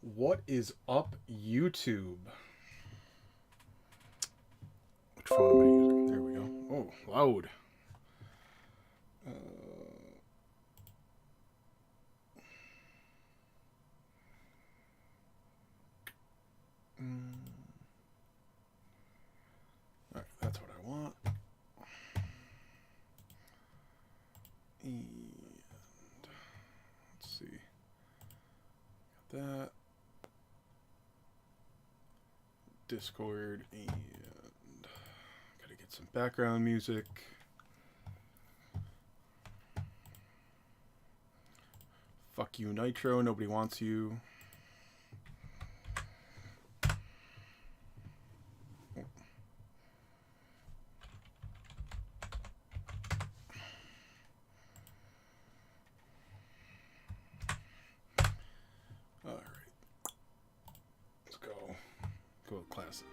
What is up, YouTube? Which phone am I using? There we go. Oh, loud. Uh, mm, Alright, that's what I want. And let's see. Got that. Discord and gotta get some background music. Fuck you, Nitro. Nobody wants you. Alright. Let's go. Go with classic.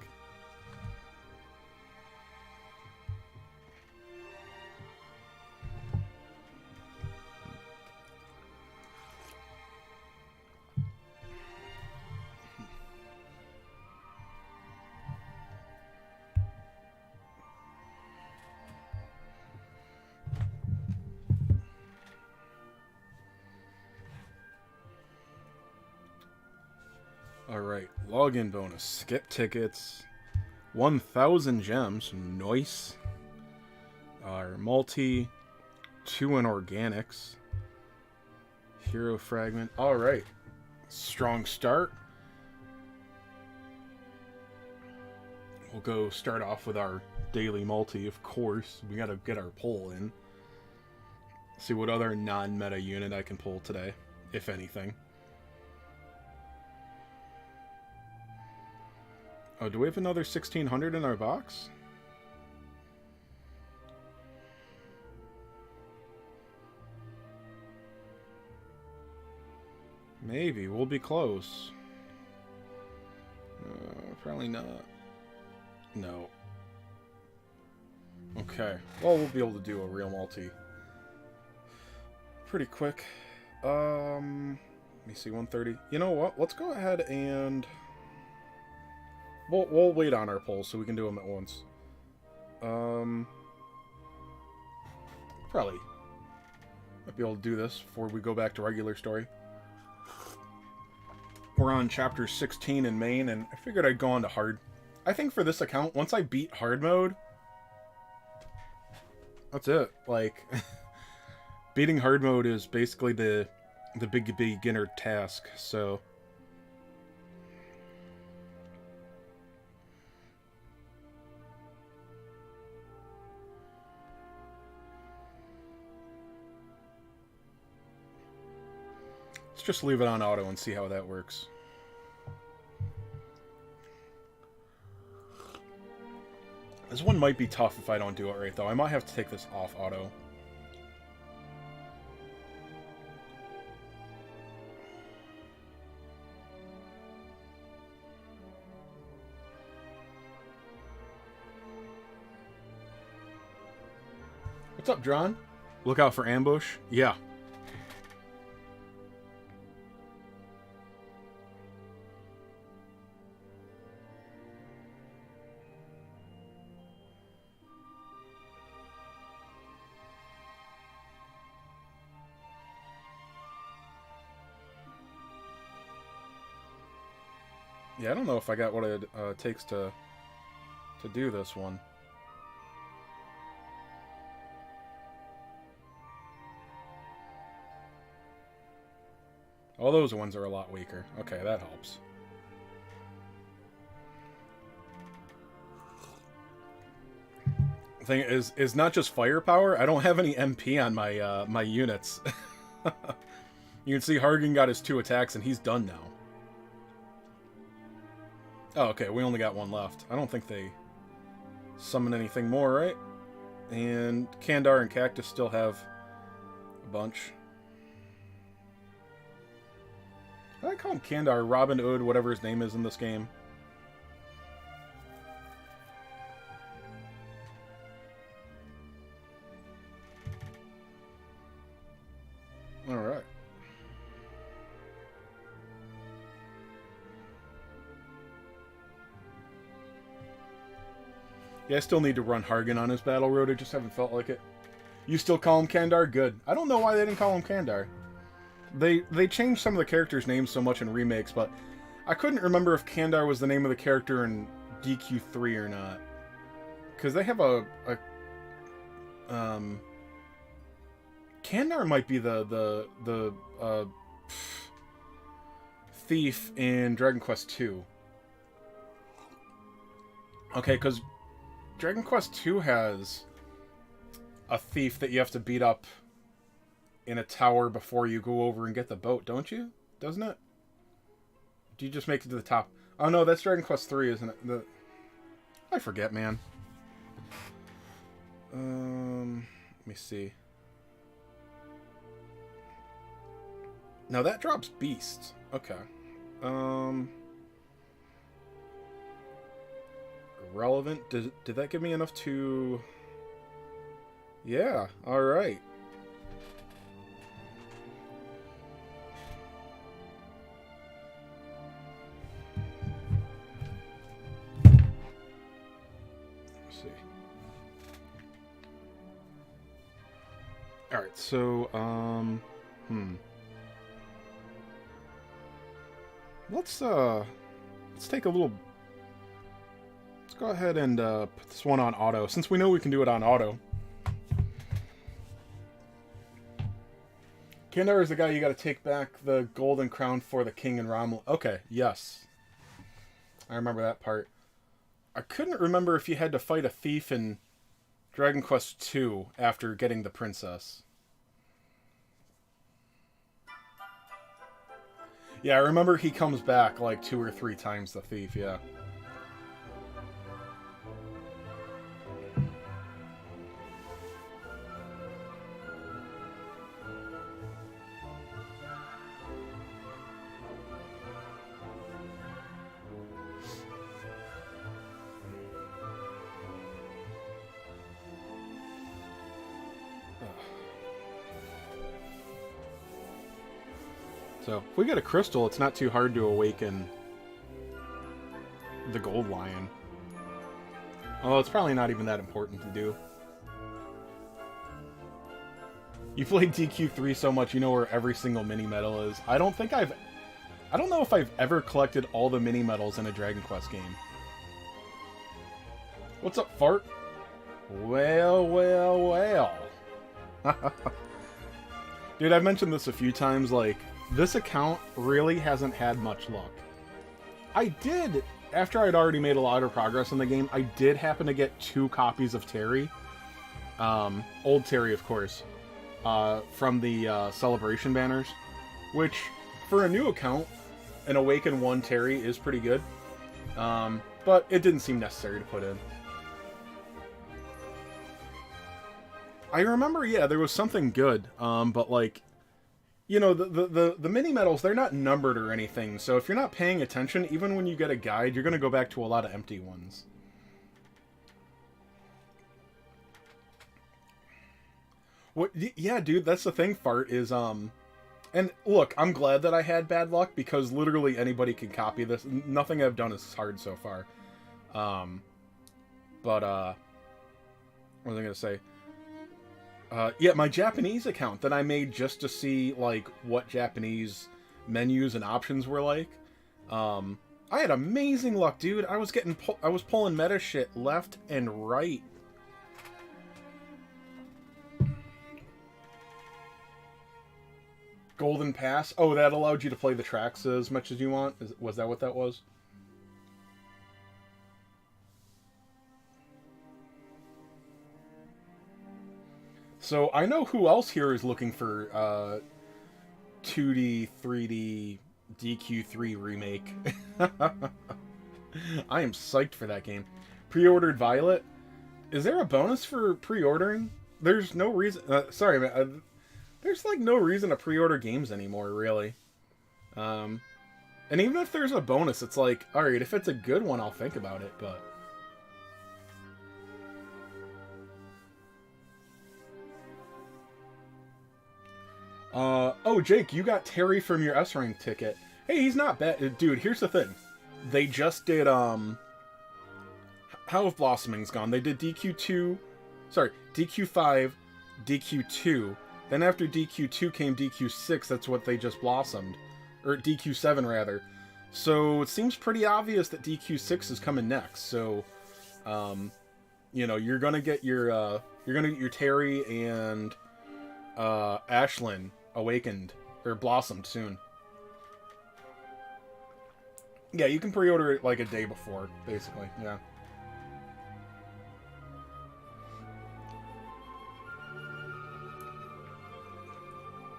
Alright, login bonus. Skip tickets. 1,000 gems. Nice. Our multi. 2 in organics. Hero fragment. Alright. Strong start. We'll go start off with our daily multi, of course. We gotta get our pull in. See what other non-meta unit I can pull today, if anything. Oh, do we have another 1,600 in our box? Maybe. We'll be close. Probably not. No. Okay. Well, we'll be able to do a real multi pretty quick. Let me see, 130. You know what? Let's go ahead and... We'll wait on our polls so we can do them at once. Probably might be able to do this before we go back to regular story. We're on chapter 16 in main, and I figured I'd go on to hard. I think for this account, once I beat hard mode, that's it. Like, beating hard mode is basically the big beginner task, so... Let's just leave it on auto and see how that works. This one might be tough if I don't do it right, though. I might have to take this off auto. What's up, John? Look out for ambush. Yeah. Yeah, I don't know if I got what it takes to do this one. All those ones are a lot weaker. Okay, that helps. The thing is not just firepower. I don't have any MP on my my units. You can see Hargan got his 2 attacks and he's done now. Oh, okay, we only got 1 left. I don't think they summon anything more, right? And Kandar and Cactus still have a bunch. I call him Kandar, Robin Hood, whatever his name is in this game. Alright. Yeah, I still need to run Hargan on his battle road. I just haven't felt like it. You still call him Kandar? Good. I don't know why they didn't call him Kandar. They changed some of the characters' names so much in remakes, but I couldn't remember if Kandar was the name of the character in DQ3 or not. Because they have Kandar might be the thief in Dragon Quest II. Okay, because Dragon Quest II has a thief that you have to beat up in a tower before you go over and get the boat, don't you? Doesn't it? Do you just make it to the top? Oh no, that's Dragon Quest III, isn't it? I forget, man. Let me see. Now that drops beasts. Okay. Relevant. Did that give me enough to... Yeah, alright. Let's see. Alright, so, let's take a little... Let's go ahead and put this one on auto, since we know we can do it on auto. Kandar is the guy you gotta take back the golden crown for the king in Romulus. Okay, yes. I remember that part. I couldn't remember if you had to fight a thief in Dragon Quest II after getting the princess. Yeah, I remember he comes back like 2 or 3 times, the thief, yeah. So, if we get a crystal, it's not too hard to awaken the gold lion. Although it's probably not even that important to do. You played DQ3 so much, you know where every single mini medal is. I don't know if I've ever collected all the mini medals in a Dragon Quest game. What's up, fart? Well, well, well. Dude, I've mentioned this a few times, like, this account really hasn't had much luck. I did, after I'd already made a lot of progress in the game, I did happen to get 2 copies of Terry. Old Terry, of course. From the Celebration banners. Which, for a new account, an Awaken 1 Terry is pretty good. But it didn't seem necessary to put in. I remember, yeah, there was something good, but like... You know, the mini medals, they're not numbered or anything, so if you're not paying attention, even when you get a guide, you're going to go back to a lot of empty ones. What? Yeah, dude, that's the thing, Fart, is, and look, I'm glad that I had bad luck, because literally anybody can copy this. Nothing I've done is hard so far. What was I going to say? Yeah, my Japanese account that I made just to see, like, what Japanese menus and options were like. I had amazing luck, dude. I was pulling meta shit left and right. Golden Pass? Oh, that allowed you to play the tracks as much as you want? Was that what that was? So, I know who else here is looking for 2D, 3D, DQ3 remake. I am psyched for that game. Pre-ordered Violet? Is there a bonus for pre-ordering? There's no reason... sorry, man. There's, like, no reason to pre-order games anymore, really. And even if there's a bonus, it's like, alright, if it's a good one, I'll think about it, but... oh, Jake, you got Terry from your S-Rank ticket. Hey, he's not bad. Dude, here's the thing. They just did, how have Blossomings gone? They did DQ2, sorry, DQ5, DQ2. Then after DQ2 came DQ6. That's what they just blossomed, or DQ7 rather. So it seems pretty obvious that DQ6 is coming next. So, you know, you're gonna get your Terry and Ashlyn awakened or blossomed soon. Yeah, you can pre-order it like a day before, basically. Yeah.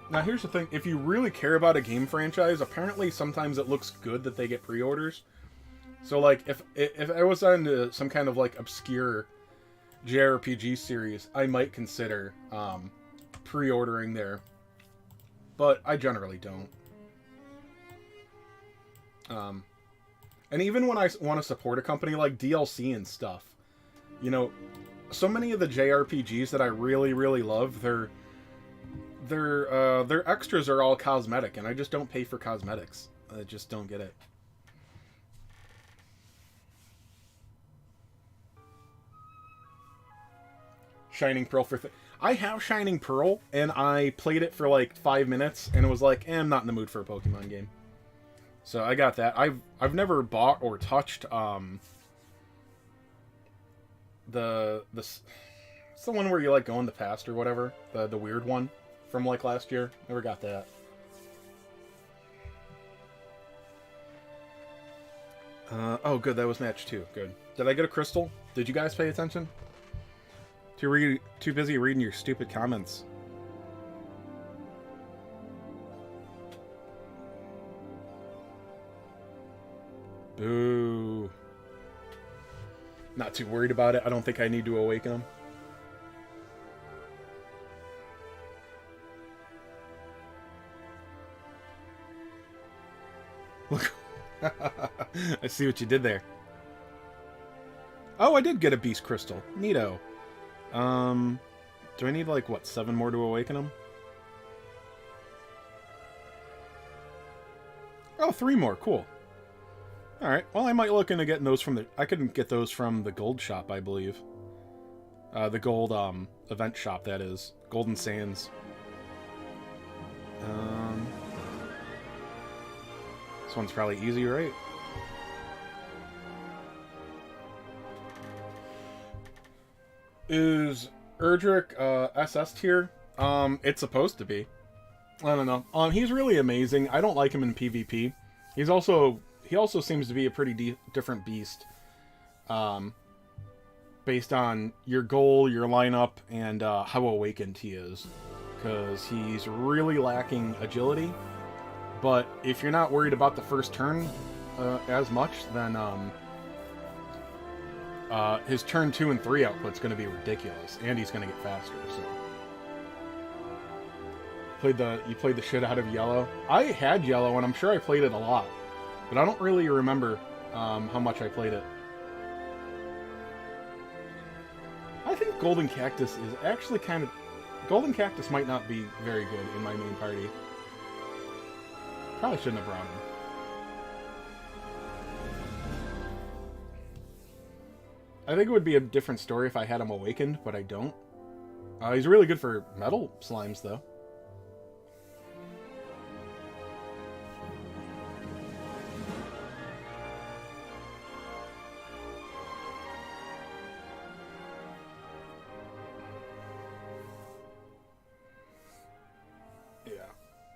Now, here's the thing. If you really care about a game franchise, apparently sometimes it looks good that they get pre-orders. So, like, if I was into some kind of, like, obscure JRPG series, I might consider pre-ordering there. But I generally don't. And even when I want to support a company like DLC and stuff, you know, so many of the JRPGs that I really, really love, their extras are all cosmetic, and I just don't pay for cosmetics. I just don't get it. Shining Pearl for... I have Shining Pearl, and I played it for like 5 minutes, and it was like, I'm not in the mood for a Pokemon game. So I got that. I've never bought or touched it's the one where you like go in the past or whatever, the weird one from like last year. Never got that. Oh good, that was match 2. Good. Did I get a crystal? Did you guys pay attention? Too busy reading your stupid comments. Boo. Not too worried about it. I don't think I need to awaken him. Look. I see what you did there. Oh, I did get a beast crystal. Neato. Do I need like, what, 7 more to awaken him? Oh, 3 more. Cool. Alright, well, I might look into getting those from the... I couldn't get those from the gold shop, I believe. The gold, event shop, that is. Golden Sands. This one's probably easy, right? Is Erdrick, SS tier? It's supposed to be. I don't know. He's really amazing. I don't like him in PvP. He also seems to be a pretty different beast, based on your goal, your lineup, and how awakened he is. Because he's really lacking agility, but if you're not worried about the first turn as much, then his turn 2 and 3 output's going to be ridiculous, and he's going to get faster. So, you played the shit out of Yellow. I had Yellow, and I'm sure I played it a lot. But I don't really remember how much I played it. I think Golden Cactus is actually kind of... Golden Cactus might not be very good in my main party. Probably shouldn't have brought him. I think it would be a different story if I had him awakened, but I don't. He's really good for metal slimes, though.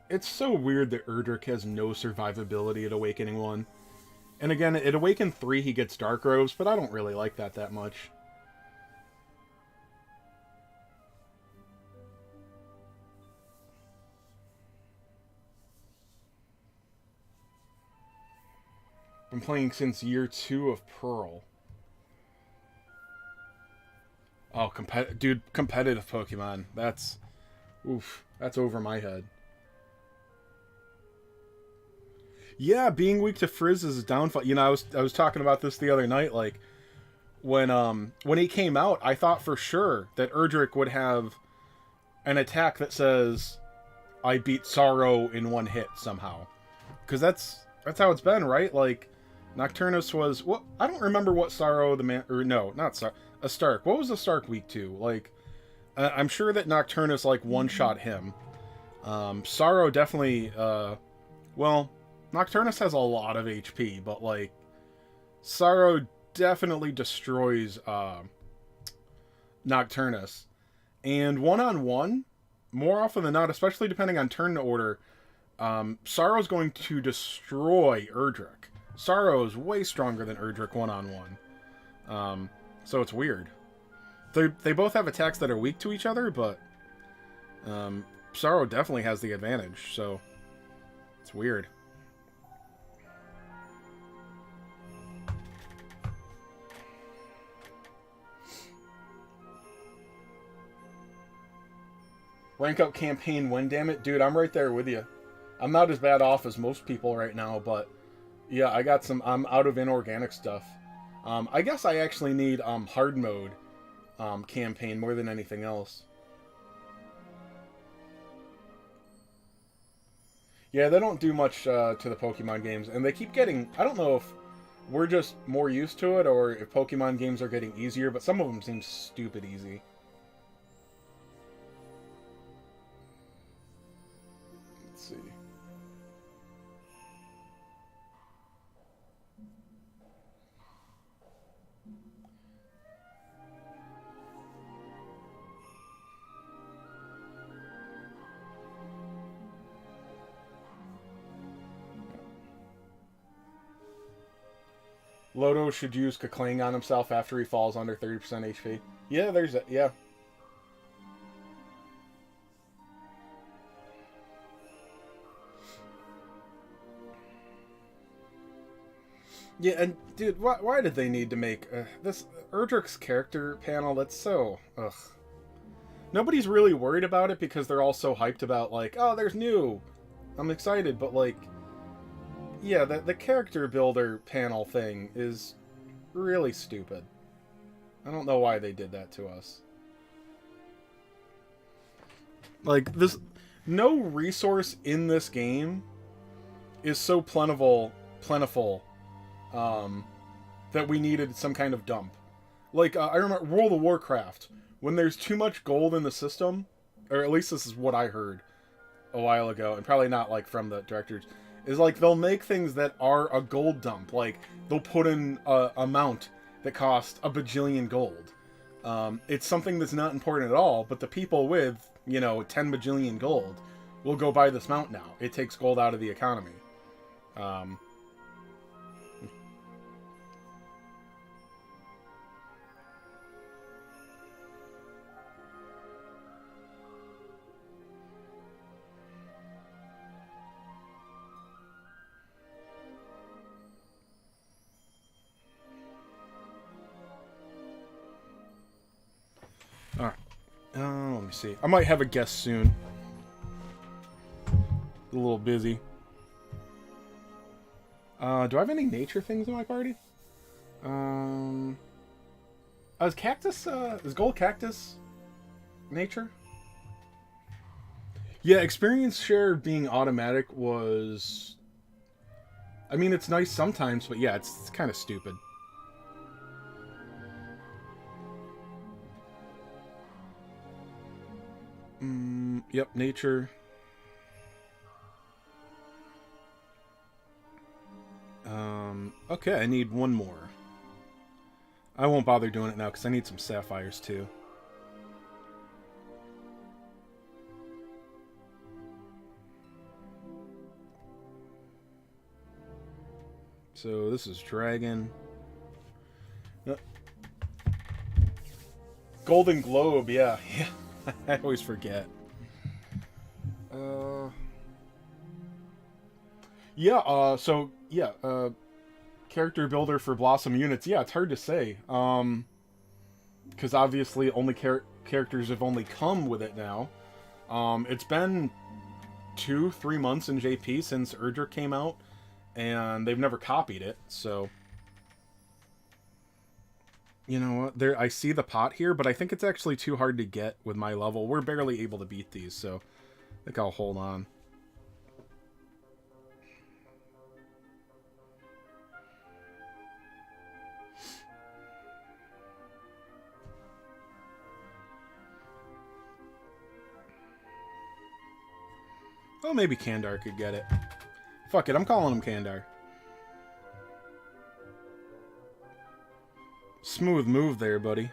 It's so weird that Erdrick has no survivability at Awakening 1. And again, at Awaken 3 he gets Dark Robes, but I don't really like that much. Been playing since year 2 of Pearl. Oh, competitive Pokemon. That's... Oof. That's over my head. Yeah, being weak to Frizz is a downfall. You know, I was talking about this the other night. Like, when he came out, I thought for sure that Erdrick would have an attack that says, "I beat Sorrow in one hit" somehow. Because that's how it's been, right? Like, Nocturnus was... Well, I don't remember what Sorrow the man... Or no, not Sorrow. A Stark. What was a Stark weak to? Like, I'm sure that Nocturnus, like, one-shot him. Sorrow definitely... well, Nocturnus has a lot of HP, but, like, Sorrow definitely destroys Nocturnus. And one-on-one, more often than not, especially depending on turn order, Sorrow's going to destroy Erdrick. Sorrow's way stronger than Erdrick one-on-one. So it's weird. They both have attacks that are weak to each other, but Sorrow definitely has the advantage, so it's weird. Rank up campaign win, damn it. Dude, I'm right there with you. I'm not as bad off as most people right now, but yeah, I got some... I'm out of inorganic stuff. I guess I actually need hard mode campaign more than anything else. Yeah, they don't do much to the Pokemon games, and they keep getting... I don't know if we're just more used to it, or if Pokemon games are getting easier, but some of them seem stupid easy. Let's see. Lodo should use Kakling on himself after he falls under 30% HP. Yeah, there's that. Yeah. Yeah, and dude, why did they need to make this Erdrick's character panel? That's so... Ugh. Nobody's really worried about it because they're all so hyped about, like, oh, there's new. I'm excited, but, like... Yeah, the character builder panel thing is really stupid. I don't know why they did that to us. Like, this... No resource in this game is so plentiful, that we needed some kind of dump. Like, I remember World of Warcraft. When there's too much gold in the system, or at least this is what I heard a while ago, and probably not, like, from the directors... is like they'll make things that are a gold dump. Like they'll put in a mount that costs a bajillion gold. It's something that's not important at all, but the people with, 10 bajillion gold will go buy this mount now. It takes gold out of the economy. Alright. Let me see. I might have a guest soon. A little busy. Do I have any nature things in my party? Is cactus, is gold cactus nature? Yeah, experience share being automatic was... I mean, it's nice sometimes, but yeah, it's kind of stupid. Yep, nature. Okay, I need one more. I won't bother doing it now because I need some sapphires too. So this is dragon. Golden globe, yeah. I always forget. Character builder for Blossom units. Yeah, it's hard to say. Because obviously only characters have only come with it now. It's been 2-3 months in JP since Erdrick came out, and they've never copied it, so... You know what? I see the pot here, but I think it's actually too hard to get with my level. We're barely able to beat these, so I think I'll hold on. Well, maybe Kandar could get it. Fuck it, I'm calling him Kandar. Smooth move there, buddy.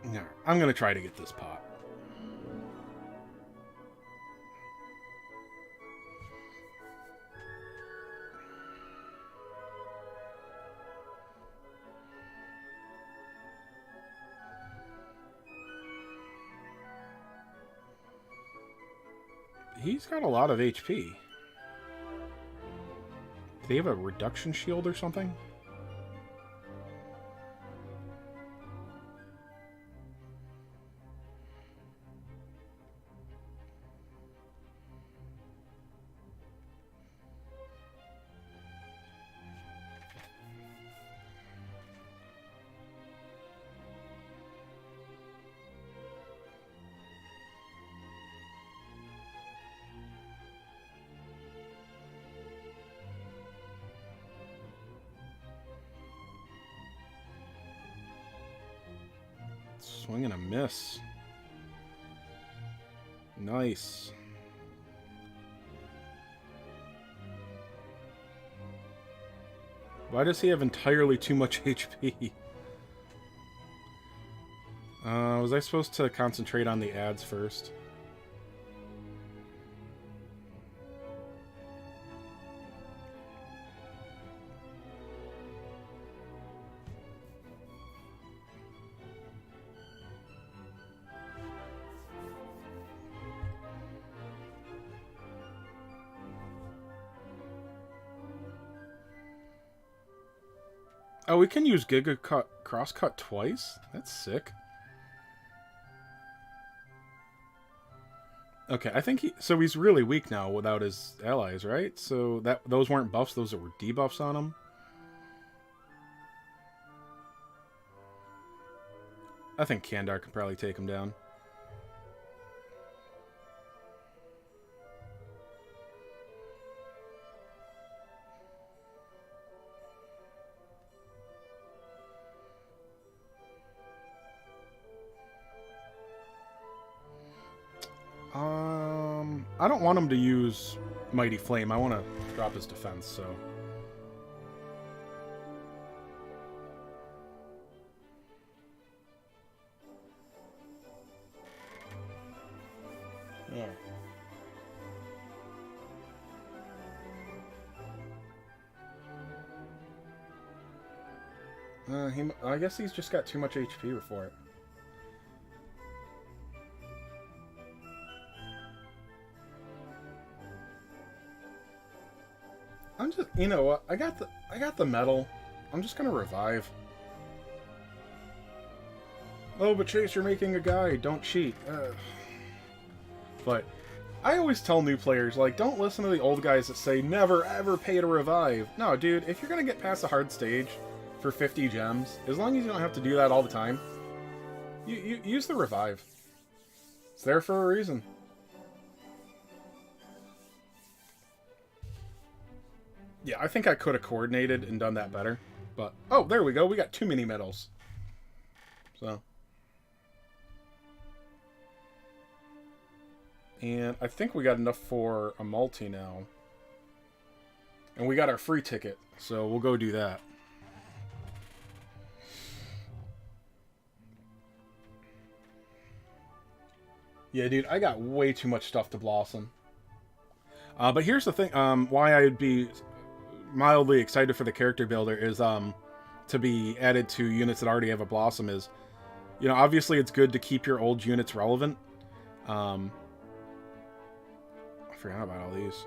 No, I'm gonna try to get this pot. He's got a lot of HP. Do they have a reduction shield or something? Swing and a miss. Nice. Why does he have entirely too much HP? Was I supposed to concentrate on the ads first? Oh, we can use Giga Crosscut twice? That's sick. Okay, I think so he's really weak now without his allies, right? So those weren't buffs, those were debuffs on him. I think Kandar can probably take him down. I don't want him to use Mighty Flame. I want to drop his defense, so... Yeah. I guess he's just got too much HP for it. I'm just, you know what? I got the medal. I'm just gonna revive. Oh, but Chase, you're making a guide. Don't cheat. But I always tell new players, like, don't listen to the old guys that say never ever pay to revive. No, dude, if you're gonna get past a hard stage for 50 gems, as long as you don't have to do that all the time, you use the revive. It's there for a reason. Yeah, I think I could have coordinated and done that better. But, oh, there we go. We got too many medals. So. And I think we got enough for a multi now. And we got our free ticket. So we'll go do that. Yeah, dude, I got way too much stuff to blossom. But here's the thing. Why I'd be mildly excited for the character builder is to be added to units that already have a blossom is, you know, obviously it's good to keep your old units relevant. I forgot about all these.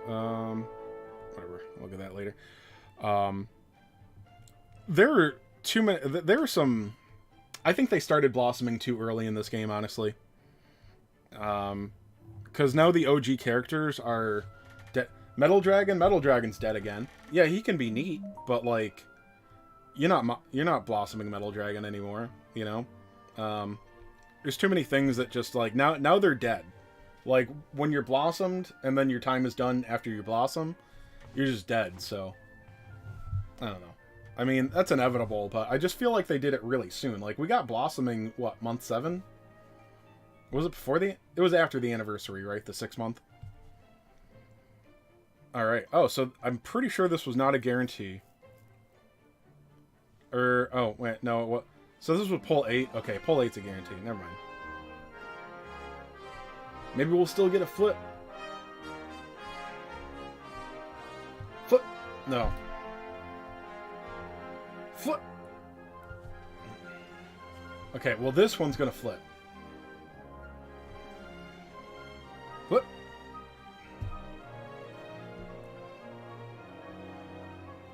Whatever, look at that later. There are too many. There are some. I think they started blossoming too early in this game, honestly. Because now the OG characters are dead. Metal Dragon's dead again. Yeah, he can be neat, but like, you're not blossoming Metal Dragon anymore. You know, there's too many things that just like now they're dead. Like when you're blossomed and then your time is done after you blossom, you're just dead. So I don't know. I mean, that's inevitable, but I just feel like they did it really soon. Like, we got Blossoming, what, month 7? Was it before the... It was after the anniversary, right? The 6th month? Alright. Oh, so I'm pretty sure this was not a guarantee. Oh, wait, no, what? So this was pull 8? Okay, pull 8's a guarantee. Never mind. Maybe we'll still get a flip. Flip! No. Flip! Okay, well this one's gonna flip. Flip!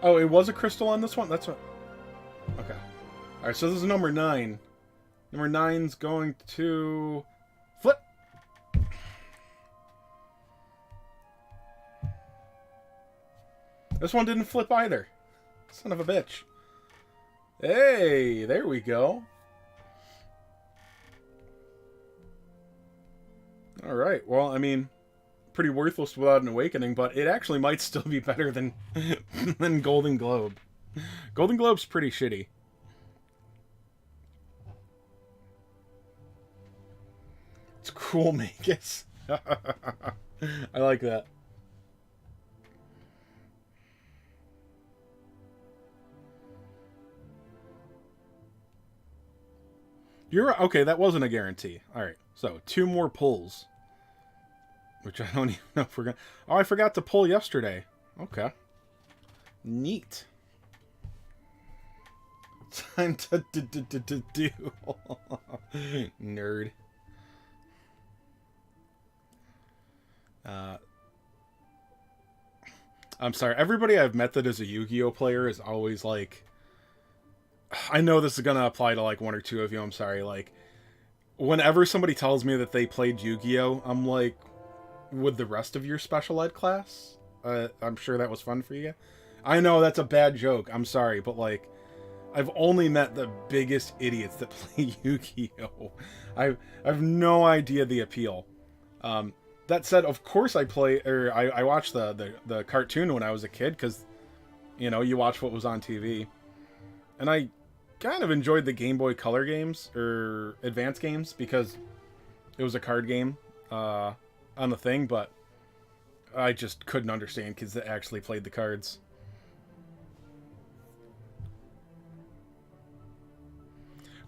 Oh, it was a crystal on this one? That's what... Okay. Alright, so this is number 9. Number 9's going to... Flip! This one didn't flip either. Son of a bitch. Hey, there we go. Alright, well, I mean, pretty worthless without an awakening, but it actually might still be better than, than Golden Globe. Golden Globe's pretty shitty. It's cool, Magus. I like that. You're okay, that wasn't a guarantee. Alright, so 2 more pulls. Which I don't even know if we're gonna... Oh, I forgot to pull yesterday. Okay. Neat. Time to do. Nerd. I'm sorry. Everybody I've met that is a Yu-Gi-Oh player is always like... I know this is going to apply to like 1 or 2 of you. I'm sorry. Like, whenever somebody tells me that they played Yu-Gi-Oh, I'm like, with the rest of your special ed class? I'm sure that was fun for you. I know that's a bad joke. I'm sorry. But like, I've only met the biggest idiots that play Yu-Gi-Oh. I've no idea the appeal. That said, of course I watched the cartoon when I was a kid, because, you know, you watch what was on TV. And I kind of enjoyed the Game Boy Color games, or Advance games, because it was a card game on the thing, but I just couldn't understand kids that actually played the cards.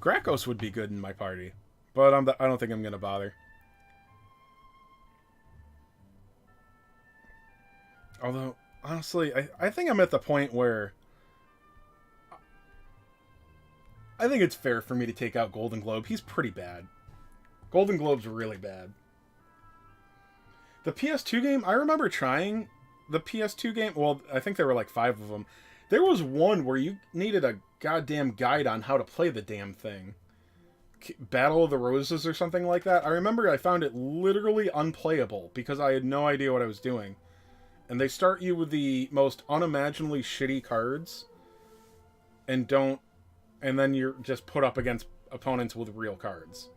Grakos would be good in my party, but I don't think I'm going to bother. Although, honestly, I think I'm at the point where I think it's fair for me to take out Golden Globe. He's pretty bad. Golden Globe's really bad. The PS2 game, I remember trying the PS2 game. Well, I think there were like 5 of them. There was one where you needed a goddamn guide on how to play the damn thing. Battle of the Roses or something like that. I remember I found it literally unplayable because I had no idea what I was doing. And they start you with the most unimaginably shitty cards. And then you're just put up against opponents with real cards.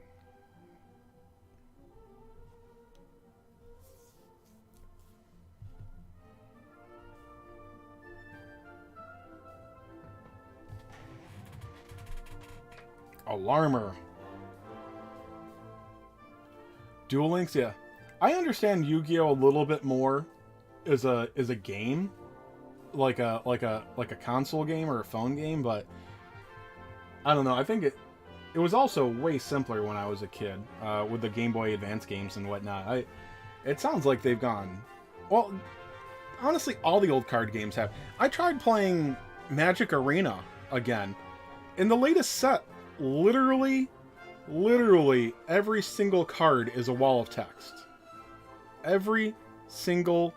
Alarmer. Duel Links, yeah. I understand Yu-Gi-Oh! A little bit more as a game. Like a console game or a phone game, but I don't know. I think it was also way simpler when I was a kid, with the Game Boy Advance games and whatnot. It sounds like they've gone... Well, honestly, all the old card games have. I tried playing Magic Arena again. In the latest set, literally, every single card is a wall of text. Every single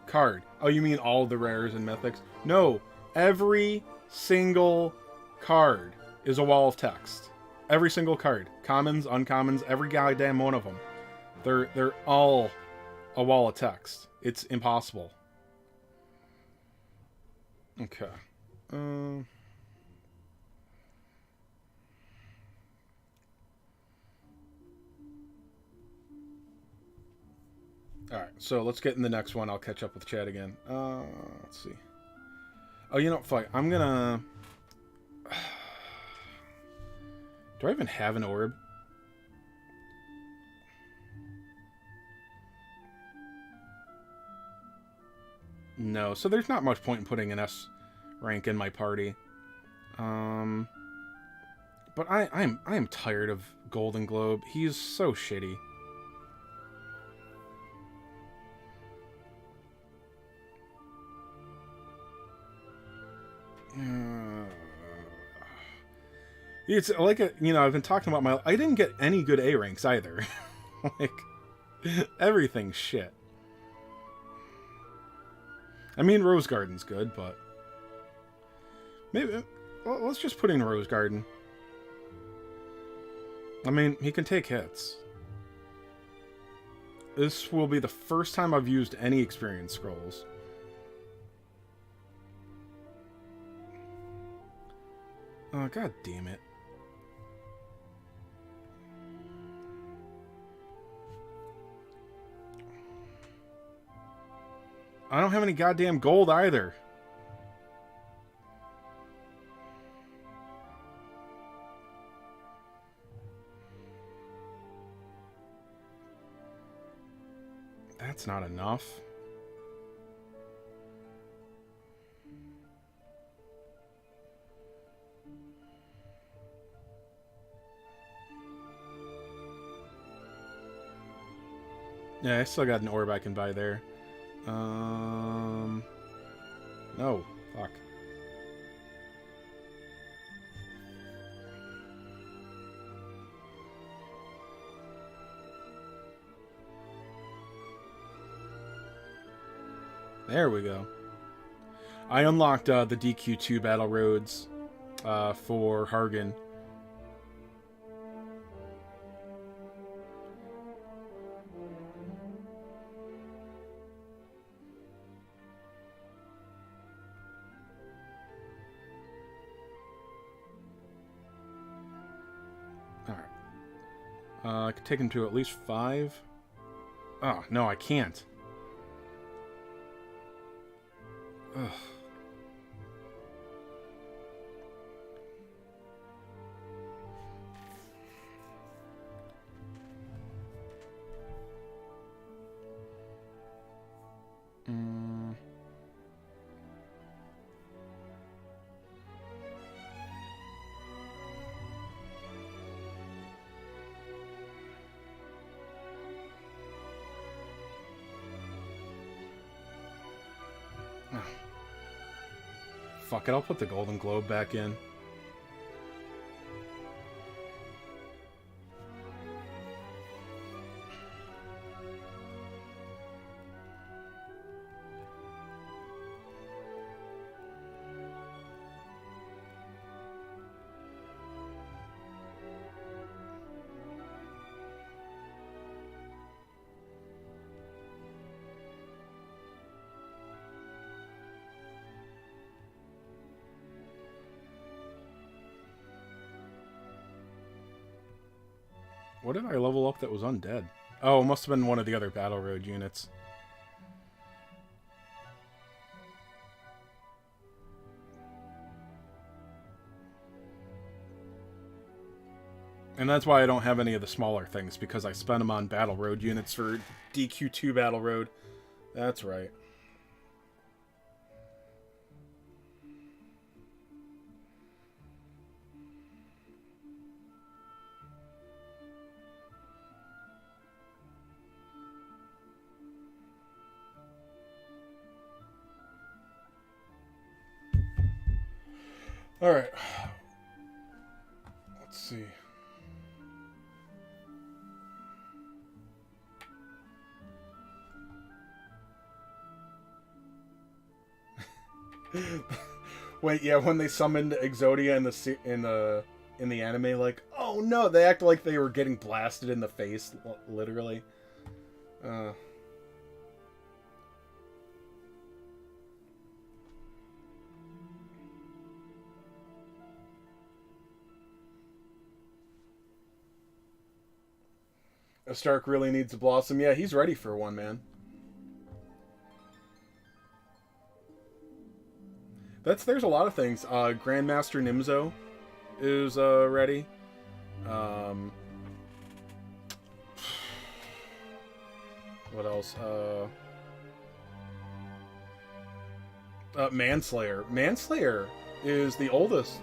card. Oh, you mean all the rares and mythics? No, every single card is a wall of text. Every single card. Commons, uncommons, every goddamn one of them. They're all a wall of text. It's impossible. Okay. Alright, so let's get in the next one. I'll catch up with chat again. Let's see. Oh, you know, fuck. I'm gonna... Do I even have an orb? No, so there's not much point in putting an S rank in my party. But I am tired of Golden Globe. He's so shitty. It's like you know, I've been talking about I didn't get any good A ranks either. Like, everything's shit. I mean, Rose Garden's good, but maybe let's just put in Rose Garden. I mean, he can take hits. This will be the first time I've used any experience scrolls. Oh, god damn it. I don't have any goddamn gold either. That's not enough. Yeah, I still got an orb I can buy there. No. Fuck. There we go. I unlocked the DQ2 battle roads for Hargan. I could take him to at least 5. Oh, no, I can't. Ugh. Fuck it, I'll put the Golden Globe back in. What did I level up that was undead? Oh, it must have been one of the other Battle Road units. And that's why I don't have any of the smaller things, because I spent them on Battle Road units for DQ2 Battle Road. That's right. All right. Let's see. Wait, yeah, when they summoned Exodia in the anime, like, oh no, they act like they were getting blasted in the face, literally. Stark really needs a blossom. Yeah, he's ready for one, man. There's a lot of things. Grandmaster Nimzo is ready. What else? Manslayer. Manslayer is the oldest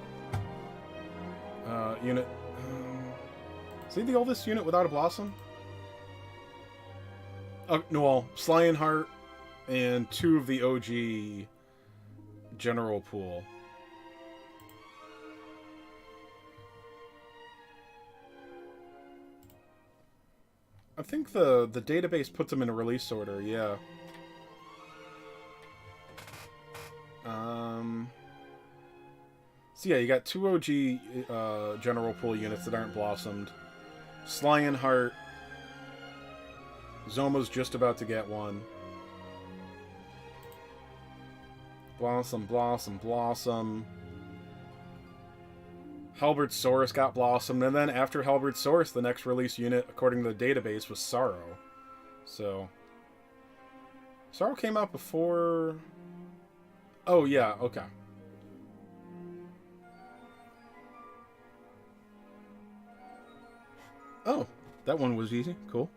unit. Is he the oldest unit without a Blossom? Oh, no, well, Lionheart and 2 of the OG General Pool. I think the database puts them in a release order, yeah. So yeah, you got 2 OG General Pool units that aren't blossomed. Lionheart. Zoma's just about to get one. Blossom, Blossom, Blossom. Halberd Saurus got blossomed, and then after Halberd Saurus, the next release unit, according to the database, was Sorrow. So, Sorrow came out before... Oh, yeah, okay. Oh, that one was easy. Cool.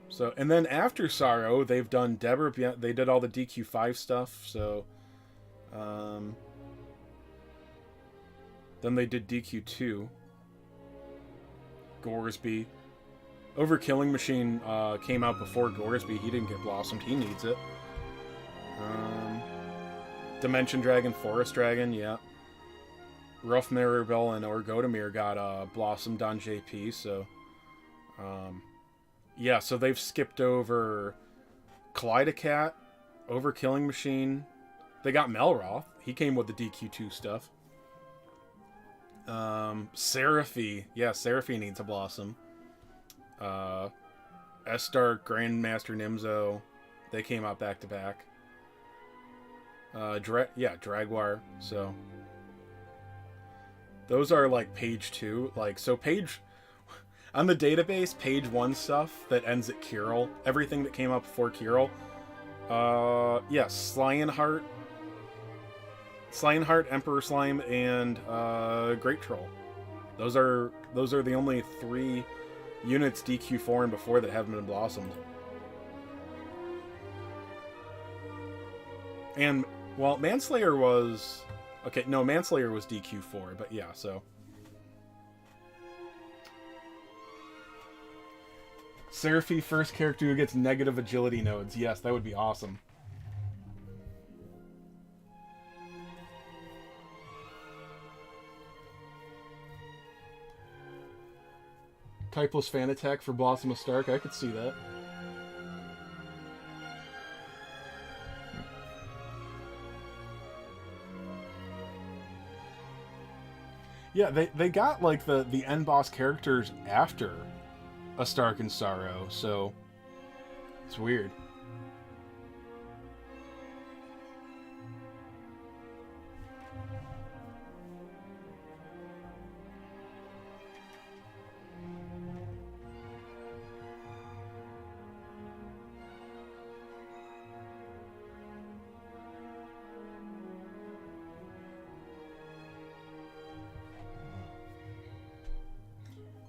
So, and then after Sorrow, they've done Deborah. They did all the DQ5 stuff, so... Then they did DQ2. Goresby. Overkilling Machine came out before Goresby. He didn't get blossomed. He needs it. Dimension Dragon, Forest Dragon, yeah. Rough Mirabelle and Orgodamir got blossomed on JP, so... yeah, so they've skipped over Kaleidocat, Overkilling Machine. They got Melroth. He came with the DQ2 stuff. Seraphy. Yeah, Seraphy needs a blossom. Estar, Grandmaster Nimzo. They came out back to back. Dragwar. So those are like page 2. Like, so page... On the database, page 1 stuff that ends at Kirill. Everything that came up before Kirill. Lionheart. Lionheart, Emperor Slime, and Great Troll. Those are the only 3 units DQ4 and before that haven't been blossomed. And, well, Manslayer was... Okay, no, Manslayer was DQ4, but yeah, so... Seraphy, first character who gets negative agility nodes. Yes, that would be awesome. Typeless Fan Attack for Blossom of Stark. I could see that. Yeah, they got like the end boss characters after A Stark and Sorrow, so it's weird.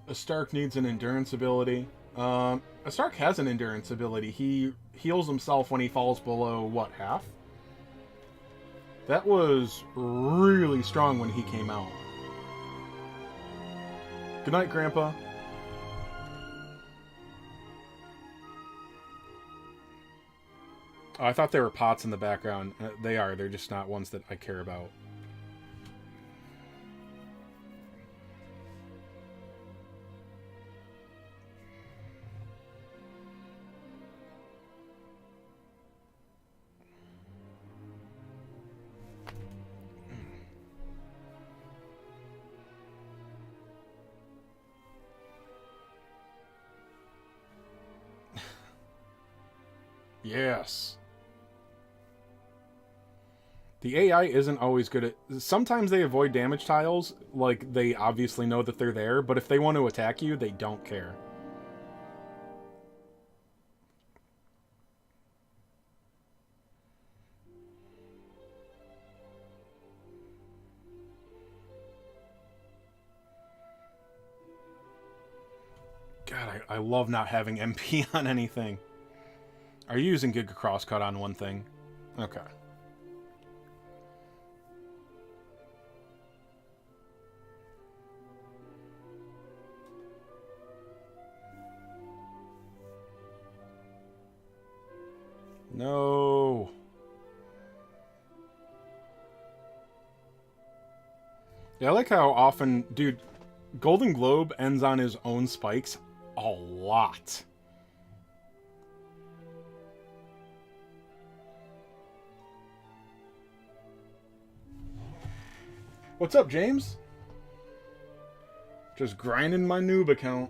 A Stark needs an endurance ability. A Stark has an endurance ability. He heals himself when he falls below, what, half? That was really strong when he came out. Good night, Grandpa. Oh, I thought they were pots in the background. They are. They're just not ones that I care about. Yes. The AI isn't always good at... Sometimes they avoid damage tiles, like they obviously know that they're there, but if they want to attack you, they don't care. God, I love not having MP on anything. Are you using Giga Crosscut on one thing? Okay. No. Yeah, I like how often, dude, Golden Globe ends on his own spikes a lot. What's up, James? Just grinding my noob account.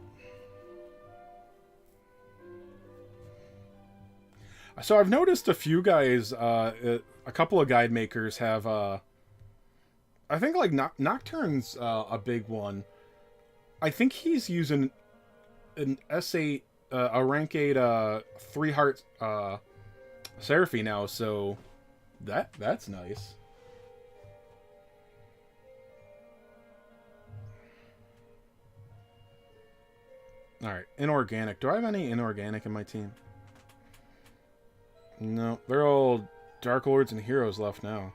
So I've noticed a few guys, a couple of guide makers have, I think like Nocturne's a big one. I think he's using an S8, a rank 8, 3-heart, Seraphie now, so that's nice. Alright, inorganic. Do I have any inorganic in my team? No, they're all Dark Lords and Heroes left now.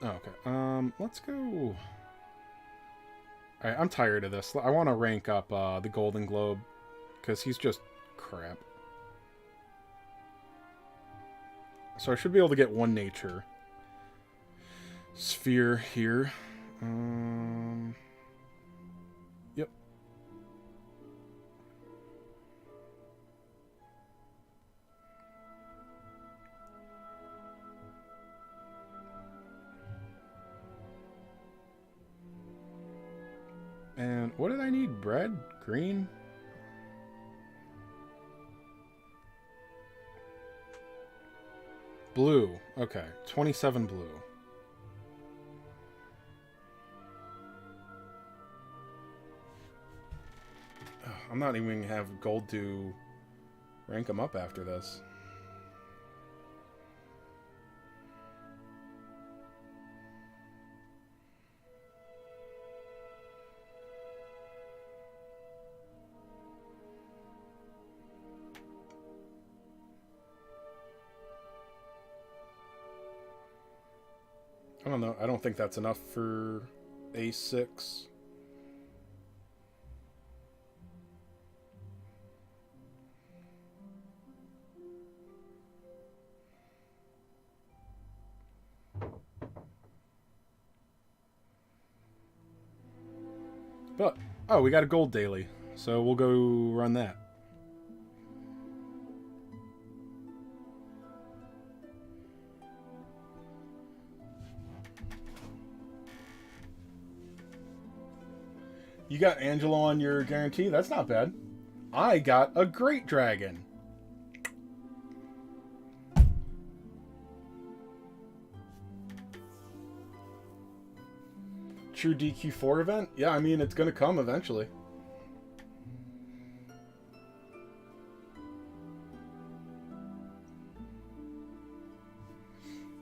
Okay, let's go... Alright, I'm tired of this. I want to rank up the Golden Globe, because he's just crap. So I should be able to get one nature sphere here. Yep. And what did I need? Bread? Green? Blue. Okay. 27 blue. I'm not even going to have gold to rank them up after this. I don't know. I don't think that's enough for A6. But, oh, we got a gold daily. So we'll go run that. You got Angelo on your guarantee? That's not bad. I got a Great Dragon. True DQ4 event? Yeah, I mean, it's going to come eventually.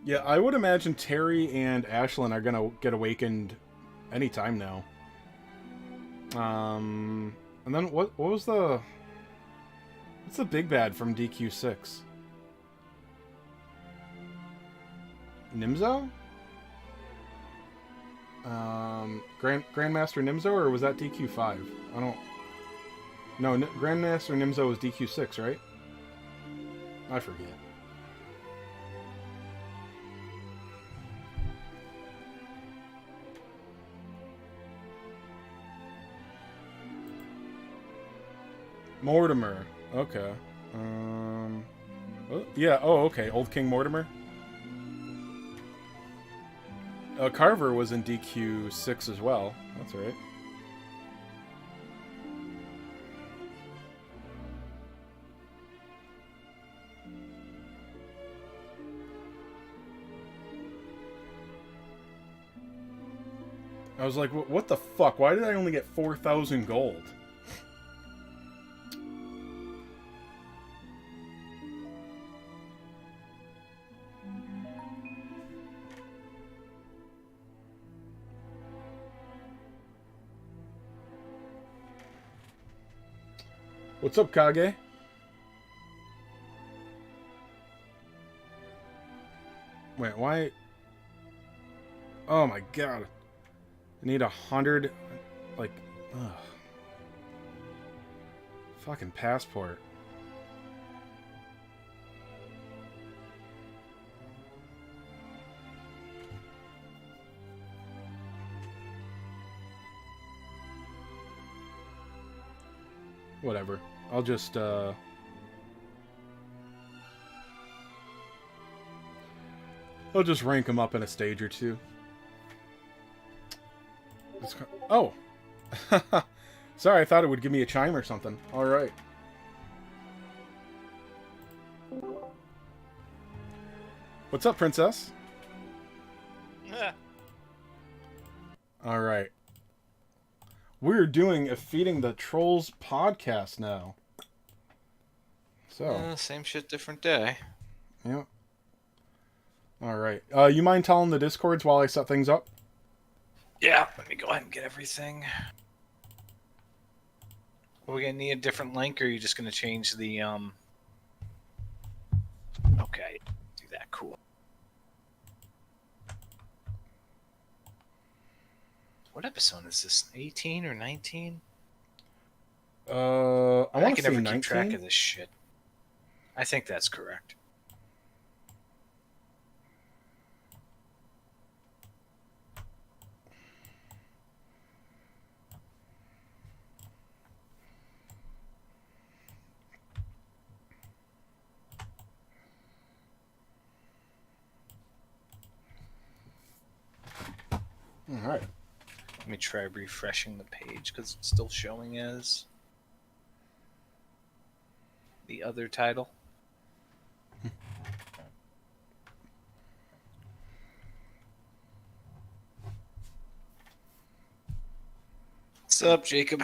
Yeah, I would imagine Terry and Ashlyn are going to get awakened anytime now. And then what was the... What's the big bad from DQ6? Nimzo? Grandmaster Nimzo, or was that DQ5? I don't... No, Grandmaster Nimzo was DQ6, right? I forget. Mortimer. Okay. Oh, yeah, oh, okay. Old King Mortimer. Carver was in DQ6 as well. That's right. I was like, what the fuck? Why did I only get 4,000 gold? What's up, Kage? Wait, why? Oh my god. I need 100, like, ugh. Fucking passport. Whatever. I'll just, I'll just rank them up in a stage or two. Oh! Sorry, I thought it would give me a chime or something. Alright. What's up, princess? Alright. We're doing a Feeding the Trolls podcast now. So. Same shit, different day. Yeah. Alright. You mind telling the Discords while I set things up? Yeah, let me go ahead and get everything. Are we gonna need a different link, or are you just gonna change the, Okay, do that, cool. What episode is this, 18 or 19? I want to say 19. I can never keep track of this shit. I think that's correct. Alright. Let me try refreshing the page because it's still showing as the other title. What's up, Jacob?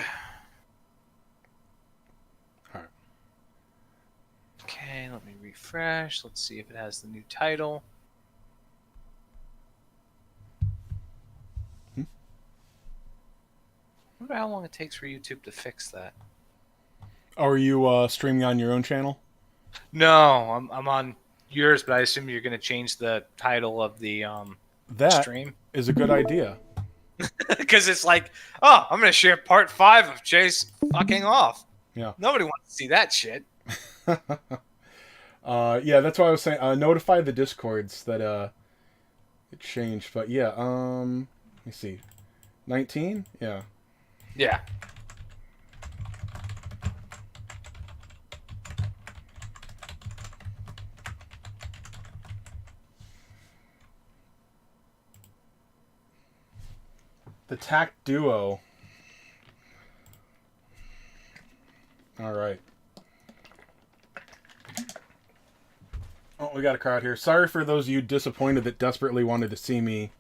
Alright. Okay, let me refresh. Let's see if it has the new title. I wonder how long it takes for YouTube to fix that. Are you streaming on your own channel? No, I'm on yours, but I assume you're going to change the title of the stream. That is a good idea. Because it's like, oh, I'm going to share part 5 of Chase fucking off. Yeah. Nobody wants to see that shit. Yeah, that's why I was saying, notify the Discords that it changed. But yeah, let me see. 19? Yeah. Yeah. The Tact Duo. Alright. Oh, we got a crowd here. Sorry for those of you disappointed that desperately wanted to see me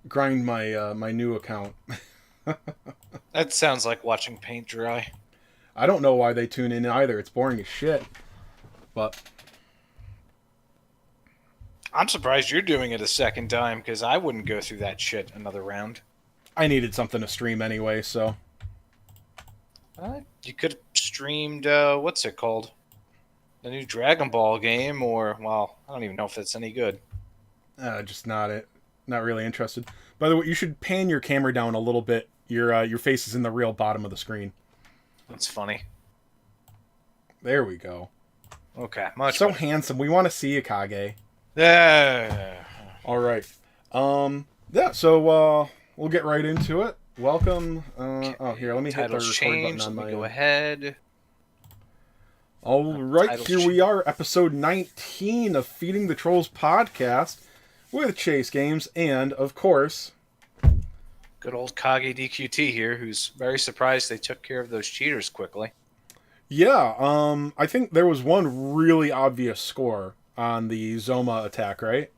grind my my new account. That sounds like watching paint dry. I don't know why they tune in either. It's boring as shit. But I'm surprised you're doing it a second time, because I wouldn't go through that shit another round. I needed something to stream anyway, so. You could have streamed, what's it called? The new Dragon Ball game, or, well, I don't even know if that's any good. Just not it. Not really interested. By the way, you should pan your camera down a little bit. Your face is in the real bottom of the screen. That's funny. There we go. Okay, much so better. Handsome. We want to see you, Kage. Yeah. All right. Yeah. So we'll get right into it. Welcome. Okay. Oh, here. Let me hit the record change. button on Let me my. go ahead. All right. Title Here we are, episode 19 of Feeding the Trolls podcast with Chase Games and, of course, good old Kage DQT here, who's very surprised they took care of those cheaters quickly. Yeah. I think there was one really obvious score on the Zoma attack, right?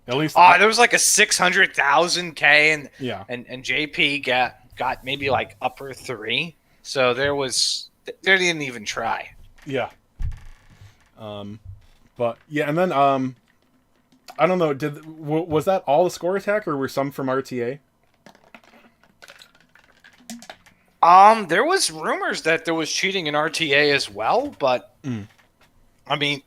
At least, There was like a 600,000K, and yeah, JP got maybe like upper three. So they didn't even try. yeah. But yeah, and then I don't know. Was that all the score attack, or were some from RTA? There was rumors that there was cheating in RTA as well, but I mean,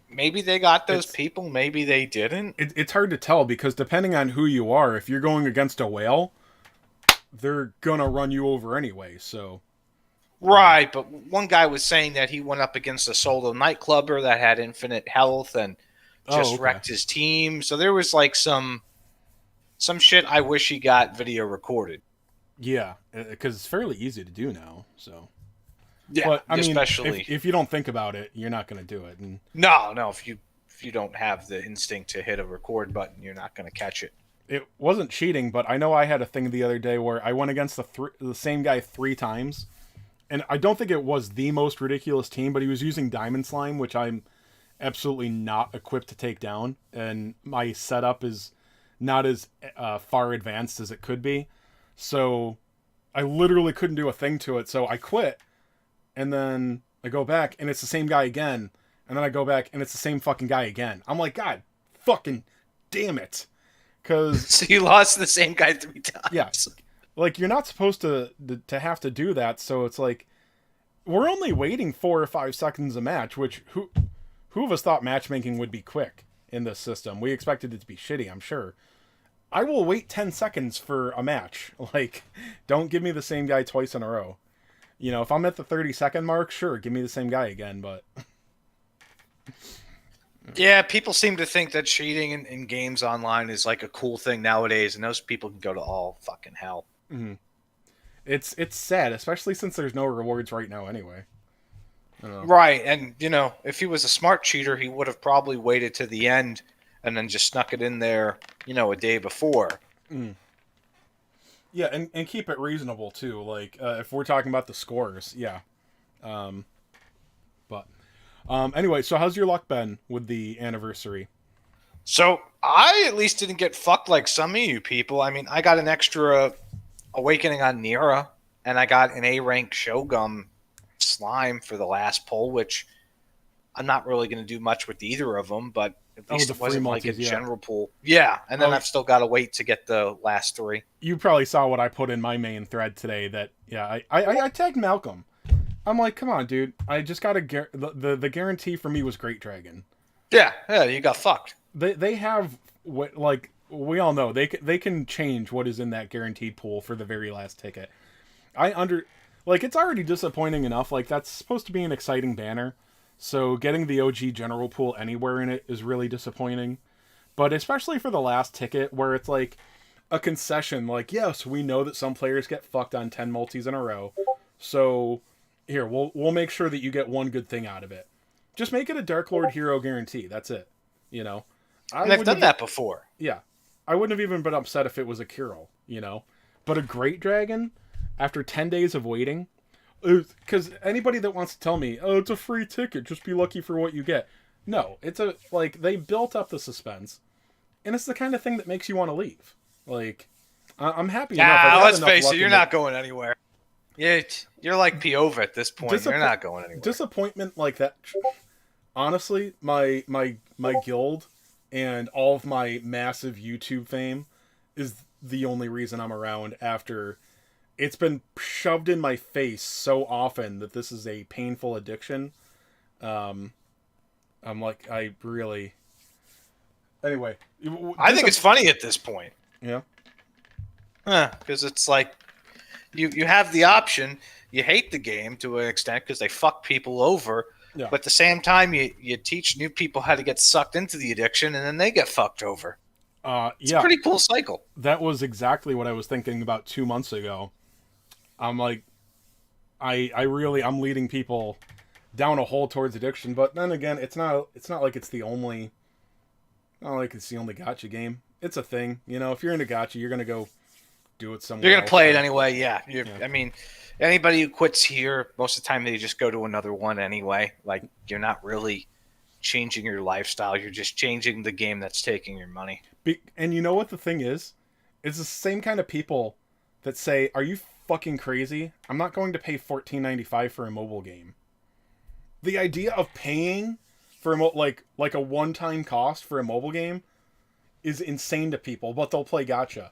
maybe they got those people, maybe they didn't. It's hard to tell because depending on who you are, if you're going against a whale, they're gonna run you over anyway. So Right, but one guy was saying that he went up against a solo nightclubber that had infinite health and just wrecked his team. So there was like some shit I wish he got video recorded. yeah, because it's fairly easy to do now. So yeah, but I mean, especially if you don't think about it, you're not gonna do it. And no, if you don't have the instinct to hit a record button, you're not gonna catch it. it wasn't cheating, but I know I had a thing the other day where I went against the same guy 3 times. And I don't think it was the most ridiculous team, but he was using Diamond Slime, which I'm absolutely not equipped to take down. And my setup is not as far advanced as it could be. So I literally couldn't do a thing to it. So I quit. And then I go back, and it's the same guy again. And then I go back, and it's the same fucking guy again. I'm like, God fucking damn it. So you lost the same guy 3 times. Yeah. Like, you're not supposed to have to do that, so it's like, we're only waiting 4 or 5 seconds a match, which, who of us thought matchmaking would be quick in this system? We expected it to be shitty, I'm sure. I will wait 10 seconds for a match. Like, don't give me the same guy twice in a row. You know, if I'm at the 30-second mark, sure, give me the same guy again, but... Yeah, people seem to think that cheating in games online is like a cool thing nowadays, and those people can go to all fucking hell. Mm-hmm. It's sad, especially since there's no rewards right now anyway. Right, and if he was a smart cheater, he would have probably waited to the end and then just snuck it in there, a day before. Mm. Yeah, and keep it reasonable too. Like if we're talking about the scores, yeah. Anyway, so how's your luck been with the anniversary? So I at least didn't get fucked like some of you people. I mean, I got an extra Awakening on Nira, and I got an A-rank Shogun slime for the last pull, which I'm not really going to do much with either of them, but at least it wasn't like a general pull. Yeah, and then I've still got to wait to get the last 3. You probably saw what I put in my main thread today that, yeah, I tagged Malcolm. I'm like, come on, dude. I just got the guarantee for me was Great Dragon. Yeah, you got fucked. They have, what, like... We all know they can change what is in that guaranteed pool for the very last ticket. It's already disappointing enough. Like, that's supposed to be an exciting banner, so getting the OG general pool anywhere in it is really disappointing. But especially for the last ticket, where it's like a concession. Like, yes, we know that some players get fucked on 10 multis in a row, so here we'll make sure that you get one good thing out of it. Just make it a Dark Lord hero guarantee. That's it. And they've done that before. Yeah. I wouldn't have even been upset if it was a Kirill, But a Great Dragon, after 10 days of waiting, because anybody that wants to tell me, oh, it's a free ticket, just be lucky for what you get. No, they built up the suspense, and it's the kind of thing that makes you want to leave. Like, I'm happy enough. Let's face it, you're not going anywhere. You're like Piova at this point. You're not going anywhere. Disappointment like that. Honestly, my guild and all of my massive YouTube fame is the only reason I'm around after it's been shoved in my face so often that this is a painful addiction. I'm like, I really... Anyway. I think it's funny at this point. Yeah. Because it's like, you have the option, you hate the game to an extent because they fuck people over, yeah. But at the same time, you teach new people how to get sucked into the addiction, and then they get fucked over. It's a pretty cool cycle. That was exactly what I was thinking about 2 months ago. I'm like, I'm leading people down a hole towards addiction, but then again, it's not like it's the only gacha game. It's a thing, if you're into gacha, you're gonna go do it somewhere. You're gonna play it anyway, yeah. I mean, anybody who quits here, most of the time they just go to another one anyway. Like, you're not really changing your lifestyle. You're just changing the game that's taking your money. And you know what the thing is? It's the same kind of people that say, "Are you fucking crazy? I'm not going to pay $14.95 for a mobile game." The idea of paying for like a one-time cost for a mobile game is insane to people, but they'll play Gacha.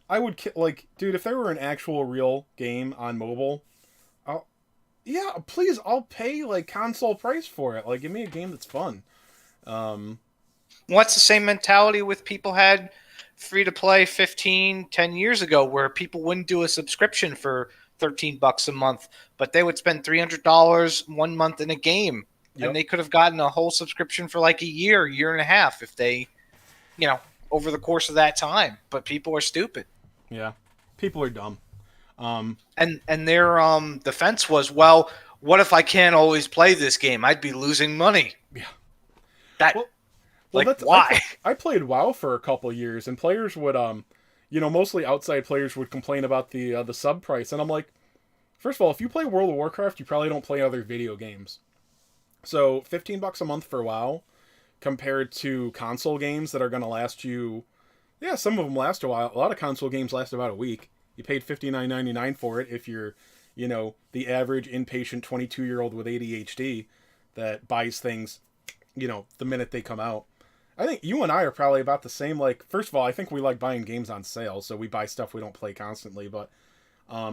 I would like, dude, if there were an actual real game on mobile, yeah, please, I'll pay like console price for it. Like, give me a game that's fun. What's the same mentality with people had free to play 10 years ago, where people wouldn't do a subscription for $13 a month, but they would spend $300 1 month in a game, and they could have gotten a whole subscription for like a year and a half if they, over the course of that time. But people are stupid. Yeah, people are dumb. And their defense was, well, what if I can't always play this game? I'd be losing money. Yeah. Why? I played WoW for a couple years, and players would, mostly outside players would complain about the sub price, and I'm like, first of all, if you play World of Warcraft, you probably don't play other video games. So $15 a month for WoW, compared to console games that are going to last you, yeah, some of them last a while. A lot of console games last about a week. You paid $59.99 for it if you're, the average inpatient 22-year-old with ADHD that buys things, the minute they come out. I think you and I are probably about the same. Like, first of all, I think we like buying games on sale, so we buy stuff we don't play constantly. But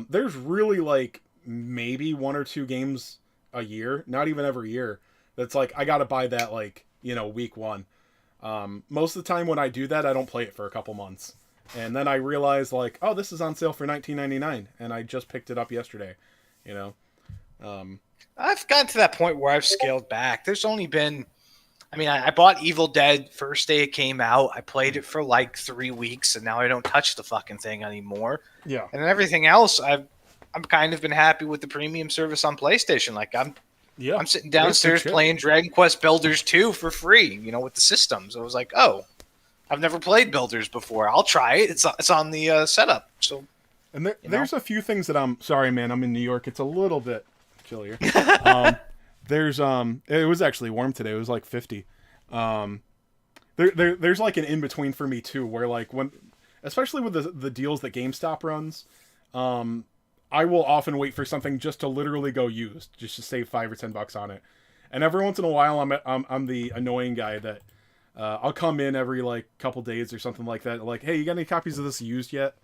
there's really like maybe 1 or 2 games a year, not even every year, that's like I gotta buy that like week 1. Most of the time when I do that, I don't play it for a couple months, and then I realize like, oh, this is on sale for $19.99, and I just picked it up yesterday. I've gotten to that point where I've scaled back. There's only been, I bought Evil Dead first day it came out. I played it for like 3 weeks, and now I don't touch the fucking thing anymore. Yeah. And then everything else, I'm kind of been happy with the premium service on PlayStation. Like I'm sitting downstairs playing Dragon Quest Builders 2 for free, with the systems. I was like, oh, I've never played Builders before. I'll try it. It's on the setup. So, and there's a few things that I'm sorry, man. I'm in New York. It's a little bit chillier. It was actually warm today. It was like 50. There's like an in between for me too, where like especially with the deals that GameStop runs, I will often wait for something just to literally go used, just to save $5 or $10 on it. And every once in a while, I'm the annoying guy that I'll come in every like couple days or something like that. Like, hey, you got any copies of this used yet?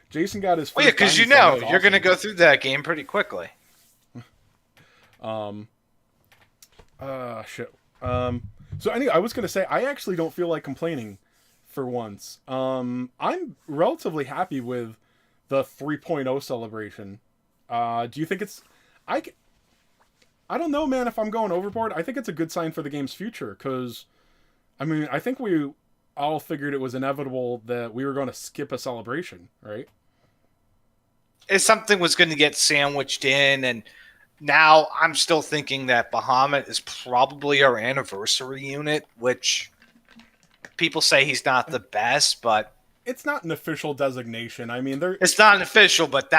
Jason got his. Well, yeah, because you're gonna go through that game pretty quickly. Shit. So anyway, I was gonna say I actually don't feel like complaining for once. I'm relatively happy with the 3.0 celebration. Do you think it's? I don't know, man. If I'm going overboard, I think it's a good sign for the game's future. Because, I think we all figured it was inevitable that we were going to skip a celebration, right? If something was going to get sandwiched in, and now I'm still thinking that Bahamut is probably our anniversary unit, which people say he's not the best, but it's not an official designation. It's not an official, but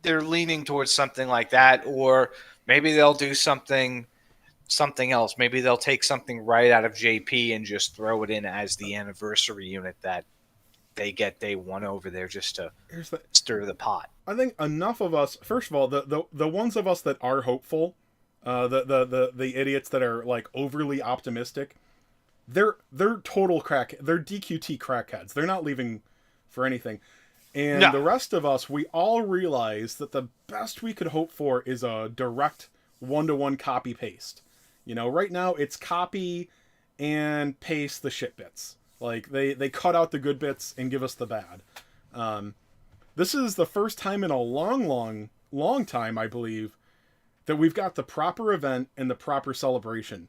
they're leaning towards something like that, or maybe they'll do something else. Maybe they'll take something right out of JP and just throw it in as the anniversary unit that they get day one over there, just to stir the pot. I think enough of us. First of all, the ones of us that are hopeful, the idiots that are like overly optimistic, they're total they're DQT crackheads. They're not leaving for anything. And the rest of us, we all realize that the best we could hope for is a direct one-to-one copy paste. Right now it's copy and paste the shit bits. Like they cut out the good bits and give us the bad. This is the first time in a long time, I believe, that we've got the proper event and the proper celebration.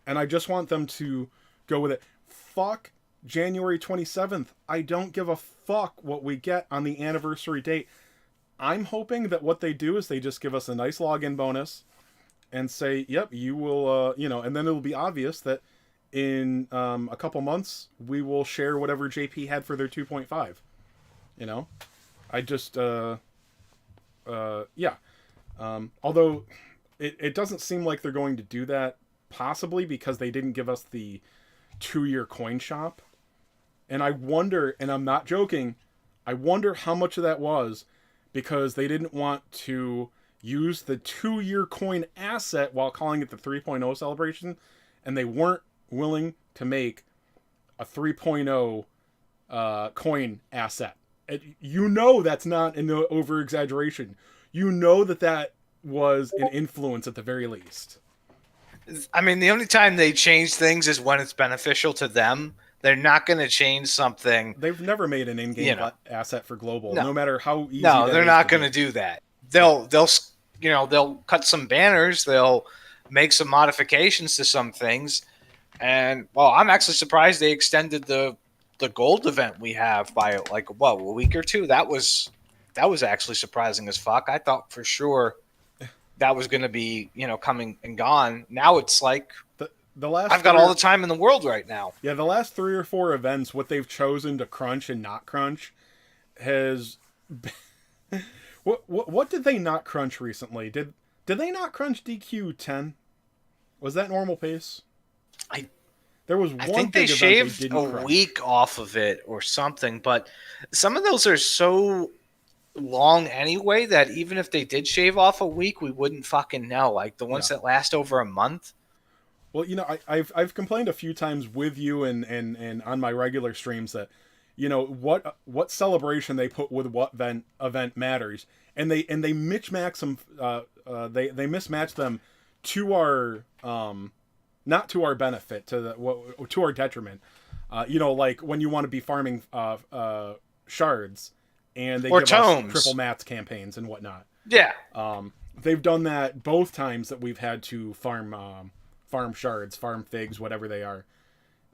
And I just want them to go with it. Fuck January 27th. I don't give a fuck what we get on the anniversary date. I'm hoping that what they do is they just give us a nice login bonus and say, yep, you will, and then it'll be obvious that in a couple months, we will share whatever JP had for their 2.5. I just, yeah. Although it doesn't seem like they're going to do that, possibly because they didn't give us the 2-year coin shop. And I wonder, and I'm not joking, I wonder how much of that was because they didn't want to use the 2-year coin asset while calling it the 3.0 celebration, and they weren't willing to make a 3.0 coin asset. You know that's not an over exaggeration. You know that was an influence at the very least. I mean, the only time they change things is when it's beneficial to them. They're not going to change something. They've never made an in-game asset for global, no matter how easy. No, they're not going to do that. They'll cut some banners. They'll make some modifications to some things. And well, I'm actually surprised they extended the gold event we have by like a week or two. That was actually surprising as fuck. I thought for sure that was going to be, coming and gone. Now it's like the last I've got all the time in the world right now. Yeah, the last 3 or 4 events, what they've chosen to crunch and not crunch has been... what did they not crunch recently? Did they not crunch DQ 10? Was that normal pace? There was one. I think they shaved a week off of it or something, but some of those are so long anyway that even if they did shave off a week, we wouldn't fucking know. Like the ones that last over a month. Well, I've complained a few times with you and on my regular streams that, what celebration they put with what event matters, and they mismatch them. They mismatch them to our not to our benefit, to our detriment. Like when you want to be farming shards, and they give us triple mats campaigns and whatnot. Yeah. They've done that both times that we've had to farm shards, farm figs, whatever they are.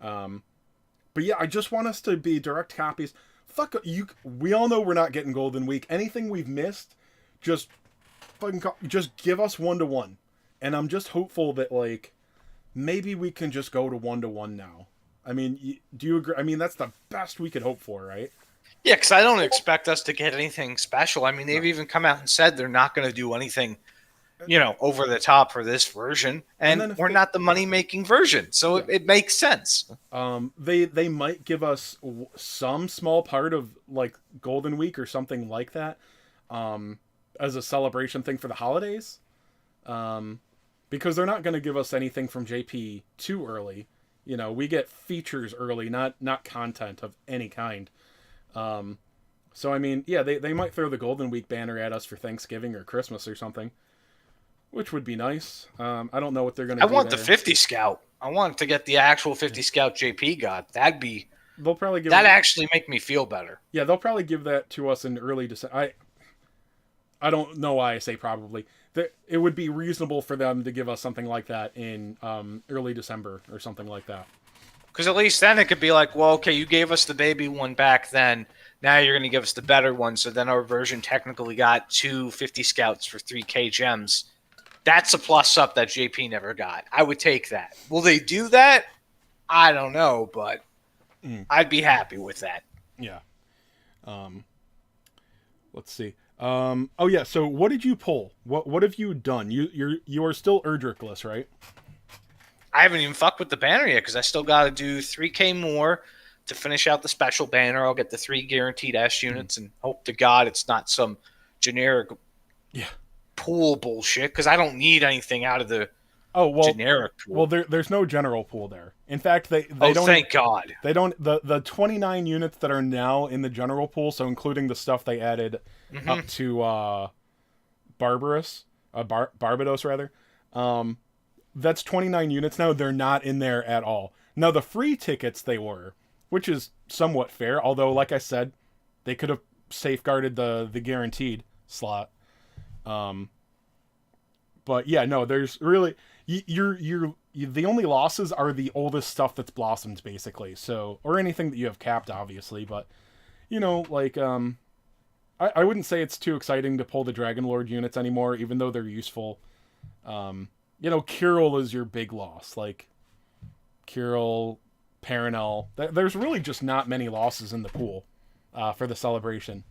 But yeah, I just want us to be direct copies. Fuck you. We all know we're not getting Golden Week. Anything we've missed, just give us 1-to-1. And I'm just hopeful that like maybe we can just go to 1-to-1 now. I mean, do you agree? I mean, that's the best we could hope for, right? Yeah, because I don't expect us to get anything special. I mean, they've even come out and said they're not going to do anything, over the top for this version. And we're not the money-making version, so it makes sense. They might give us some small part of, like, Golden Week or something like that as a celebration thing for the holidays. Because they're not going to give us anything from JP too early. We get features early, not content of any kind. So, I mean, yeah, they might throw the Golden Week banner at us for Thanksgiving or Christmas or something, which would be nice. I don't know what they're going to do. I want the 50 Scout. I want to get the actual 50 Scout JP got. They'll probably give actually make me feel better. Yeah, they'll probably give that to us in early December. I don't know why I say probably. It would be reasonable for them to give us something like that in early December or something like that. Because at least then it could be like, well, okay, you gave us the baby one back then. Now you're going to give us the better one. So then our version technically got 2 50 Scouts for 3K gems. That's a plus up that JP never got. I would take that. Will they do that? I don't know, but I'd be happy with that. Yeah. Let's see. Oh yeah. So what did you pull? What have you done? You are still Erdrickless, right? I haven't even fucked with the banner yet because I still got to do 3K more to finish out the special banner. I'll get the 3 guaranteed S units and hope to God it's not some generic pool bullshit because I don't need anything out of the generic pool. Well, there's no general pool there. In fact, they don't. Thank God. They don't. The 29 units that are now in the general pool, so including the stuff they added up to Barbados rather. That's 29 units now. They're not in there at all. Now, the free tickets they were, which is somewhat fair, although, like I said, they could have safeguarded the guaranteed slot. But yeah, no, there's really... the only losses are the oldest stuff that's blossomed, basically. So, or anything that you have capped, obviously. But, like, I wouldn't say it's too exciting to pull the Dragon Lord units anymore, even though they're useful. Kirill is your big loss. Like, Kirill, Paranel. There's really just not many losses in the pool for the celebration.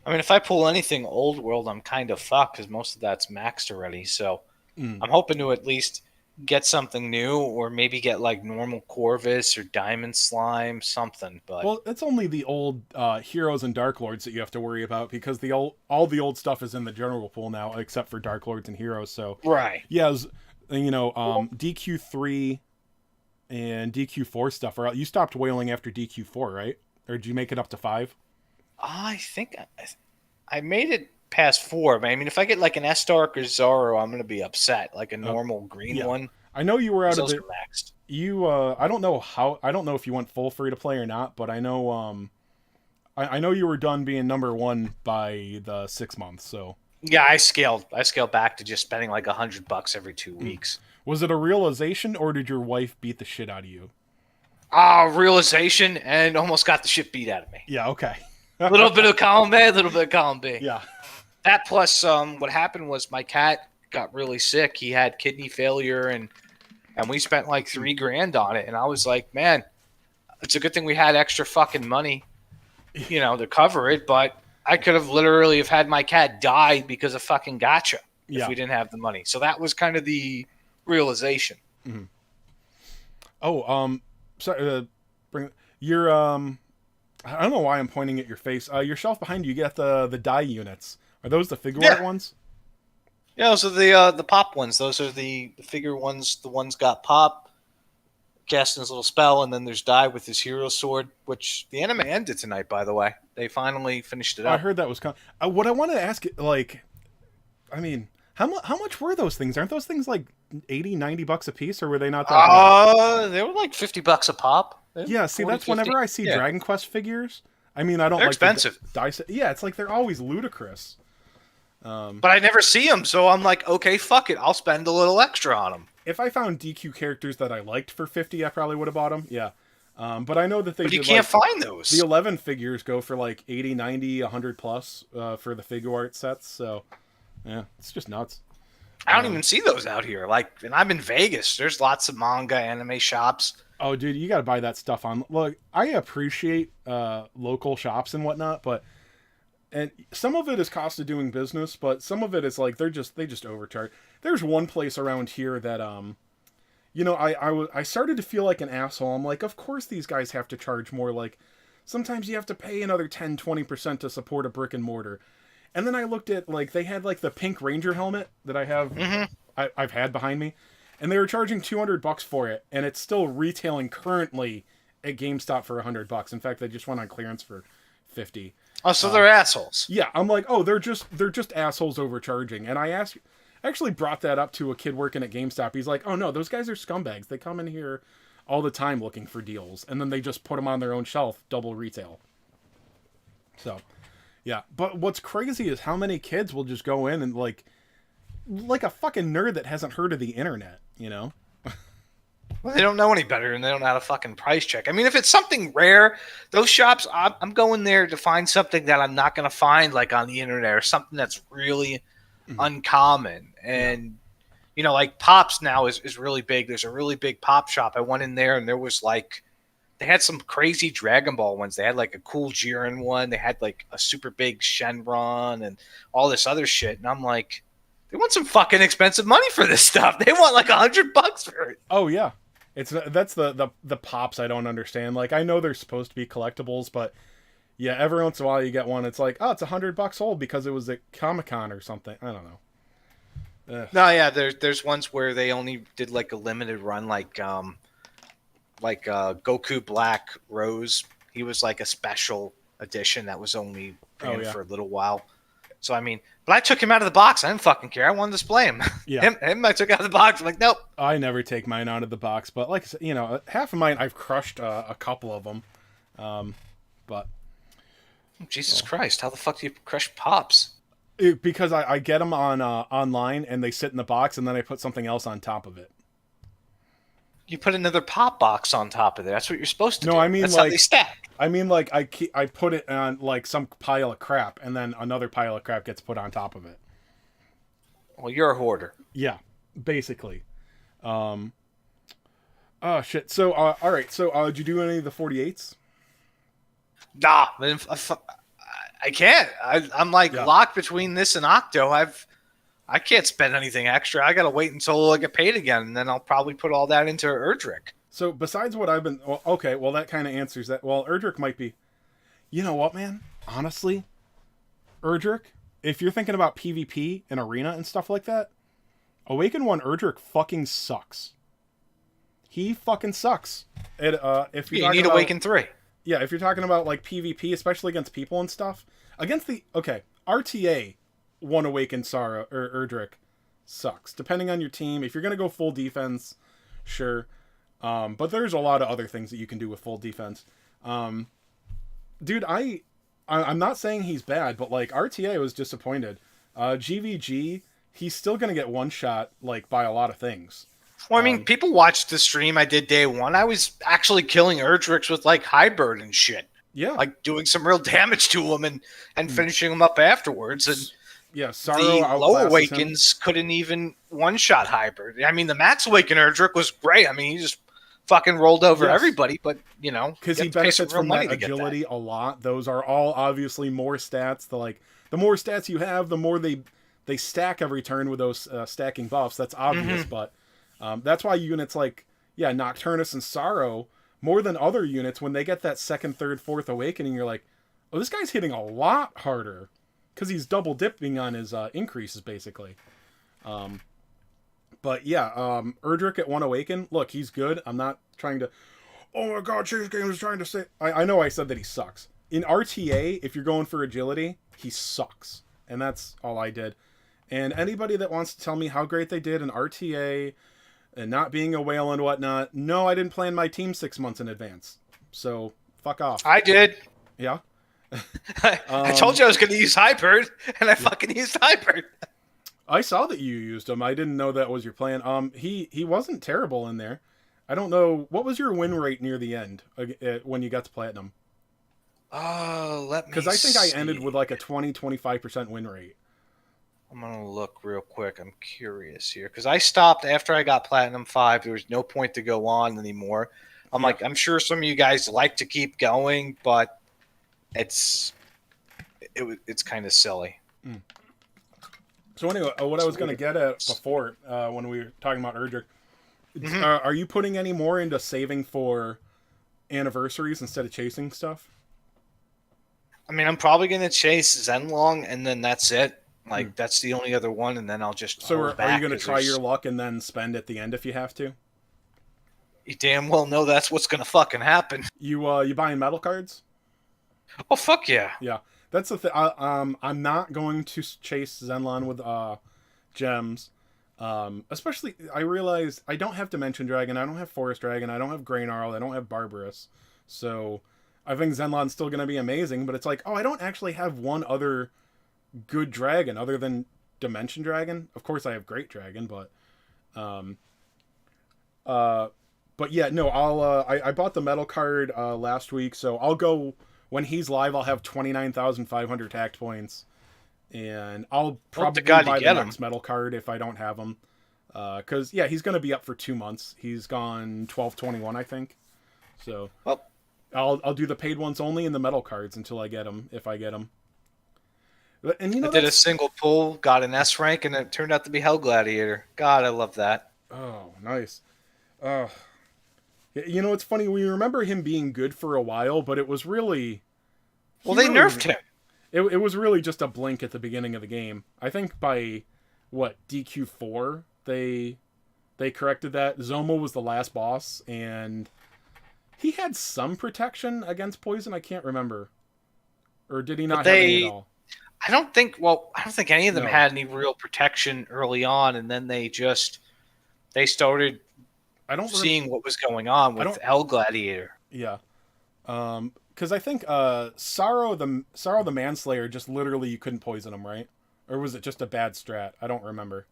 I mean, if I pull anything old world, I'm kind of fucked because most of that's maxed already. So Mm. I'm hoping to at least get something new, or maybe get like normal Corvus or Diamond Slime, something. But Well, it's only the old heroes and Dark Lords that you have to worry about because all the old stuff is in the general pool now, except for Dark Lords and heroes. So right. yeah, DQ3 and DQ4 stuff are out. You stopped whaling after DQ4, right? Or did you make it up to 5? I think I made it past 4. But I mean, if I get like an Estark or Zoro, I'm gonna be upset. Like a normal green Yeah, one, I know you were out because of those the are maxed. you. I don't know if you went full free to play or not, but I know I know you were done being number 1 by the 6 months. So Yeah, I scaled. I scaled back to just spending like $100 every 2 weeks. was it a realization or did your wife beat the shit out of you? Realization, and almost got the shit beat out of me. Yeah. Okay. A little bit of column A, a little bit of column B. Yeah. That plus, what happened was my cat got really sick. He had kidney failure, and we spent like $3,000 on it. And I was like, man, it's a good thing we had extra fucking money, to cover it. But I could have literally have had my cat die because of fucking Gacha if we didn't have the money. So that was kind of the realization. Mm-hmm. Oh, sorry. Bring your I don't know why I'm pointing at your face. Your shelf behind you, you got the die units. Are those the figure art ones? Yeah, those are the pop ones. Those are the figure ones. The ones got pop, casting his little spell, and then there's Die with his hero sword, which the anime ended tonight, by the way. They finally finished it up. I heard that was what I wanted to ask, like, I mean, how much were those things? Aren't those things like $80-$90 a piece, or were they not that They were like $50 a pop. Yeah, see, 40, that's whenever I see Dragon Quest figures, I mean, I don't they're like expensive. Yeah, it's like they're always ludicrous. But I never see them, so I'm like, okay, fuck it. I'll spend a little extra on them. If I found DQ characters that I liked for 50, I probably would have bought them. Yeah. But I know that they But you can't find those. The 11 figures go for like 80, 90, 100 plus for the figure art sets. So, yeah, it's just nuts. I don't even see those out here. Like, and I'm in Vegas. There's lots of manga, anime shops. Oh, dude, you got to buy that stuff on. Look, I appreciate local shops and whatnot, and some of it is cost of doing business, but some of it is like they just overcharge. There's one place around here that I started to feel like an asshole. I'm like, of course these guys have to charge more. Like, sometimes you have to pay another 10-20% to support a brick and mortar. And then I looked at, like, they had like the pink Ranger helmet that I have, I've had behind me, and they were charging $200 for it, and it's still retailing currently at GameStop for $100. In fact, they just went on clearance for $50. Oh, so they're assholes. Yeah, I'm like, oh, they're just assholes overcharging. And I actually brought that up to a kid working at GameStop. He's like, oh no, those guys are scumbags. They come in here all the time looking for deals, and then they just put them on their own shelf, double retail. So, yeah. But what's crazy is how many kids will just go in and like a fucking nerd that hasn't heard of the internet, Well, they don't know any better, and they don't know how to fucking price check. I mean, if it's something rare, those shops, I'm going there to find something that I'm not going to find like on the internet, or something that's really uncommon. And like Pops now is really big. There's a really big Pop shop. I went in there, and there was like, they had some crazy Dragon Ball ones. They had like a cool Jiren one. They had like a super big Shenron and all this other shit. And I'm like, they want some fucking expensive money for this stuff. They want like $100 for it. Oh yeah. That's the Pops I don't understand. Like, I know they're supposed to be collectibles, but yeah, every once in a while you get one. It's like, oh, it's $100 old because it was at Comic-Con or something. I don't know. Ugh. No, yeah, there's ones where they only did like a limited run, like Goku Black Rose. He was like a special edition that was only ran for a little while. So I mean, but I took him out of the box. I didn't fucking care. I wanted to display him. Yeah, him I took out of the box. I'm like, nope. I never take mine out of the box, but like I said, half of mine I've crushed a couple of them, but Jesus Christ, how the fuck do you crush Pops? Because I get them on online and they sit in the box, and then I put something else on top of it. You put another Pop box on top of it. That's what you're supposed to do. No, I mean, that's like, how they stack. I mean, like, I put it on like some pile of crap, and then another pile of crap gets put on top of it. Well, you're a hoarder. Yeah, basically. Oh shit. So, all right. So, did you do any of the 48s? Nah, I can't. I'm like Yeah. locked between this and Octo. I can't spend anything extra. I gotta wait until I get paid again, and then I'll probably put all that into Erdrick. So besides what I've been, well, okay, well that kind of answers that. Well, Erdrick might be. You know what, man? Honestly, Erdrick, if you're thinking about PvP and arena and stuff like that, Awaken 1 Erdrick fucking sucks. He fucking sucks. If you're You need about, Awaken 3. Yeah, if you're talking about like PvP, especially against people and stuff, against the RTA 1 Awaken Sara or Erdrick sucks. Depending on your team, if you're gonna go full defense, sure. But there's a lot of other things that you can do with full defense. Dude, I'm not saying he's bad, but like RTA was disappointed. GVG, he's still gonna get one shot like by a lot of things. Well, I mean, people watched the stream I did day one. I was actually killing Erdricks with like Hybrid and shit. Yeah, like doing some real damage to him and finishing him up afterwards. And yeah, Sorrow the low awakens couldn't even one shot Hybrid. I mean, the max awaken Erdrick was great. I mean, he just fucking rolled over everybody, but you know, because he benefits from that agility a lot. Those are all obviously more stats. The more stats you have, the more they stack every turn with those stacking buffs. That's obvious, but that's why units like Nocturnus and Sorrow, more than other units, when they get that second, third, fourth awakening, you're like, oh, this guy's hitting a lot harder because he's double dipping on his increases basically. But yeah, Erdrick at 1 awaken, look, he's good. I'm not trying to, oh my god, Chase Game is trying to say, I know I said that he sucks. In RTA, if you're going for agility, he sucks. And that's all I did. And anybody that wants to tell me how great they did in RTA and not being a whale and whatnot, no, I didn't plan my team 6 months in advance. So, fuck off. I did. Yeah? I told you I was going to use Hybrid, and I fucking used Hybrid. I saw that you used him. I didn't know that was your plan. He wasn't terrible in there. I don't know. What was your win rate near the end when you got to Platinum? Let me Because I think I ended with like a 20-25% win rate. I'm going to look real quick. I'm curious here. Because I stopped after I got Platinum 5. There was no point to go on anymore. I'm like, I'm sure some of you guys like to keep going, but it's kind of silly. Mm. So anyway, what I was going to get at before when we were talking about Erdrick, are you putting any more into saving for anniversaries instead of chasing stuff? I mean, I'm probably going to chase Zenlong, and then that's it. Like, that's the only other one, and then I'll just So are you going to try your luck and then spend at the end if you have to? You damn well know that's what's going to fucking happen. You buying metal cards? Oh, fuck yeah. Yeah. That's the thing. I'm not going to chase Zenlong with gems. Especially, I realize I don't have Dimension Dragon, I don't have Forest Dragon, I don't have Grainarl, I don't have Barbarous. So I think Zenlong's still going to be amazing, but it's like, oh, I don't actually have one other good dragon other than Dimension Dragon. Of course, I have Great Dragon, but yeah, no, I bought the metal card last week, so I'll go when he's live. I'll have 29,500 tact points, and I'll probably buy the next metal card if I don't have him. Because he's gonna be up for 2 months. He's gone 12/21, I think. So I'll do the paid ones only in the metal cards until I get them, if I get them. And you know, I did a single pull, got an S rank, and it turned out to be Hell Gladiator. God, I love that. Oh, nice. You know, it's funny. We remember him being good for a while, but it was really... Well, they nerfed him. It was really just a blink at the beginning of the game. I think by, DQ4, they corrected that. Zoma was the last boss, and he had some protection against poison. I can't remember. Or did he not have any at all? I don't think any of them had any real protection early on, and then they started seeing what was going on with Hell Gladiator. Yeah. Because I think Sorrow the Manslayer, just literally you couldn't poison him, right? Or was it just a bad strat? I don't remember.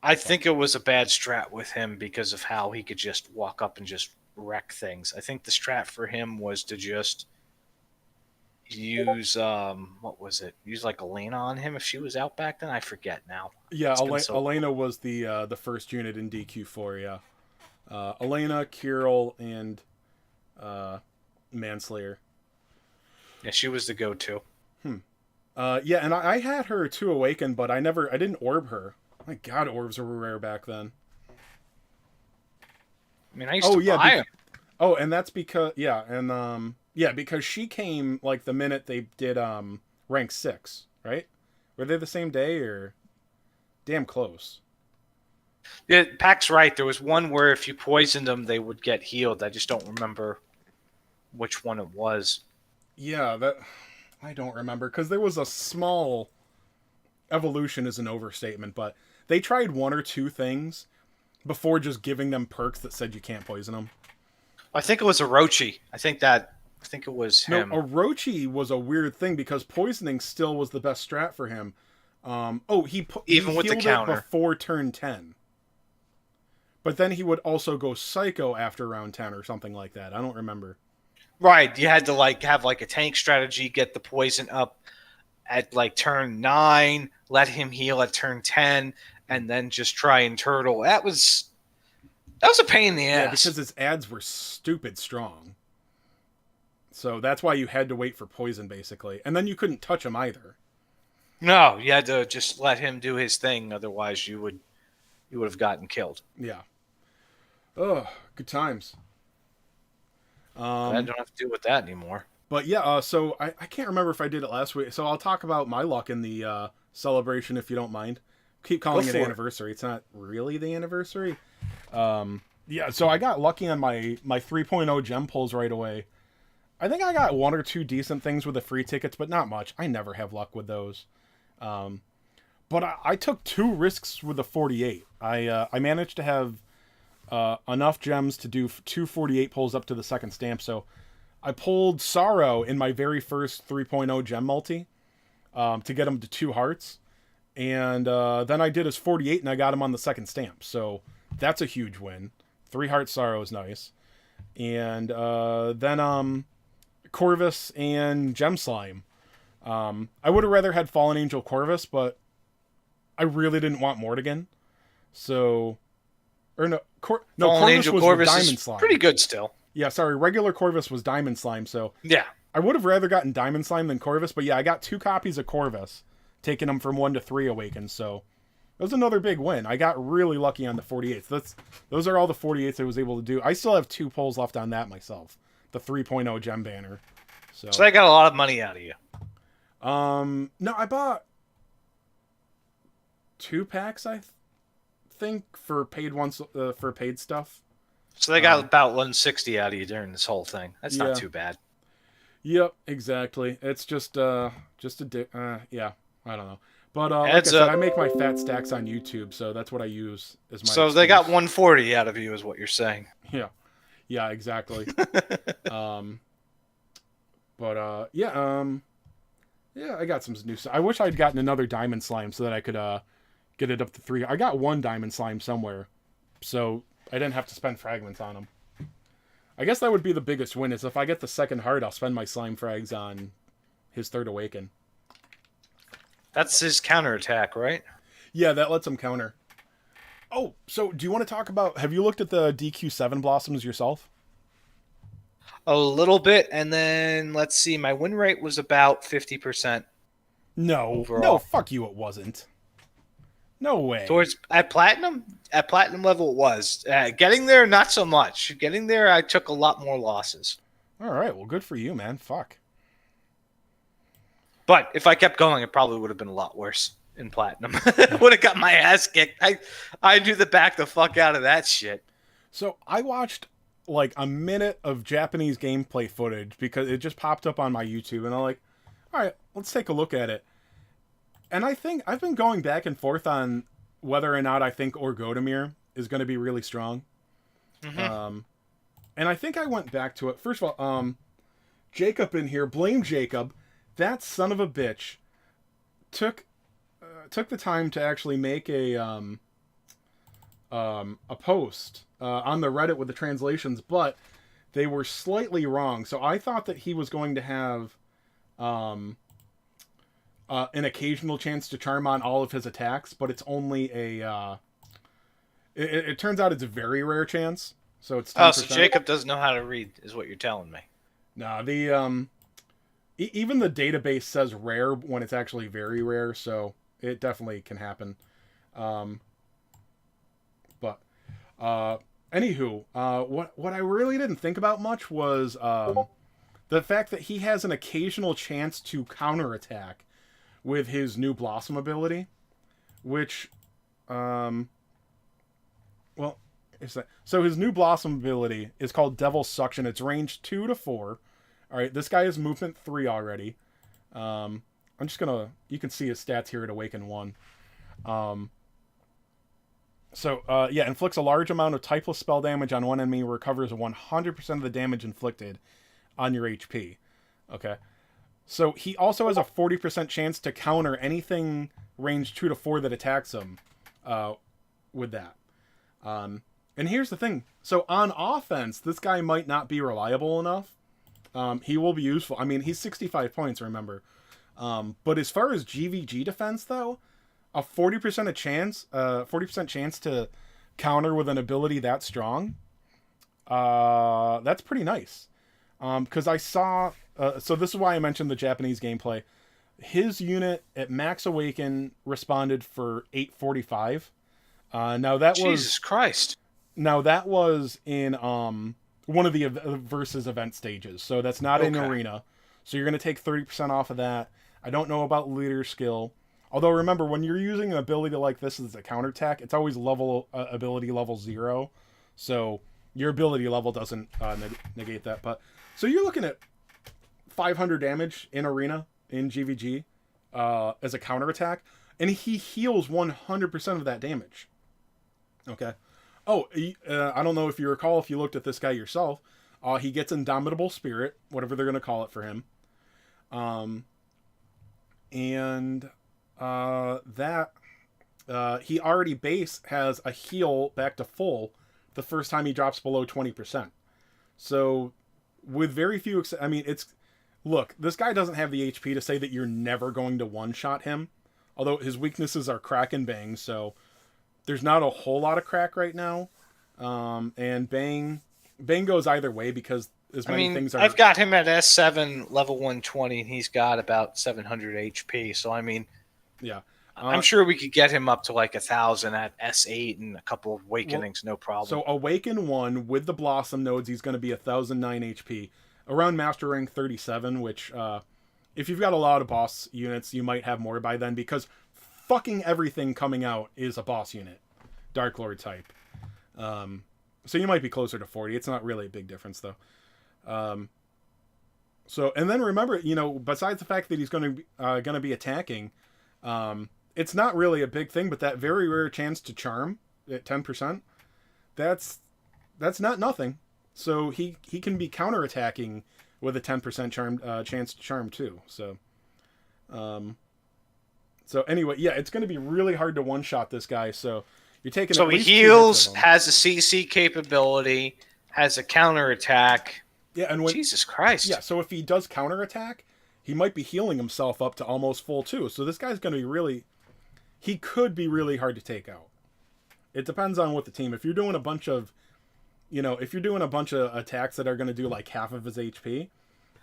I think it was a bad strat with him because of how he could just walk up and just wreck things. I think the strat for him was to just use use like Elena on him if she was out back then. I forget now. Yeah, Elena was the first unit in DQ4. Yeah, Elena, Kirill, and Manslayer. Yeah, she was the go-to. Yeah, and I had her to awaken, but I didn't orb her. My God, orbs were rare back then. I mean, I used Oh to yeah, buy them. oh, and that's because yeah, because she came like the minute they did rank 6, right? Were they the same day or damn close? Yeah, Pac's right. There was one where if you poisoned them, they would get healed. I just don't remember which one it was. Yeah, that I don't remember because there was a small evolution is an overstatement, but they tried one or two things before just giving them perks that said you can't poison them. I think it was Orochi. I think it was No, him. Orochi was a weird thing because poisoning still was the best strat for him. He Even with the healed it counter. before turn 10. But then he would also go psycho after round 10 or something like that. I don't remember. Right. You had to like have like a tank strategy, get the poison up at like turn 9, let him heal at turn 10, and then just try and turtle. That was a pain in the Yeah, ass. because his ads were stupid strong. So that's why you had to wait for poison, basically. And then you couldn't touch him either. No, you had to just let him do his thing, otherwise you would have gotten killed. Yeah. Oh, good times. But I Um, don't have to deal with that anymore. but yeah, so I can't remember if I did it last week. So I'll talk about my luck in the celebration if you don't mind. Keep Go calling it for it. anniversary. It's not really the anniversary. Yeah, so I got lucky on my 3.0 gem pulls right away. I think I got one or two decent things with the free tickets, but not much. I never have luck with those. Um, but I took two risks with the 48. I managed to have enough gems to do two 48 pulls up to the second stamp. So I pulled Sorrow in my very first 3.0 gem multi to get him to 2 hearts. And then I did his 48 and I got him on the second stamp. So that's a huge win. 3 heart Sorrow is nice. And then Corvus and Gem Slime. I would have rather had Fallen Angel Corvus, but I really didn't want Mortigan. So, or no, no, Fallen Corvus Angel was Corvus with Diamond is Slime. pretty good still. Yeah, sorry, regular Corvus was Diamond Slime. So Yeah. I would have rather gotten Diamond Slime than Corvus, but yeah, I got 2 copies of Corvus, taking them from 1 to 3 awakens. So that was another big win. I got really lucky on the 48s. Those are all the 48s I was able to do. I still have 2 pulls left on that myself. The 3.0 gem banner. So I got a lot of money out of you. No, I bought 2 packs. I think for paid ones for paid stuff. So they got about 160 out of you during this whole thing. That's Yeah. not too bad. Yep, exactly. It's just yeah, I don't know. But like I Adds said, up. I make my fat stacks on YouTube, so that's what I use as my. So they got excuse. 140 out of you, is what you're saying. Yeah, yeah, exactly. But yeah, I got some new stuff. I wish I'd gotten another diamond slime so that I could get it up to 3. I got 1 diamond slime somewhere, so I didn't have to spend fragments on them. I guess that would be the biggest win, is if I get the second heart, I'll spend my slime frags on his 3rd awaken. That's his counterattack, right? Yeah, that lets him counter. Oh, so do you want to talk about, have you looked at the DQ7 blossoms yourself? A little bit, and then let's see. My win rate was about 50%. No, Overall. no, fuck you, it wasn't. No way. Towards at platinum level, it was. Getting there, not so much. Getting there, I took a lot more losses. All right, well, good for you, man. Fuck. But if I kept going, it probably would have been a lot worse in platinum. Would have got my ass kicked. I knew the back the fuck out of that shit. So I watched like a minute of Japanese gameplay footage because it just popped up on my YouTube, and I'm like, all right, let's take a look at it. And I think I've been going back and forth on whether or not I think Orgodamir is going to be really strong. Mm-hmm. And I think I went back to it. First of all, Jacob in here, blame Jacob. That son of a bitch took the time to actually make a post on the Reddit with the translations, but they were slightly wrong. So I thought that he was going to have an occasional chance to charm on all of his attacks, but it's only a. It turns out it's a very rare chance. So it's 10%. So Jacob doesn't know how to read, is what you're telling me. No, even the database says rare when it's actually very rare, so it definitely can happen. Um, but anywho, what I really didn't think about much was the fact that he has an occasional chance to counterattack with his new Blossom ability, which, um, well, is that so? His new Blossom ability is called Devil Suction. It's range 2 to 4. All right, this guy is movement 3 already. I'm just gonna. You can see his stats here at Awaken 1. Um, yeah, inflicts a large amount of typeless spell damage on one enemy, recovers 100% of the damage inflicted on your HP. Okay. So he also has a 40% chance to counter anything range 2 to 4 that attacks him with that. And here's the thing. So on offense, this guy might not be reliable enough. He will be useful. I mean, he's 65 points, remember. But as far as GVG defense, though, a 40% chance, 40% chance to counter with an ability that strong, that's pretty nice. Because I saw, so this is why I mentioned the Japanese gameplay. His unit at Max Awaken responded for 845. Now that was Jesus Christ. Now that was in one of the versus event stages, so that's not in arena. So you're going to take 30% off of that. I don't know about leader skill. Although remember, when you're using an ability like this as a counterattack, it's always ability level 0. So your ability level doesn't negate that. But so you're looking at 500 damage in arena in GVG as a counterattack, and he heals 100% of that damage. Okay. Oh, I don't know if you recall, if you looked at this guy yourself, he gets Indomitable Spirit, whatever they're going to call it for him. And that he already base has a heal back to full the first time he drops below 20%. So with very few, I mean, look, this guy doesn't have the HP to say that you're never going to one-shot him. Although his weaknesses are crack and bang, so there's not a whole lot of crack right now. And bang goes either way because as many things are. I've got him at S7 level 120 and he's got about 700 HP. So I mean, yeah, I'm sure we could get him up to like 1,000 at S8 and a couple of awakenings, no problem. So Awaken 1 with the Blossom nodes, he's going to be 1,009 HP around Master Rank 37, which if you've got a lot of boss units, you might have more by then because fucking everything coming out is a boss unit, Dark Lord type. So you might be closer to 40. It's not really a big difference though. So and then remember, besides the fact that he's going to be attacking, it's not really a big thing, but that very rare chance to charm at 10%, that's not nothing. So he can be counterattacking with a 10% charm chance to charm too. So anyway, yeah, it's going to be really hard to one-shot this guy. So you're taking. So he heals, has a CC capability, has a counterattack. Yeah, and Jesus Christ. Yeah, so if he does counterattack, he might be healing himself up to almost full too. So this guy's going to be really. He could be really hard to take out. It depends on what the team. If you're doing a bunch of, attacks that are going to do like half of his HP.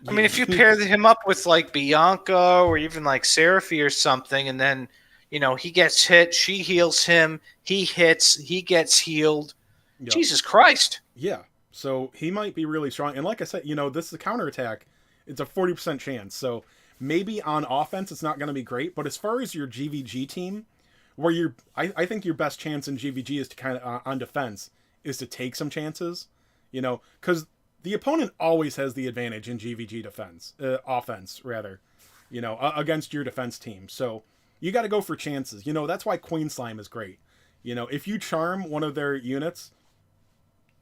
I mean, if you pair him up with like Bianca or even like Seraphy or something, and then, he gets hit, she heals him, he hits, he gets healed. Yep. Jesus Christ. Yeah. So he might be really strong. And like I said, this is a counterattack. It's a 40% chance. So maybe on offense, it's not going to be great. But as far as your GVG team, where I think your best chance in GVG is to kind of, on defense, is to take some chances, because the opponent always has the advantage in GVG offense, against your defense team. So you got to go for chances. That's why Queen Slime is great. If you charm one of their units,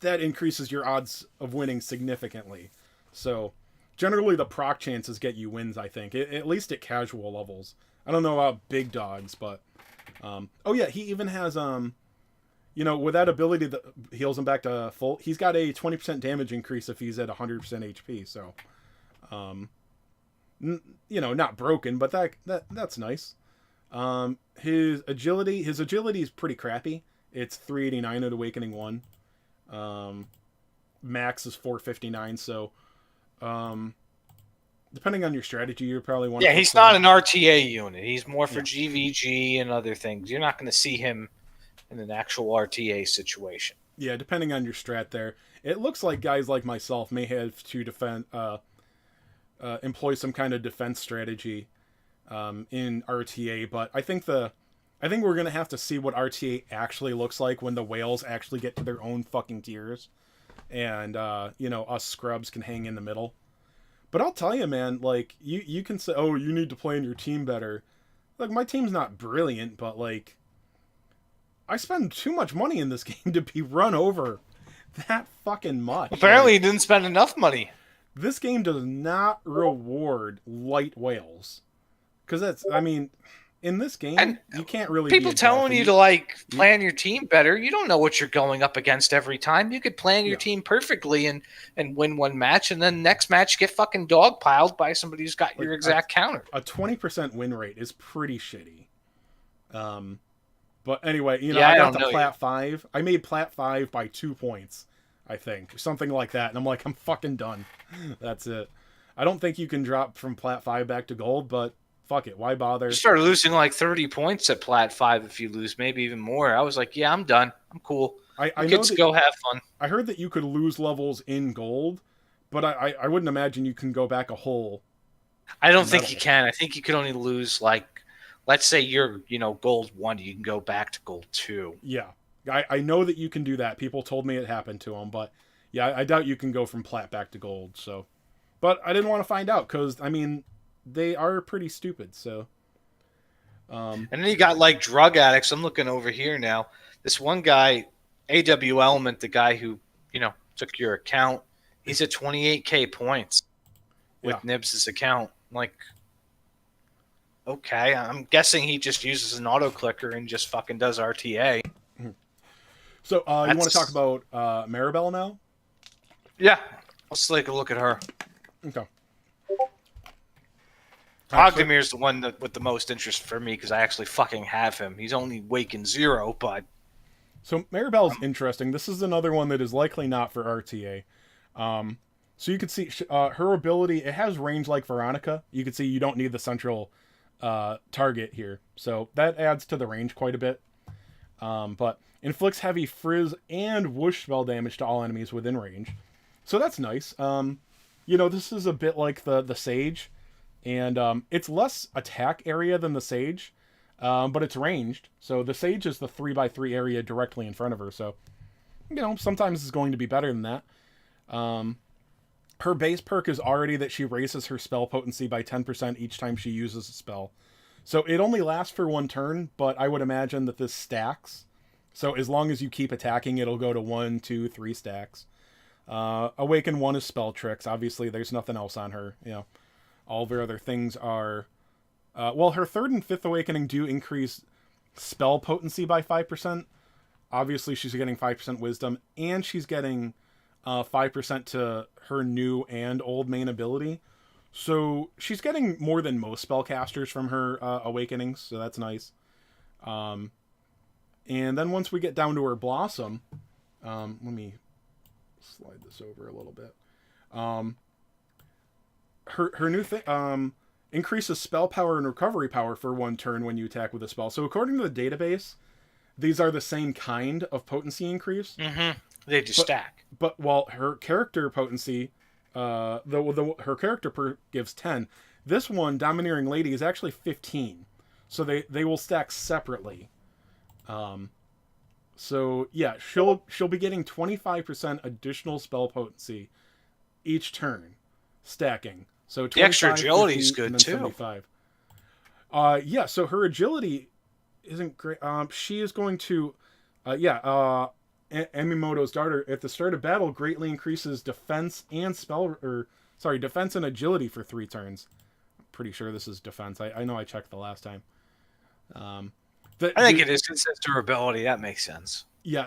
that increases your odds of winning significantly. So generally the proc chances get you wins, I think, at least at casual levels. I don't know about big dogs, but he even has with that ability that heals him back to full, he's got a 20% damage increase if he's at 100% HP. So not broken, but that's nice. His agility is pretty crappy. It's 389 at Awakening 1. Max is 459, so depending on your strategy, you probably want to Yeah, put he's some, not an RTA unit. He's more for yeah. GVG and other things. You're not going to see him in an actual RTA situation. Yeah, depending on your strat there. It looks like guys like myself may have to defend employ some kind of defense strategy in RTA, but I think we're gonna have to see what RTA actually looks like when the whales actually get to their own fucking tiers, and us scrubs can hang in the middle. But I'll tell you, man, like you can say, oh, you need to play in your team better. Like my team's not brilliant, but like I spend too much money in this game to be run over that fucking much. Apparently, Like, he didn't spend enough money. this game does not reward light whales. Because I mean, in this game, And you can't really people be telling you to plan your team better. You don't know what you're going up against every time. You could plan your team perfectly and win one match, and then next match get fucking dogpiled by somebody who's got your exact counter. A 20% win rate is pretty shitty. But anyway, I I got don't to know Plat 5. I made Plat 5 by 2 points, I think. Something like that. And I'm like, I'm fucking done. That's it. I don't think you can drop from Plat 5 back to gold, but fuck it. Why bother? You start losing like 30 points at Plat 5 if you lose, maybe even more. I was like, yeah, I'm done. I'm cool. I know Kids go have fun. I heard that you could lose levels in gold, but I wouldn't imagine you can go back a whole. I don't think you can. I think you could only lose like, let's say you're, gold 1, you can go back to gold 2. Yeah. I know that you can do that. People told me it happened to them, but yeah, I doubt you can go from plat back to gold. So, but I didn't want to find out because I mean, they are pretty stupid. So, and then you got like drug addicts. I'm looking over here now. This one guy, AW Element, the guy who took your account, he's at 28k points with Nibs' account. Like, okay, I'm guessing he just uses an auto clicker and just fucking does RTA. So you want to talk about Maribel now? Yeah, let's take a look at her. Okay. Ogdemir's the one that with the most interest for me because I actually fucking have him. He's only Waken 0, but so Maribel's interesting. This is another one that is likely not for RTA. So you can see her ability. It has range like Veronica. You can see you don't need the central target here, so that adds to the range quite a bit. But inflicts heavy frizz and whoosh spell damage to all enemies within range, so that's nice. This is a bit like the Sage, and it's less attack area than the Sage, but it's ranged. So the Sage is the 3x3 area directly in front of her, so sometimes it's going to be better than that. Her base perk is already that she raises her spell potency by 10% each time she uses a spell. So it only lasts for 1 turn, but I would imagine that this stacks. So as long as you keep attacking, it'll go to 1, 2, 3 stacks. Awaken 1 is spell tricks. Obviously, there's nothing else on her. All of her other things are... her 3rd and 5th awakening do increase spell potency by 5%. Obviously, she's getting 5% wisdom, and she's getting 5% to her new and old main ability. So she's getting more than most spellcasters from her awakenings, so that's nice. And then once we get down to her Blossom, let me slide this over a little bit. Her new thing increases spell power and recovery power for 1 turn when you attack with a spell. So according to the database, these are the same kind of potency increase. Mm-hmm. They just stack. But while her character potency, her character perk gives 10, this one, Domineering Lady, is actually 15. So they will stack separately. So yeah, she'll be getting 25% additional spell potency each turn, stacking. So the extra agility is good too. 75. So her agility isn't great. She is going to, Emimoto's daughter, at the start of battle, greatly increases defense and defense and agility for 3 turns. I'm pretty sure this is defense. I know I checked the last time. I think it is since it's durability. That makes sense. Yeah.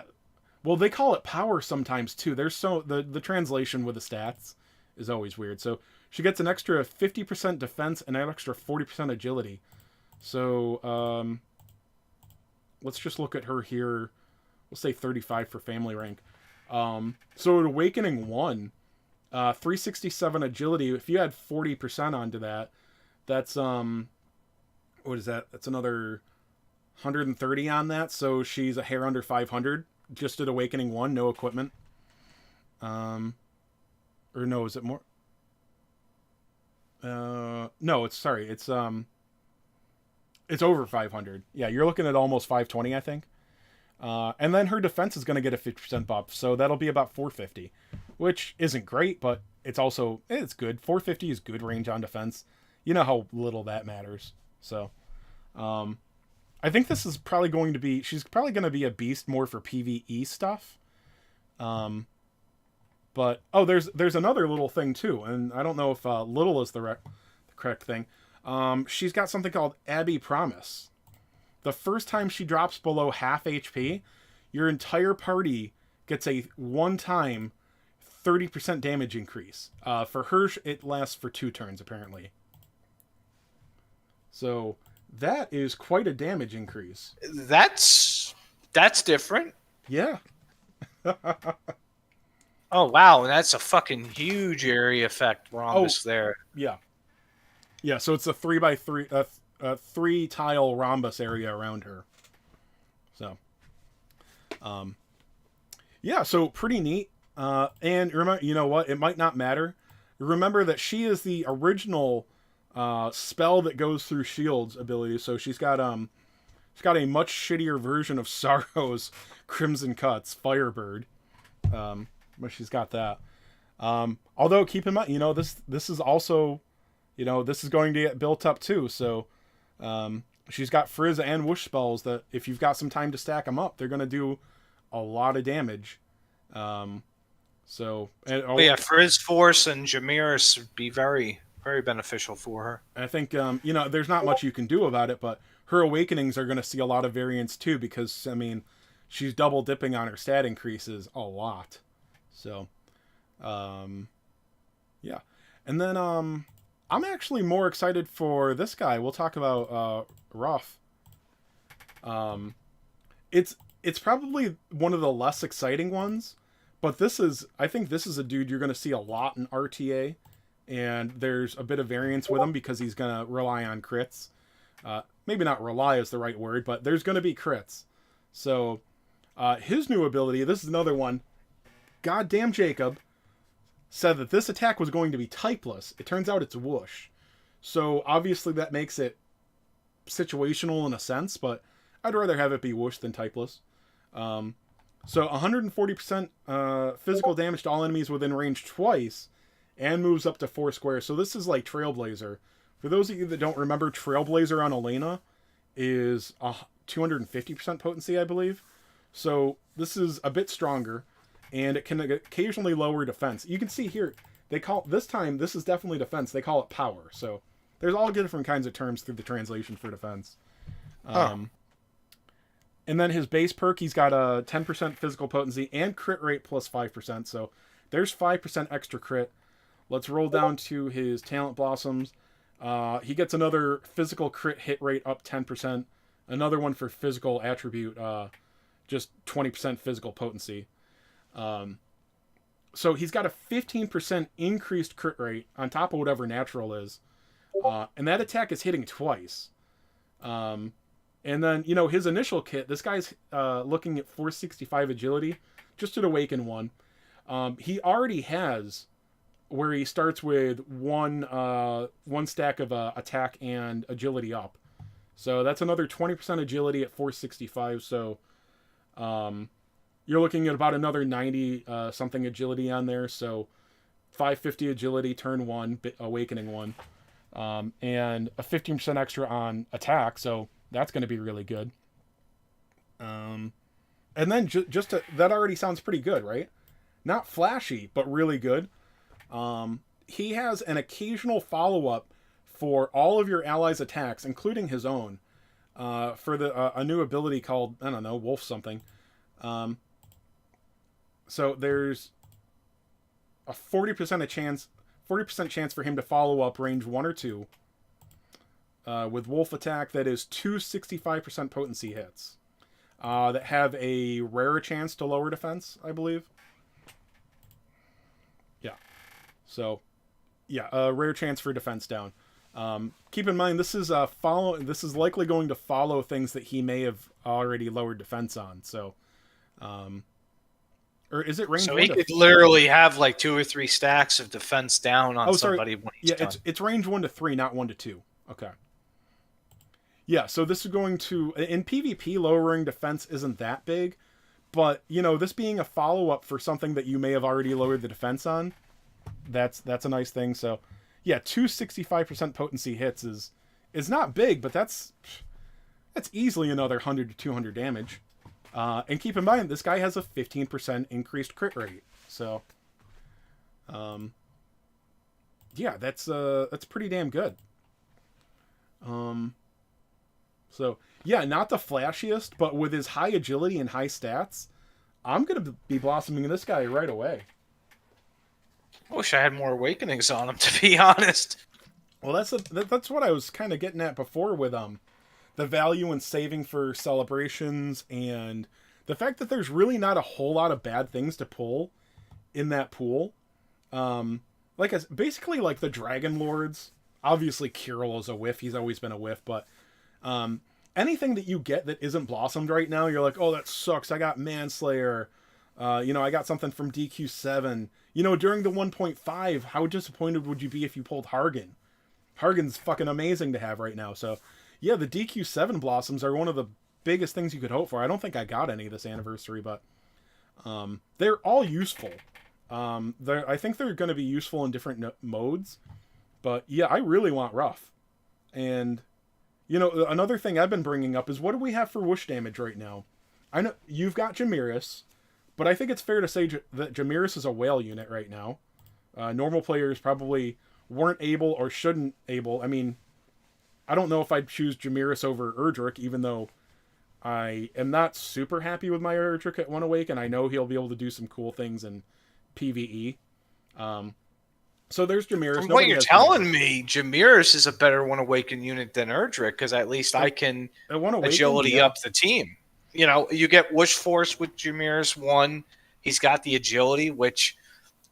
Well, they call it power sometimes too. There's the translation with the stats is always weird. So she gets an extra 50% defense and an extra 40% agility. So let's just look at her here. We'll say 35 for family rank. So at Awakening 1, 367 agility. If you add 40% onto that, that's what is that? That's another 130 on that. So she's a hair under 500. Just at Awakening 1, no equipment. Or no, is it more? No, it's sorry. It's over 500. Yeah, you're looking at almost 520, I think. And then her defense is going to get a 50% buff, so that'll be about 450, which isn't great, but it's good. 450 is good range on defense. You know how little that matters. So, I think this is probably going to be, she's probably going to be a beast more for PvE stuff. But, there's another little thing too, and I don't know if little is the correct thing. She's got something called Abby Promise. The first time she drops below half HP, your entire party gets a one-time 30% damage increase. For her, it lasts for 2 turns, apparently. So, that is quite a damage increase. That's different. Yeah. Oh, wow. That's a fucking huge area effect rhombus there. Yeah. Yeah, so it's a 3x3... a 3-tile rhombus area around her. So, yeah, so pretty neat. And remember, you know what? It might not matter. Remember that she is the original spell that goes through shields ability. So she's got a much shittier version of Sorrow's Crimson Cuts Firebird. But she's got that. Although keep in mind, this is also, this is going to get built up too. So. She's got Frizz and Whoosh spells that if you've got some time to stack them up, they're going to do a lot of damage. Frizz Force and Jamirus would be very, very beneficial for her. I think, there's not much you can do about it, but her Awakenings are going to see a lot of variance too, because, she's double dipping on her stat increases a lot. So, yeah. And then, I'm actually more excited for this guy. We'll talk about Ruff. It's probably one of the less exciting ones, but I think this is a dude you're going to see a lot in RTA, and there's a bit of variance with him because he's going to rely on crits. Maybe not rely is the right word, but there's going to be crits. So his new ability, this is another one. Goddamn Jacob said that this attack was going to be typeless. It turns out it's Whoosh. So obviously that makes it situational in a sense, but I'd rather have it be Whoosh than typeless. So 140% physical damage to all enemies within range twice, and moves up to 4 squares. So this is like Trailblazer. For those of you that don't remember, Trailblazer on Elena is 250% potency, I believe. So this is a bit stronger. And it can occasionally lower defense. You can see here, this is definitely defense. They call it power. So there's all different kinds of terms through the translation for defense. And then his base perk, he's got a 10% physical potency and crit rate plus 5%. So there's 5% extra crit. Let's roll down to his talent blossoms. He gets another physical crit hit rate up 10%. Another one for physical attribute, just 20% physical potency. So he's got a 15% increased crit rate on top of whatever natural is. And that attack is hitting twice. And then, his initial kit, this guy's looking at 465 agility, just at Awaken 1. He already has where he starts with one stack of attack and agility up. So that's another 20% agility at 465. So, you're looking at about another 90 something agility on there. So 550 agility, turn 1, Awakening 1. And a 15% extra on attack. So that's going to be really good. And then that already sounds pretty good, right? Not flashy, but really good. He has an occasional follow-up for all of your allies' attacks, including his own, for a new ability called, I don't know, Wolf something. So there's a 40% chance for him to follow up range 1 or 2 with Wolf attack that is 265% potency hits that have a rarer chance to lower defense, I believe. Yeah. So, yeah, rare chance for defense down. Keep in mind this is This is likely going to follow things that he may have already lowered defense on. So, or is it range So one he to? could literally have like 2 or 3 stacks of defense down on Oh, sorry. somebody when he's Yeah, done. it's range 1 to 3, not 1 to 2. Okay. Yeah, so this is going to in PvP lowering defense isn't that big, but this being a follow up for something that you may have already lowered the defense on, that's a nice thing. So, yeah, 265% potency hits is not big, but that's easily another 100 to 200 damage. And keep in mind, this guy has a 15% increased crit rate. So, yeah, that's pretty damn good. So, yeah, not the flashiest, but with his high agility and high stats, I'm going to be blossoming this guy right away. I wish I had more awakenings on him, to be honest. Well, that's what I was kind of getting at before with the value in saving for celebrations and the fact that there's really not a whole lot of bad things to pull in that pool. Basically like the Dragon Lords. Obviously, Kirill is a whiff. He's always been a whiff, but anything that you get that isn't blossomed right now, you're like, oh, that sucks. I got Manslayer. I got something from DQ7. During the 1.5, how disappointed would you be if you pulled Hargan? Hargan's fucking amazing to have right now. So, yeah, the DQ7 blossoms are one of the biggest things you could hope for. I don't think I got any this anniversary, but they're all useful. I think they're going to be useful in different modes. But, yeah, I really want Rough. And, another thing I've been bringing up is what do we have for whoosh damage right now? I know you've got Jamiris, but I think it's fair to say that Jamiris is a whale unit right now. Normal players probably weren't able or shouldn't able. I mean, I don't know if I'd choose Jamiris over Erdrick, even though I am not super happy with my Erdrick at 1 Awake, and I know he'll be able to do some cool things in PvE. So there's Jamiris. From what you're telling me, Jamiris is a better 1 Awaken unit than Erdrick, because at least I can agility up the team. You get Whoosh Force with Jamiris 1. He's got the agility, which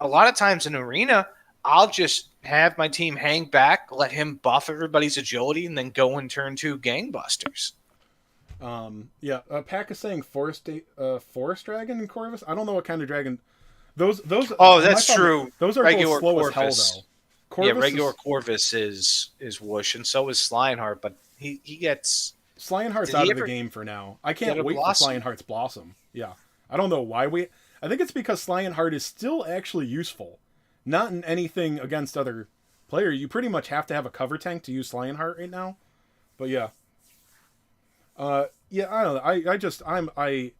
a lot of times in Arena, I'll just have my team hang back, let him buff everybody's agility, and then go in turn 2 gangbusters. Pack is saying Forest Dragon in Corvus. I don't know what kind of dragon. Those. Oh, that's true. Those are regular both slow Corvus. As hell, though. Corvus regular Corvus is Whoosh, and so is Slyonheart, but he gets... Slyonheart's out of the game for now. I can't wait for Slyonheart's Blossom. Yeah. I don't know why I think it's because Slyonheart is still actually useful. Not in anything against other player. You pretty much have to have a cover tank to use Lionheart right now. But yeah. I don't know.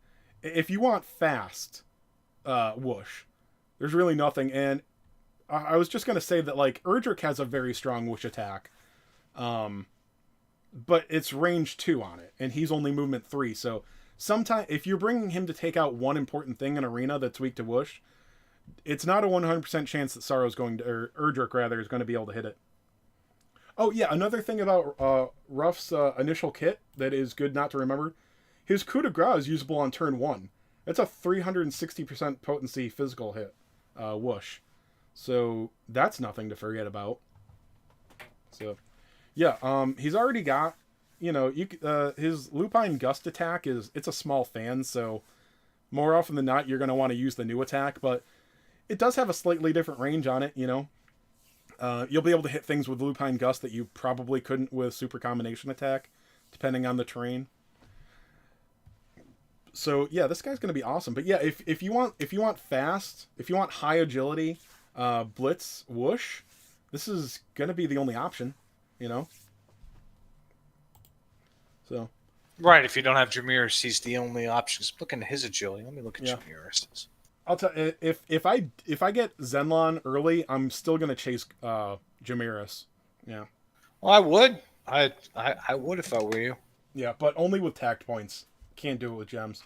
If you want fast whoosh, there's really nothing. And I was just going to say that like Erdrick has a very strong whoosh attack. But it's range 2 on it, and he's only movement 3. So sometimes if you're bringing him to take out one important thing in Arena that's weak to whoosh, it's not a 100% chance that Erdrick rather is going to be able to hit it. Oh yeah, another thing about Ruff's initial kit that is good not to remember, his coup de grace is usable on turn 1. It's a 360% potency physical hit, whoosh. So that's nothing to forget about. So yeah, he's already got, his Lupine Gust attack it's a small fan, so more often than not you're going to want to use the new attack, but it does have a slightly different range on it, You'll be able to hit things with Lupine Gust that you probably couldn't with Super Combination Attack, depending on the terrain. So yeah, this guy's gonna be awesome. But yeah, if you want fast, if you want high agility, blitz, whoosh, this is gonna be the only option, So. Right, if you don't have Jamiris, he's the only option. Just looking at his agility. Let me look at Jamiris. I'll tell if I get Zenlon early, I'm still gonna chase Jamiris. Yeah. Well, I would. I would if I were you. Yeah, but only with tact points. Can't do it with gems.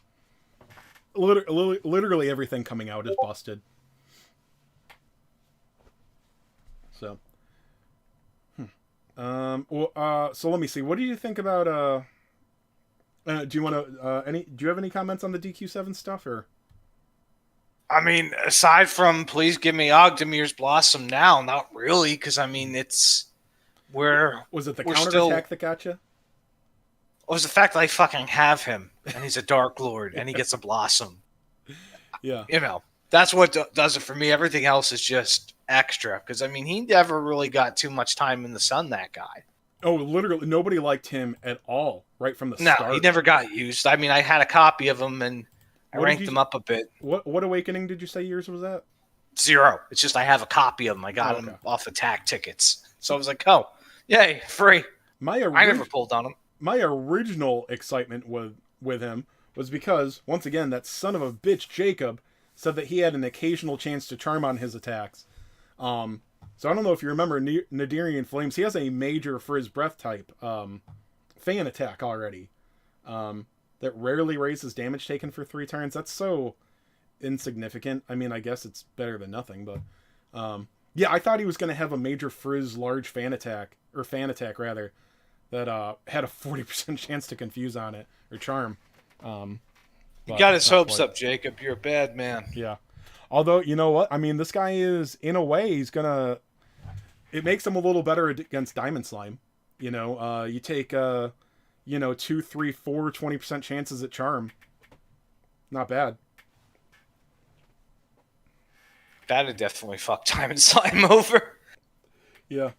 Literally everything coming out is busted. So. So let me see. What do you think about do you want to do you have any comments on the DQ7 stuff or? I mean, aside from please give me Ogdemir's Blossom now, not really, because I mean Was it the we're counterattack still. that got you? It was the fact that I fucking have him, and he's a Dark Lord, and he gets a Blossom. Yeah. That's what does it for me. Everything else is just extra, because I mean, he never really got too much time in the sun. That guy. Oh, literally, nobody liked him at all right from the No, he start. never got used. I mean, I had a copy of him, and I What did ranked you? him up a bit. What awakening did you say yours was at? 0. It's just I have a copy of him. I got Oh, okay. him off the Tact tickets. So I was like, oh, yay, free. I never pulled on him. My original excitement with him was because, once again, that son of a bitch Jacob said that he had an occasional chance to charm on his attacks. So I don't know if you remember Nadirian Flames. He has a major for his breath type fan attack already. That rarely raises damage taken for 3 turns. That's so insignificant. I mean, I guess it's better than nothing, but yeah, I thought he was going to have a major frizz large fan attack rather that had a 40% chance to confuse on it or charm. You got his hopes up, Jacob. You're a bad man. Yeah. Although, you know what? I mean, this guy is, in a way, it makes him a little better against Diamond Slime. You take 2, 3, 4, 20% chances at charm. Not bad. That'd definitely fuck Diamond Slime over. Yeah.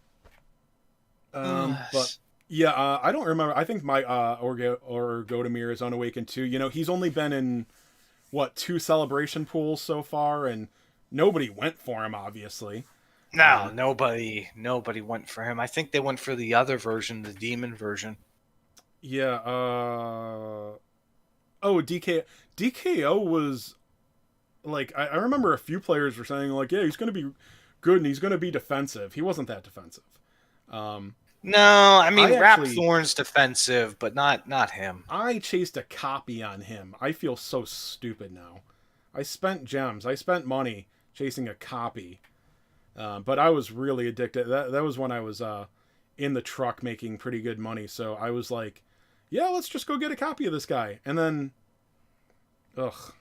But yeah, I don't remember. I think my Godemir is unawakened too. He's only been in 2 celebration pools so far, and nobody went for him, obviously. No, nobody went for him. I think they went for the other version, the demon version. Yeah. DKO was like I remember a few players were saying like, yeah, he's going to be good and he's going to be defensive. He wasn't that defensive. No, I mean Rapthorn's defensive, but not him. I chased a copy on him. I feel so stupid now. I spent gems. I spent money chasing a copy. But I was really addicted. That was when I was in the truck making pretty good money. So I was like, yeah, let's just go get a copy of this guy. And then, ugh.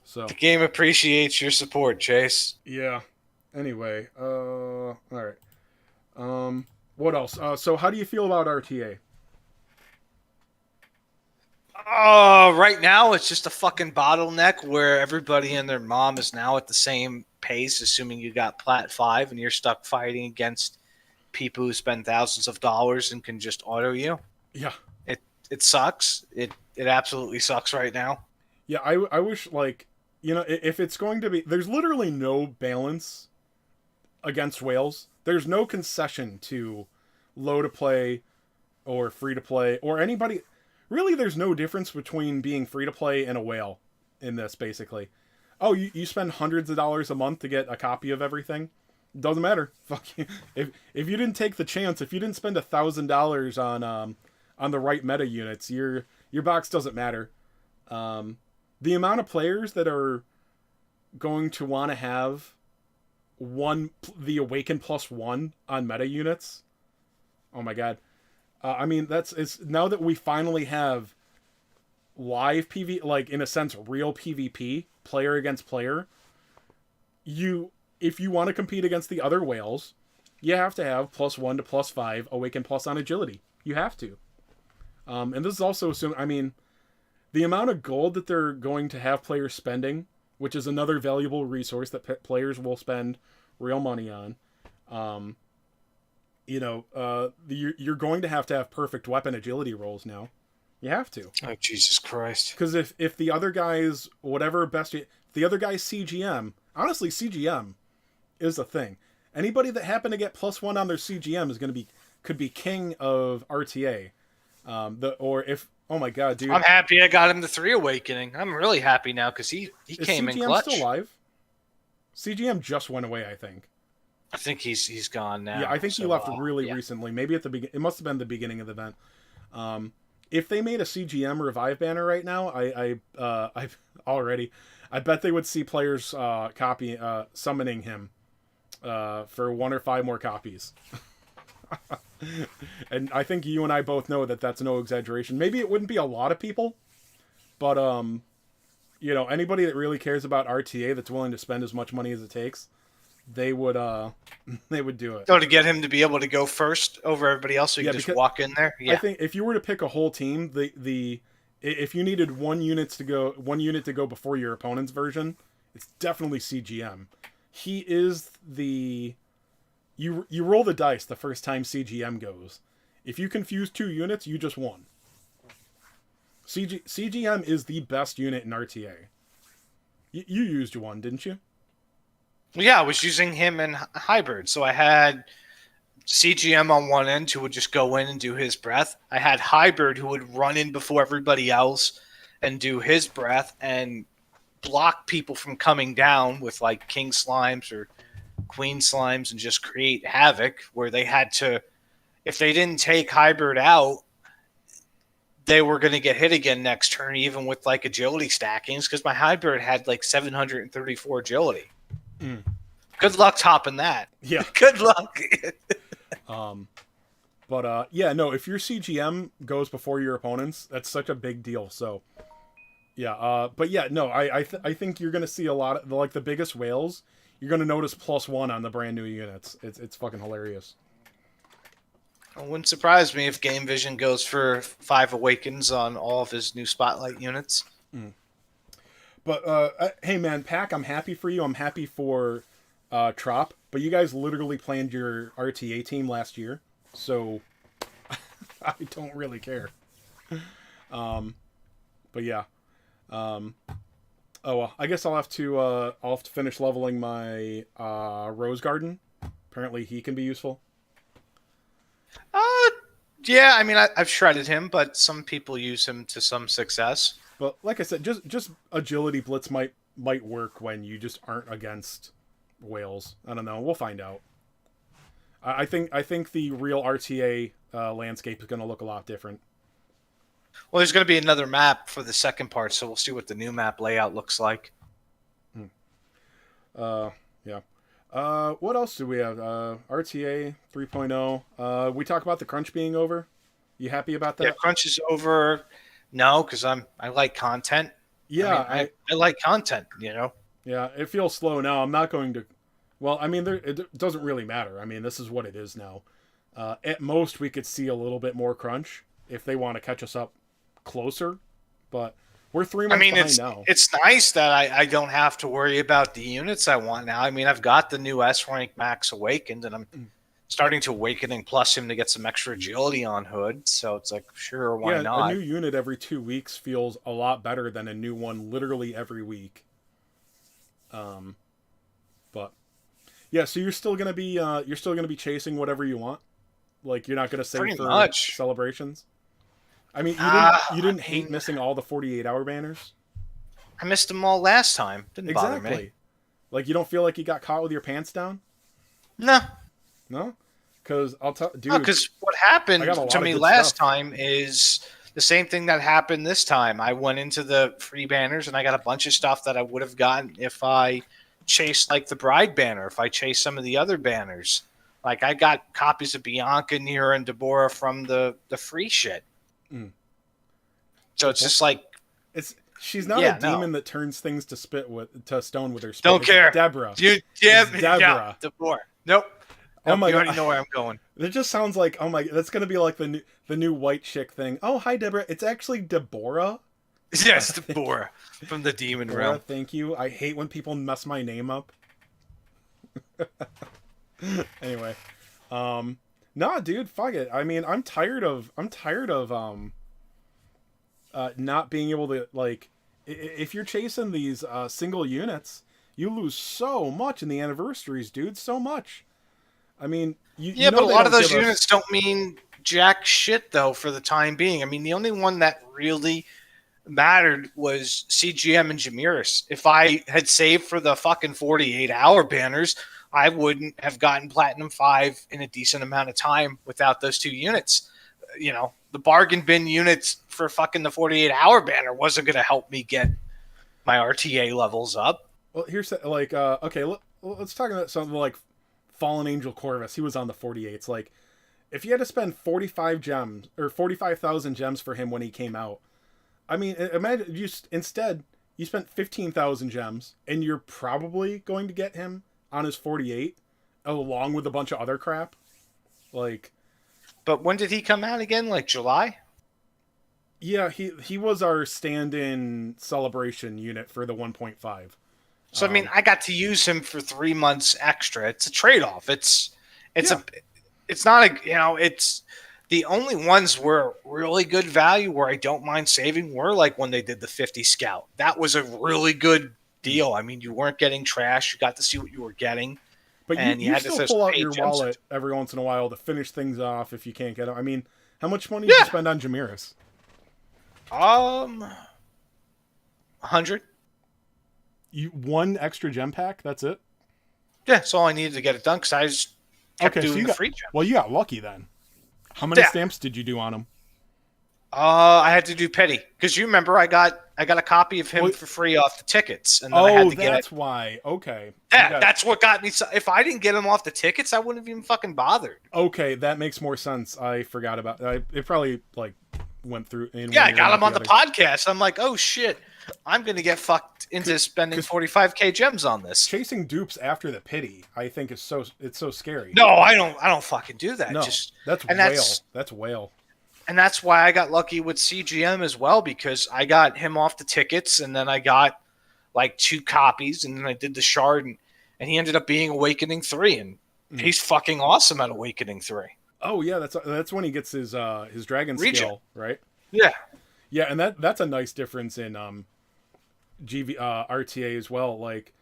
So the game appreciates your support, Chase. Yeah. Anyway, all right. What else? So how do you feel about RTA? Right now it's just a fucking bottleneck where everybody and their mom is now at the same pace, assuming you got Plat 5 and you're stuck fighting against people who spend thousands of dollars and can just auto you. Yeah. It sucks. It absolutely sucks right now. Yeah, I wish, like, if it's going to be... There's literally no balance against whales. There's no concession to low to play or free to play or anybody... Really, there's no difference between being free to play and a whale in this, basically. Oh, you spend hundreds of dollars a month to get a copy of everything? Doesn't matter. Fuck you. If you didn't take the chance, if you didn't spend $1,000 on the right meta units, your box doesn't matter. The amount of players that are going to want to have the Awaken +1 on meta units. Oh my god. I mean, it's now that we finally have live PV, like in a sense, real PvP, player against player. If you want to compete against the other whales, you have to have +1 to +5 Awaken Plus on agility. You have to. And this is also assuming, I mean, the amount of gold that they're going to have players spending, which is another valuable resource that players will spend real money on. You're going to have perfect weapon agility rolls now. You have to. Oh, Jesus Christ. Because if the other guy's the other guy's CGM, honestly, CGM is a thing. Anybody that happened to get +1 on their CGM could be king of RTA. Oh my god, dude. I'm happy I got him the 3 Awakening. I'm really happy now because he came in clutch. Is CGM still live? CGM just went away, I think. I think he's gone now. Yeah, I think he left really recently. Maybe at the beginning. It must have been the beginning of the event. If they made a CGM revive banner right now, I bet they would see players summoning him for 1 or 5 more copies. And I think you and I both know that that's no exaggeration. Maybe it wouldn't be a lot of people, but anybody that really cares about RTA that's willing to spend as much money as it takes, they would they would do it. So to get him to be able to go first over everybody else, so you can just walk in there. Yeah. I think if you were to pick a whole team, if you needed one unit to go before your opponent's version, it's definitely CGM. He is the you roll the dice the first time CGM goes. If you confuse 2 units, you just won. CGM is the best unit in RTA. You used one, didn't you? Yeah, I was using him in hybrid. So I had CGM on one end who would just go in and do his breath. I had hybrid who would run in before everybody else and do his breath and block people from coming down with like king slimes or queen slimes and just create havoc where they had to, if they didn't take hybrid out, they were going to get hit again next turn, even with like agility stackings, because my hybrid had like 734 agility. Good luck topping that. Yeah. Good luck. If your CGM goes before your opponents, that's such a big deal. So, yeah. I think you're gonna see a lot of the biggest whales. You're gonna notice +1 on the brand new units. It's fucking hilarious. It wouldn't surprise me if Game Vision goes for 5 awakens on all of his new Spotlight units. But hey man, Pack, I'm happy for you. I'm happy for Trop. But you guys literally planned your RTA team last year, so I don't really care. But yeah. I guess I'll have to finish leveling my Rose Garden. Apparently, he can be useful. Yeah, I mean, I've shredded him, but some people use him to some success. But like I said, just agility blitz might work when you just aren't against whales. I don't know. We'll find out. I think the real RTA landscape is going to look a lot different. Well, there's going to be another map for the second part, so we'll see what the new map layout looks like. Yeah. What else do we have? RTA 3.0. We talk about the crunch being over. You happy about that? Yeah, crunch is over. No, because I like content. Yeah, I like content. Yeah, it feels slow now. I'm not going to. Well, I mean, it doesn't really matter. I mean, this is what it is now. At most, we could see a little bit more crunch if they want to catch us up closer, but we're 3 months behind now. It's nice that I don't have to worry about the units I want now. I mean, I've got the new S rank Max Awakened, and I'm starting to Awakening plus him to get some extra agility on Hood. So it's like, sure, why not? A new unit every 2 weeks feels a lot better than a new one literally every week. But yeah, so you're still gonna be chasing whatever you want. Like you're not gonna save Pretty for much. celebrations. I mean, you didn't hate missing all the 48-hour banners. I missed them all last time. Didn't bother me. Like you don't feel like you got caught with your pants down? No. No? Because I'll tell, dude. Because what happened to me last time is the same thing that happened this time. I went into the free banners and I got a bunch of stuff that I would have gotten if I chased like the Bride banner, if I chased some of the other banners. Like I got copies of Bianca, Nira, and Deborah from the free shit. So it's just like she's not a demon that turns things to stone with her spit. Don't care. Deborah. Deborah. Yeah, Deborah. Nope. Oh my you already God. know where I'm going. It just sounds like, oh my, that's gonna be like the new white chick thing. Oh, hi Deborah. It's actually Deborah. Yes, Deborah from the Demon Realm. Thank you. I hate when people mess my name up. Anyway, nah, dude, fuck it. I mean, I'm tired of not being able to, like, if you're chasing these single units, you lose so much in the anniversaries, dude. So much. I mean, but a lot of those units don't mean jack shit though for the time being. I mean, the only one that really mattered was CGM and Jamiris. If I had saved for the fucking 48-hour banners, I wouldn't have gotten Platinum 5 in a decent amount of time without those 2 units. The bargain bin units for fucking the 48-hour banner wasn't going to help me get my RTA levels up. Well, here's like, okay, let's talk about something like Fallen Angel Corvus. He was on the 48s. Like, if you had to spend 45 gems or 45,000 gems for him when he came out, I mean, imagine instead You spent 15,000 gems, and you're probably going to get him on his 48, along with a bunch of other crap. Like, But when did he come out again? Like July? yeah, he was our stand-in celebration unit for the 1.5. So I mean, I got to use him for 3 months extra. It's a trade-off. Yeah. It's not a it's the only ones were really good value where I don't mind saving were like when they did the 50 scout. That was a really good deal. I mean, you weren't getting trash. You got to see what you were getting. But And you had still to pull out pay your gems. wallet every once in a while to finish things off if you can't get them. I mean, how much money did you spend on Jamiris? 100. You one extra gem pack? That's it? Yeah, that's all I needed to get it done because I just kept Okay, so doing you the got free gems. well, you got lucky then. How many Yeah. stamps did you do on him? I had to do petty because you remember I got a copy of him Well- for free off the tickets, and then I had to get that's it. why. Okay. Yeah, that's what got me. If I didn't get him off the tickets, I wouldn't have even fucking bothered. Okay, that makes more sense. I forgot about that. It probably like went through. Yeah, I got him on the podcast. I'm like, oh shit, I'm gonna get fucked into spending 45K gems on this. Chasing dupes after the pity, I think is so scary. No, I don't fucking do that. No, That's whale. And that's why I got lucky with CGM as well, because I got him off the tickets, and then I got like 2 copies, and then I did the shard, and he ended up being Awakening 3, and he's fucking awesome at Awakening 3. Oh yeah, that's when he gets his dragon Regen. skill, right? Yeah. Yeah, and that's a nice difference in RTA as well. Like,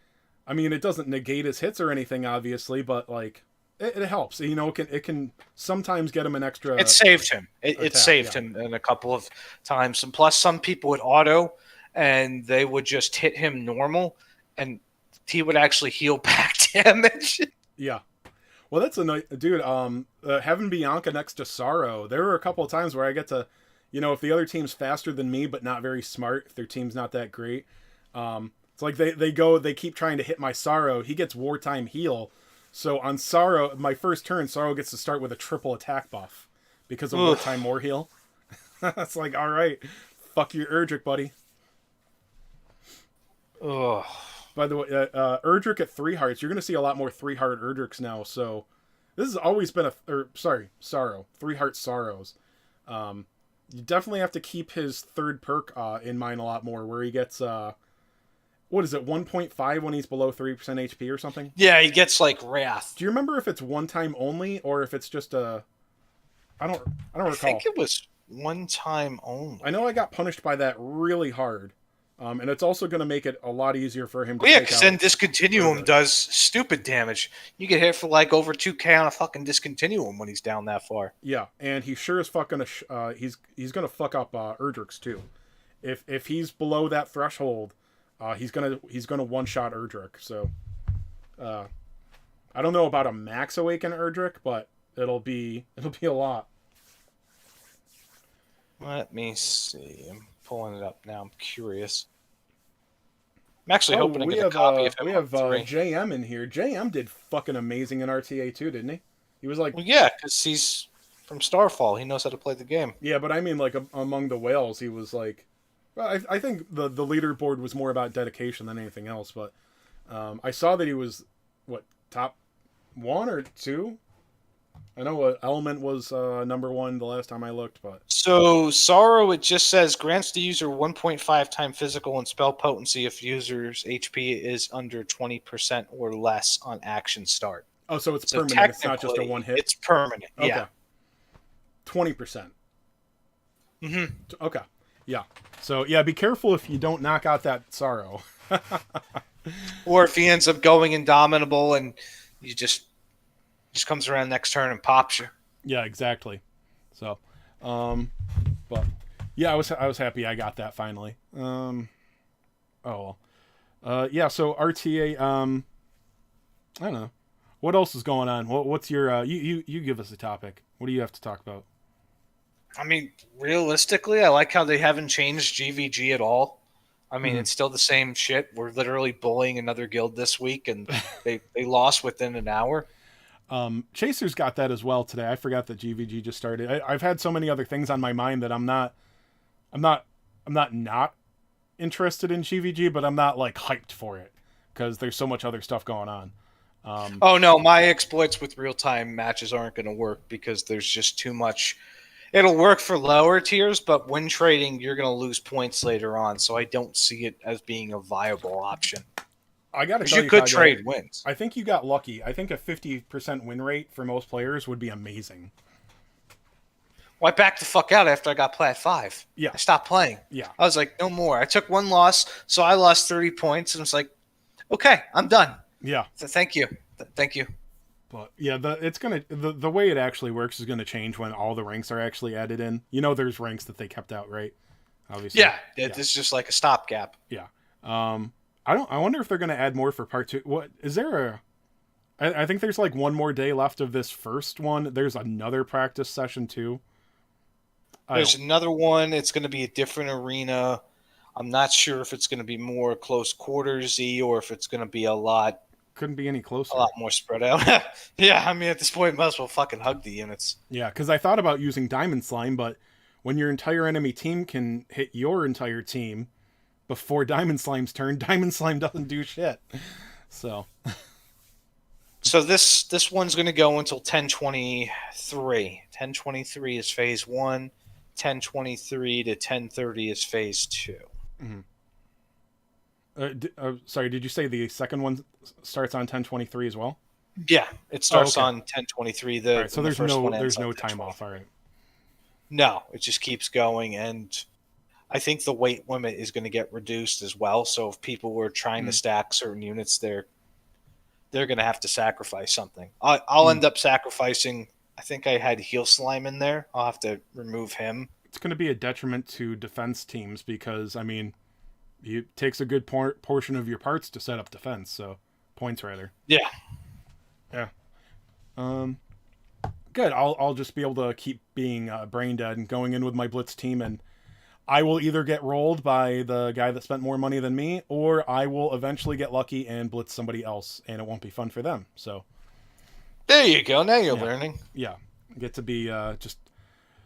I mean, it doesn't negate his hits or anything, obviously, but like it helps. You know, it can sometimes get him an extra. It saved him. It saved him in a couple of times, and plus some people would auto, and they would just hit him normal, and he would actually heal back damage. Yeah. Well, that's a nice dude. Having Bianca next to Sorrow, there were a couple of times where I get to, you know, if the other team's faster than me but not very smart, if their team's not that great, it's like they keep trying to hit my Sorrow. He gets wartime heal, so on Sorrow, my first turn, Sorrow gets to start with a triple attack buff because of wartime war heal. It's like, all right, fuck your Erdrick, buddy. Ugh. By the way, Erdrick at 3 hearts. You're going to see a lot more 3-heart Erdricks now. So this has always been Sorrow. 3-heart Sorrows. You definitely have to keep his third perk in mind a lot more, where he gets what is it, 1.5 when he's below 3% HP or something? Yeah, he gets like Wrath. Do you remember if it's one time only or if it's just a? I don't recall. I think it was one time only. I know I got punished by that really hard. And it's also going to make it a lot easier for him to Yeah, take because out then Discontinuum does stupid damage. You get hit for like over 2K on a fucking Discontinuum when he's down that far. Yeah, and he sure as fuck gonna he's gonna fuck up Erdrix too. If he's below that threshold, he's gonna one shot Erdrick. So, I don't know about a max awaken Erdrick, but it'll be a lot. Let me see. I'm pulling it up now. I'm curious. I'm actually hoping to get a copy of him. We have JM in here. JM did fucking amazing in RTA too, didn't he? He was like, well, yeah, because he's from Starfall. He knows how to play the game. Yeah, but I mean, like among the whales, he was like, well, I think the leaderboard was more about dedication than anything else. But I saw that he was top 1 or 2. I know Element was number 1 the last time I looked, but so Sorrow, it just says grants the user 1.5 time physical and spell potency if user's HP is under 20% or less on action start. Oh, so it's permanent. It's not just a one hit. It's permanent. Okay. Yeah. 20%. Mm-hmm. Okay. Yeah. So yeah, be careful if you don't knock out that Sorrow. Or if he ends up going indomitable and you just comes around next turn and pops you. Yeah, exactly. So, but yeah, I was happy I got that finally. Oh well. Yeah. So RTA. I don't know. What else is going on? What's your you give us a topic. What do you have to talk about? I mean, realistically, I like how they haven't changed GVG at all. I mean, it's still the same shit. We're literally bullying another guild this week, and they lost within an hour. Chaser's got that as well today. I forgot that GVG just started. I've had so many other things on my mind that I'm not interested in GVG, but I'm not like hyped for it because there's so much other stuff going on. Oh no, my exploits with real-time matches aren't going to work because there's just too much. It'll work for lower tiers, but when trading, you're going to lose points later on. So I don't see it as being a viable option. I got to tell you, you could Kage, trade wins. I think you got lucky. I think a 50% win rate for most players would be amazing. Well, I backed the fuck out after I got Plat 5. Yeah. I stopped playing. Yeah. I was like, no more. I took one loss, so I lost 30 points, and I was like, okay, I'm done. Yeah. So thank you. Thank you. But yeah, the way it actually works is gonna change when all the ranks are actually added in. You know, there's ranks that they kept out, right? Obviously. Yeah, it's just like a stopgap. Yeah. I wonder if they're gonna add more for part 2. What is there I think there's like one more day left of this first one. There's another practice session too. There's another one. It's going to be a different arena. I'm not sure if it's going to be more close quartersy or if it's going to be a lot. Couldn't be any closer. A lot more spread out. Yeah, I mean, at this point, might as well fucking hug the units. Yeah, because I thought about using Diamond Slime, but when your entire enemy team can hit your entire team before Diamond Slime's turn, Diamond Slime doesn't do shit. So this one's going to go until 1023. 1023 is phase 1. 1023 to 1030 is phase 2. Mm-hmm. Sorry, did you say the second one starts on 1023 as well? Yeah, it starts on 1023. Right, so there's no time off. All right. No, it just keeps going, and I think the weight limit is going to get reduced as well. So if people were trying to stack certain units, they're going to have to sacrifice something. I'll end up sacrificing. I think I had Heal Slime in there. I'll have to remove him. It's going to be a detriment to defense teams because, I mean, it takes a good portion of your parts to set up defense, so points rather. Yeah. Yeah. Good. I'll just be able to keep being brain dead and going in with my blitz team, and I will either get rolled by the guy that spent more money than me, or I will eventually get lucky and blitz somebody else, and it won't be fun for them. So there you go. Now you're learning. Yeah. Get to be just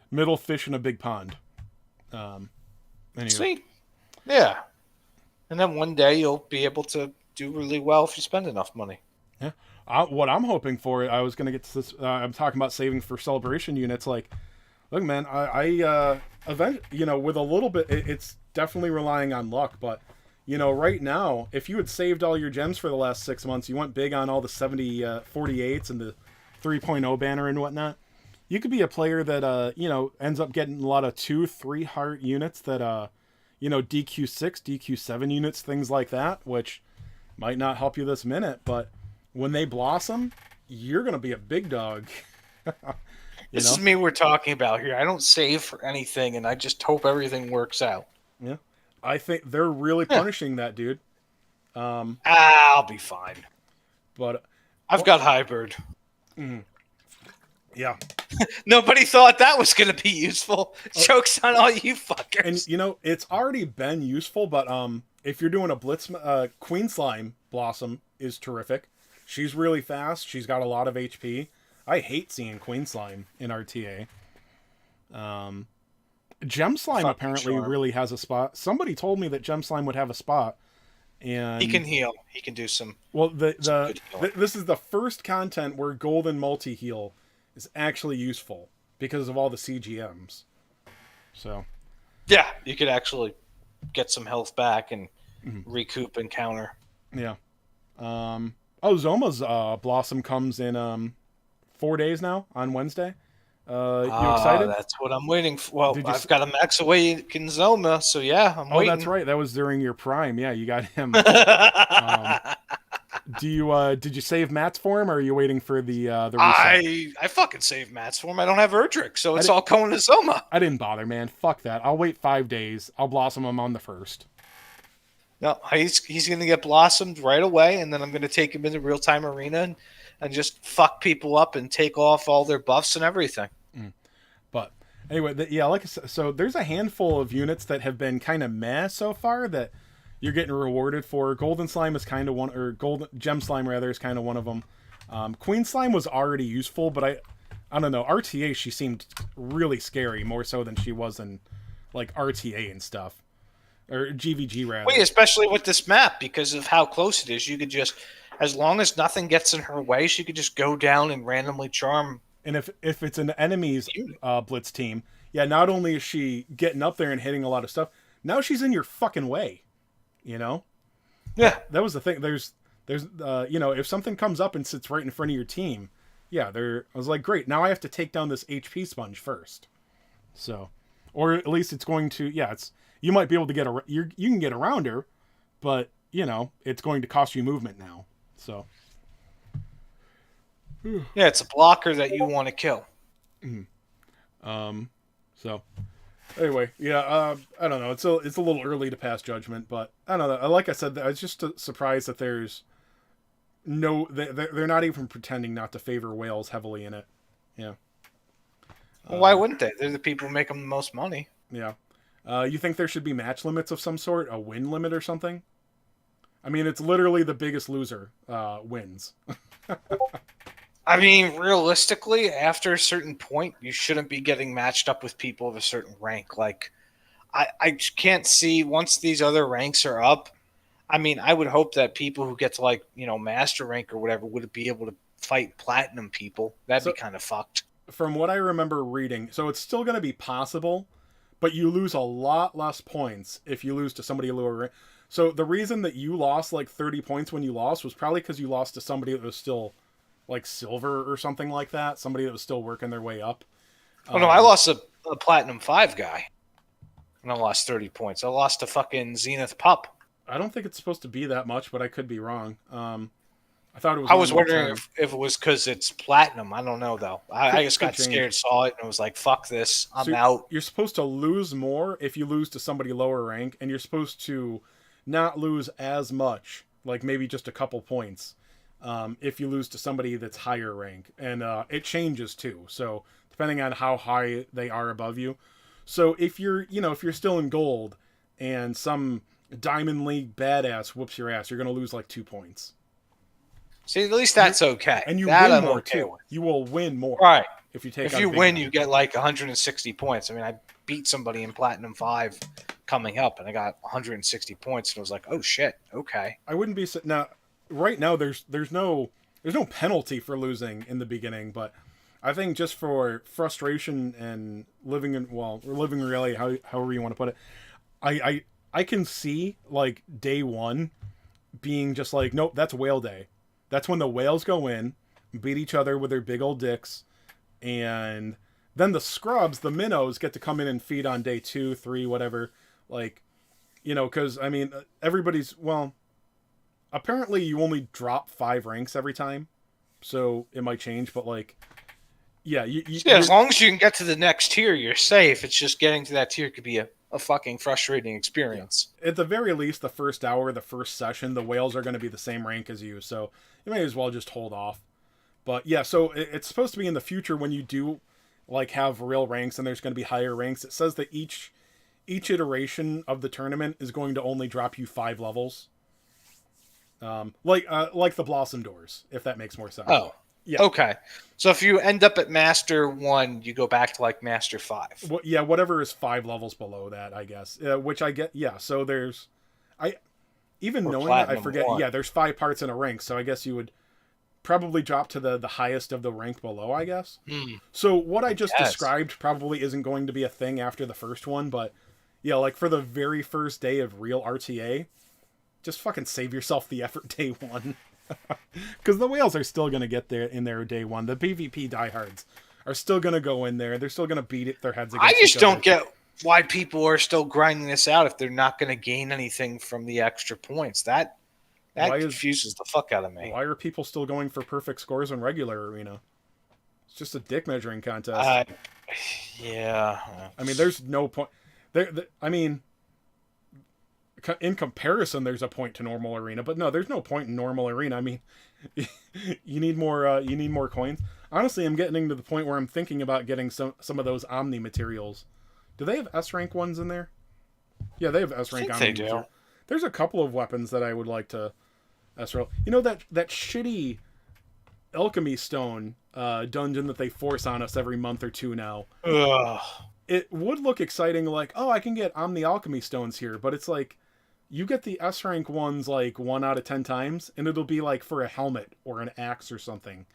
middle fish in a big pond. Anyway. Sweet. Yeah. And then one day you'll be able to do really well if you spend enough money. Yeah. What I'm hoping for, I was going to get to this, I'm talking about saving for celebration units. Like, look, man, I with a little bit, it's definitely relying on luck, but, right now, if you had saved all your gems for the last 6 months, you went big on all the 48s and the 3.0 banner and whatnot, you could be a player that, ends up getting a lot of 2-3 heart units that, DQ6, DQ7 units, things like that, which might not help you this minute, but when they blossom, you're going to be a big dog. This is me we're talking about here. I don't save for anything, and I just hope everything works out. Yeah. I think they're really punishing that, dude. I'll be fine. But I've got Hybrid. Yeah. Nobody thought that was going to be useful. Joke's on all you fuckers. And, it's already been useful, but if you're doing a Blitz, Queen Slime Blossom is terrific. She's really fast. She's got a lot of HP. I hate seeing Queen Slime in RTA. Gem Slime apparently really has a spot. Somebody told me that Gem Slime would have a spot. And he can heal. He can do some. Well, this is the first content where Golden Multi-Heal is actually useful because of all the CGMs. So, yeah, you could actually get some health back and recoup and counter. Yeah. Zoma's Blossom comes in 4 days now on Wednesday. You excited? That's what I'm waiting for. Well, I've got a Max Awaken Zoma, so yeah, I'm waiting. Oh, that's right. That was during your prime. Yeah, you got him. Did you save Mats for him, or are you waiting for the reset? I fucking saved Mats for him. I don't have Erdrick, so it's all going to Zoma. I didn't bother, man. Fuck that. I'll wait 5 days. I'll blossom him on the 1st. No, he's going to get blossomed right away, and then I'm going to take him into real-time arena and just fuck people up and take off all their buffs and everything. But anyway, like I said, so there's a handful of units that have been kind of meh so far that you're getting rewarded for. Golden Slime is kind of one, or Gem Slime rather is kind of one of them. Queen Slime was already useful, but I don't know. RTA, she seemed really scary, more so than she was in like RTA and stuff. or GVG rather. Wait, especially with this map, because of how close it is, you could just, as long as nothing gets in her way, she could just go down and randomly charm. And if it's an enemy's blitz team, yeah, not only is she getting up there and hitting a lot of stuff, now she's in your fucking way. You know? Yeah. That was the thing. There's if something comes up and sits right in front of your team, yeah, I was like, great, now I have to take down this HP sponge first. So, or at least it's going to, you might be able to you can get around her, but it's going to cost you movement now. So, yeah, it's a blocker that you want to kill. So anyway, I don't know. It's a little early to pass judgment, but I don't know. Like I said, I was just surprised that there's they're not even pretending not to favor whales heavily in it. Yeah. Well, why wouldn't they? They're the people who make them the most money. Yeah. You think there should be match limits of some sort, a win limit or something? I mean, it's literally the biggest loser wins. I mean, realistically, after a certain point, you shouldn't be getting matched up with people of a certain rank. Like, I can't see once these other ranks are up. I mean, I would hope that people who get to master rank or whatever would be able to fight platinum people. That'd be kind of fucked. From what I remember reading, so it's still going to be possible, but you lose a lot less points if you lose to somebody lower rank. So the reason that you lost like 30 points when you lost was probably because you lost to somebody that was still like silver or something like that. Somebody that was still working their way up. Oh, no, I lost a Platinum 5 guy. And I lost 30 points. I lost to fucking Zenith Pup. I don't think it's supposed to be that much, but I could be wrong. I thought it was. I was wondering if it was because it's platinum. I don't know, though. I just got scared, saw it, and was like, fuck this. I'm out. You're supposed to lose more if you lose to somebody lower rank, and you're supposed to not lose as much, like maybe just a couple points, if you lose to somebody that's higher rank. And it changes, too. So depending on how high they are above you. So if you're still in gold and some Diamond League badass whoops your ass, you're going to lose like 2 points. See, at least that's okay. And you that win I'm more, okay too. with. You will win more. Right. If you win, you get like 160 points. I mean, I beat somebody in Platinum 5 coming up, and I got 160 points, and I was like, oh, shit, okay. I wouldn't be... Now, right now, there's no penalty for losing in the beginning, but I think just for frustration and living in reality, however you want to put it, I can see, like, day one being just like, nope, that's whale day. That's when the whales go in, beat each other with their big old dicks, and then the scrubs, the minnows, get to come in and feed on day 2, 3, whatever. Like, because, I mean, apparently you only drop 5 ranks every time, so it might change, but, like, yeah. As long as you can get to the next tier, you're safe. It's just getting to that tier could be a fucking frustrating experience. Yeah. At the very least, the first hour, the first session, the whales are going to be the same rank as you, so you may as well just hold off. But yeah, so it's supposed to be in the future when you do like have real ranks and there's going to be higher ranks. It says that each iteration of the tournament is going to only drop you 5 levels. Like the Blossom Doors, if that makes more sense. Oh. Yeah. Okay. So if you end up at Master 1, you go back to like Master 5. Well, yeah, whatever is 5 levels below that, I guess. Which I get. Yeah. So there's, knowing that, I forget. 1. Yeah, there's 5 parts in a rank, so I guess you would probably drop to the highest of the rank below, I guess. So what I just described probably isn't going to be a thing after the first one, but yeah, like for the very first day of real RTA, just fucking save yourself the effort day 1. Because the whales are still going to get there in their day 1. The PvP diehards are still going to go in there. They're still going to beat their heads against I just don't get why people are still grinding this out if they're not going to gain anything from the extra points. That confuses the fuck out of me. Why are people still going for perfect scores in regular arena? It's just a dick measuring contest. Yeah. I mean, there's no point. I mean, in comparison, there's a point to normal arena, but no, there's no point in normal arena. I mean, you need more. You need more coins. Honestly, I'm getting to the point where I'm thinking about getting some of those Omni materials. Do they have S rank ones in there? Yeah, they have S rank Omni. They do. There's a couple of weapons that I would like to S roll. You know that shitty alchemy stone dungeon that they force on us every month or two now. Ugh. it would look exciting, like, oh, I can get Omni Alchemy Stones here, but it's like, you get the S rank ones like 1 out of 10 times, and it'll be like for a helmet or an axe or something.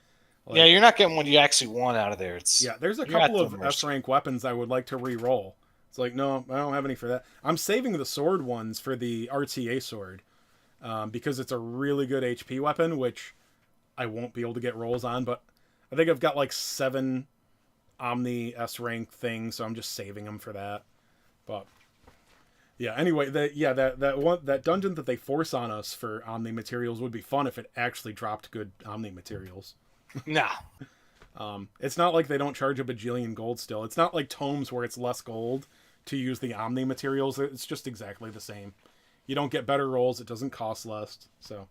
Yeah, Like, you're not getting what you actually want out of there. yeah, there's a You're at couple the of S mercy. rank weapons I would like to re-roll. It's like, no, I don't have any for that. I'm saving the sword ones for the RTA sword, because it's a really good HP weapon, which I won't be able to get rolls on, but I think I've got like 7 Omni S rank things, so I'm just saving them for that. But yeah, anyway, that dungeon that they force on us for Omni materials would be fun if it actually dropped good Omni materials. Nah. It's not like they don't charge a bajillion gold still. It's not like tomes where it's less gold to use the Omni materials. It's just exactly the same. You don't get better rolls. It doesn't cost less. So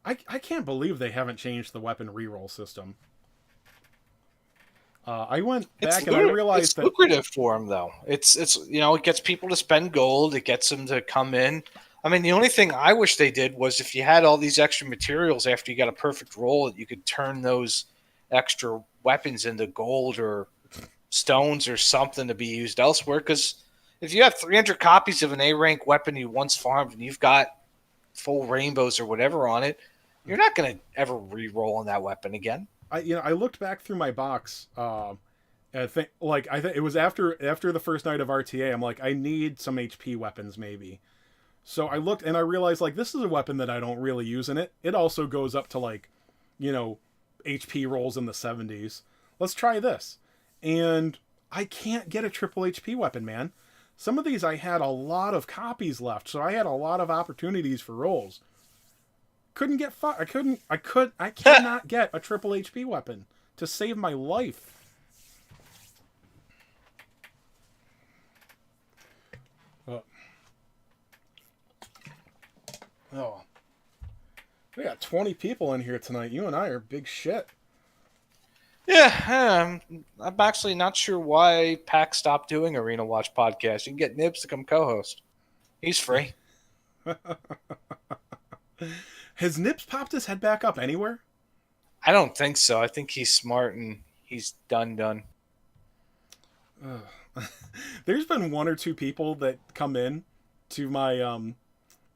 I can't believe they haven't changed the weapon reroll system. I went back and I realized it's that lucrative for them, though. It's it gets people to spend gold. It gets them to come in. I mean, the only thing I wish they did was if you had all these extra materials after you got a perfect roll, that you could turn those extra weapons into gold or stones or something to be used elsewhere. Because if you have 300 copies of an A rank weapon you once farmed and you've got full rainbows or whatever on it, you're not going to ever re-roll on that weapon again. I looked back through my box. I think it was after the first night of RTA. I'm like, I need some HP weapons maybe. So I looked and I realized, like, this is a weapon that I don't really use in it. It also goes up to, like, HP rolls in the 70s. Let's try this. And I can't get a triple HP weapon, man. Some of these I had a lot of copies left, so I had a lot of opportunities for rolls. Couldn't get I cannot get a triple HP weapon to save my life. Oh. We got 20 people in here tonight. You and I are big shit. Yeah, I'm actually not sure why Pack stopped doing Arena Watch podcast. You can get Nibs to come co-host. He's free. Has Nips popped his head back up anywhere? I don't think so. I think he's smart and he's done. There's been 1 or 2 people that come in to my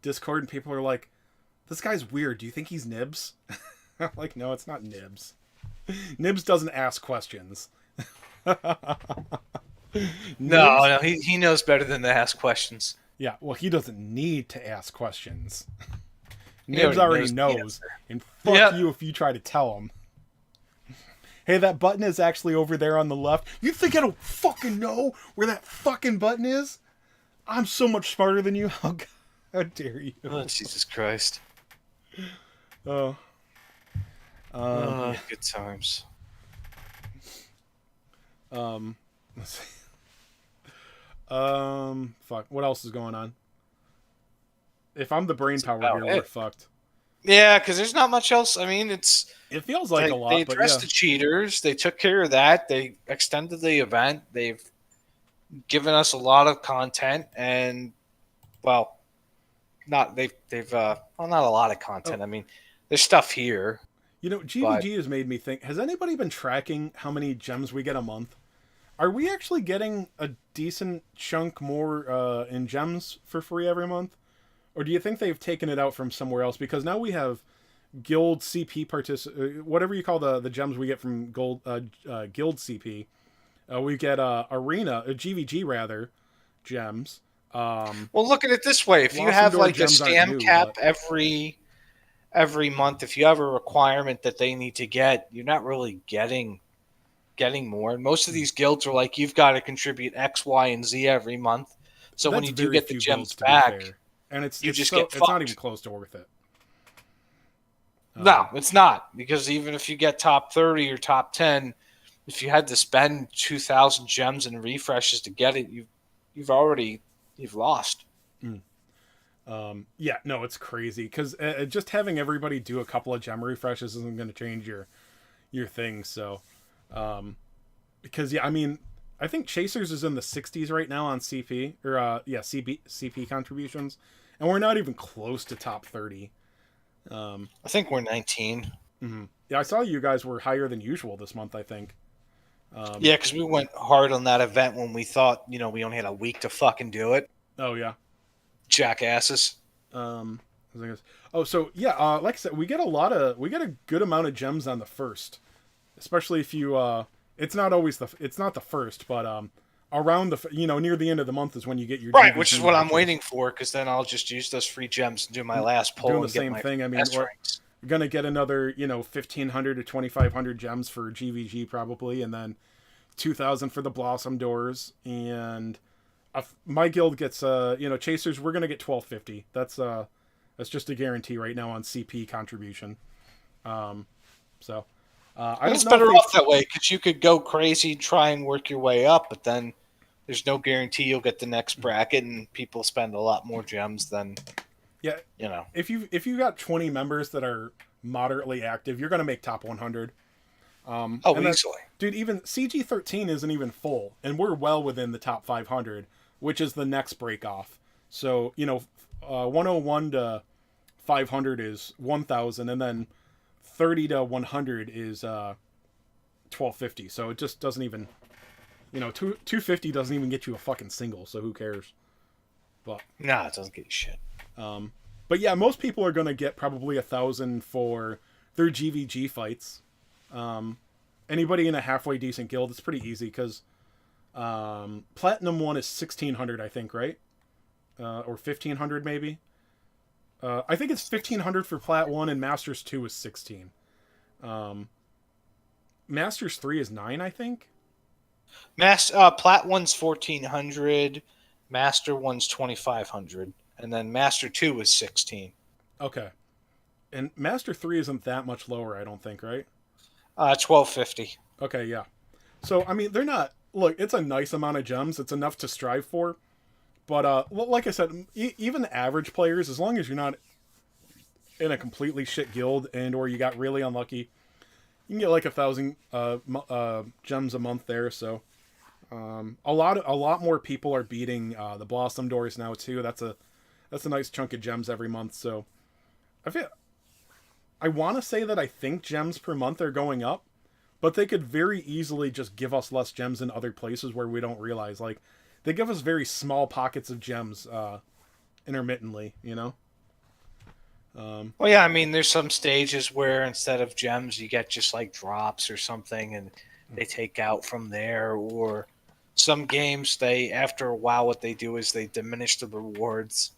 Discord and people are like, this guy's weird. Do you think he's Nibs? I'm like, no, it's not Nibs. Nibs doesn't ask questions. No, he knows better than to ask questions. Yeah, well, he doesn't need to ask questions. Nibs already knows. And fuck you if you try to tell him. Hey, that button is actually over there on the left. You think I don't fucking know where that fucking button is? I'm so much smarter than you. How dare you? Oh, Jesus Christ. Oh. Good times. Let's see. Fuck. What else is going on? If I'm the brain power here, we're fucked. Yeah, because there's not much else. I mean, it feels like a lot. They addressed the cheaters. They took care of that. They extended the event. They've given us a lot of content, and not a lot of content. I mean, there's stuff here. GVG has made me think. Has anybody been tracking how many gems we get a month? Are we actually getting a decent chunk more in gems for free every month? Or do you think they've taken it out from somewhere else? Because now we have guild CP whatever you call the gems we get from guild CP. We get arena, GVG rather, gems. Well, look at it this way: if you have like a stam cap every month, if you have a requirement that they need to get, you're not really getting more. And most of these guilds are like, you've got to contribute X, Y, and Z every month. So when you do get the gems back, and it's get it's not even close to worth it. No, it's not, because even if you get top 30 or top 10, if you had to spend 2,000 gems and refreshes to get it, you've lost. Yeah, no, it's crazy because just having everybody do a couple of gem refreshes isn't going to change your thing. So, because I mean, I think Chasers is in the 60s right now on CP or CP contributions, and we're not even close to top 30. I think we're 19. Mm-hmm. Yeah, I saw you guys were higher than usual this month, I think. Yeah, because we went hard on that event when we thought, we only had a week to fucking do it. Oh yeah. Jackasses. Um, oh, so yeah, like I said, we get a good amount of gems on the first, especially if you it's not always it's not the first, but around near the end of the month is when you get your Right, GVG which is what I'm vouchers. waiting for, because then I'll just use those free gems and do my last pull Doing the and get same my thing. I mean, best we're ranks. gonna get another 1,500 to 2,500 gems for GVG probably, and then 2,000 for the Blossom Doors, and my guild gets Chasers. We're gonna get 1,250. That's just a guarantee right now on CP contribution. So I don't It's know better if off that way, because you could go crazy, try and work your way up, but then there's no guarantee you'll get the next bracket, and people spend a lot more gems than yeah, if you got 20 members that are moderately active, you're gonna make top 100. Oh, And easily. Dude, even CG13 isn't even full, and we're well within the top 500, which is the next break off. So 101 to 500 is 1,000, and then 30 to 100 is 1,250. So it just doesn't even 250 doesn't even get you a fucking single. So who cares? But Nah, it doesn't get you shit. but yeah, most people are gonna get probably 1,000 for their GVG fights. Anybody in a halfway decent guild, it's pretty easy because Platinum 1 is 1,600, I think, right? Or 1,500 maybe. I think it's 1,500 for Plat 1, and Masters 2 is 16. Masters 3 is 9, I think. Plat 1's 1,400, Master 1's 2,500, and then Master 2 is 16. Okay. And Master 3 isn't that much lower, I don't think, right? 1,250. Okay, yeah. So, I mean, they're not... Look, it's a nice amount of gems. It's enough to strive for. But, like I said, even average players, as long as you're not in a completely shit guild and or you got really unlucky, you can get like 1,000 gems a month there. So, a lot more people are beating the Blossom Doors now too. That's a nice chunk of gems every month. So, I want to say that I think gems per month are going up, but they could very easily just give us less gems in other places where we don't realize. Like, they give us very small pockets of gems intermittently, Well, yeah, I mean, there's some stages where instead of gems, you get just like drops or something, and they take out from there. Or some games, after a while, what they do is they diminish the rewards.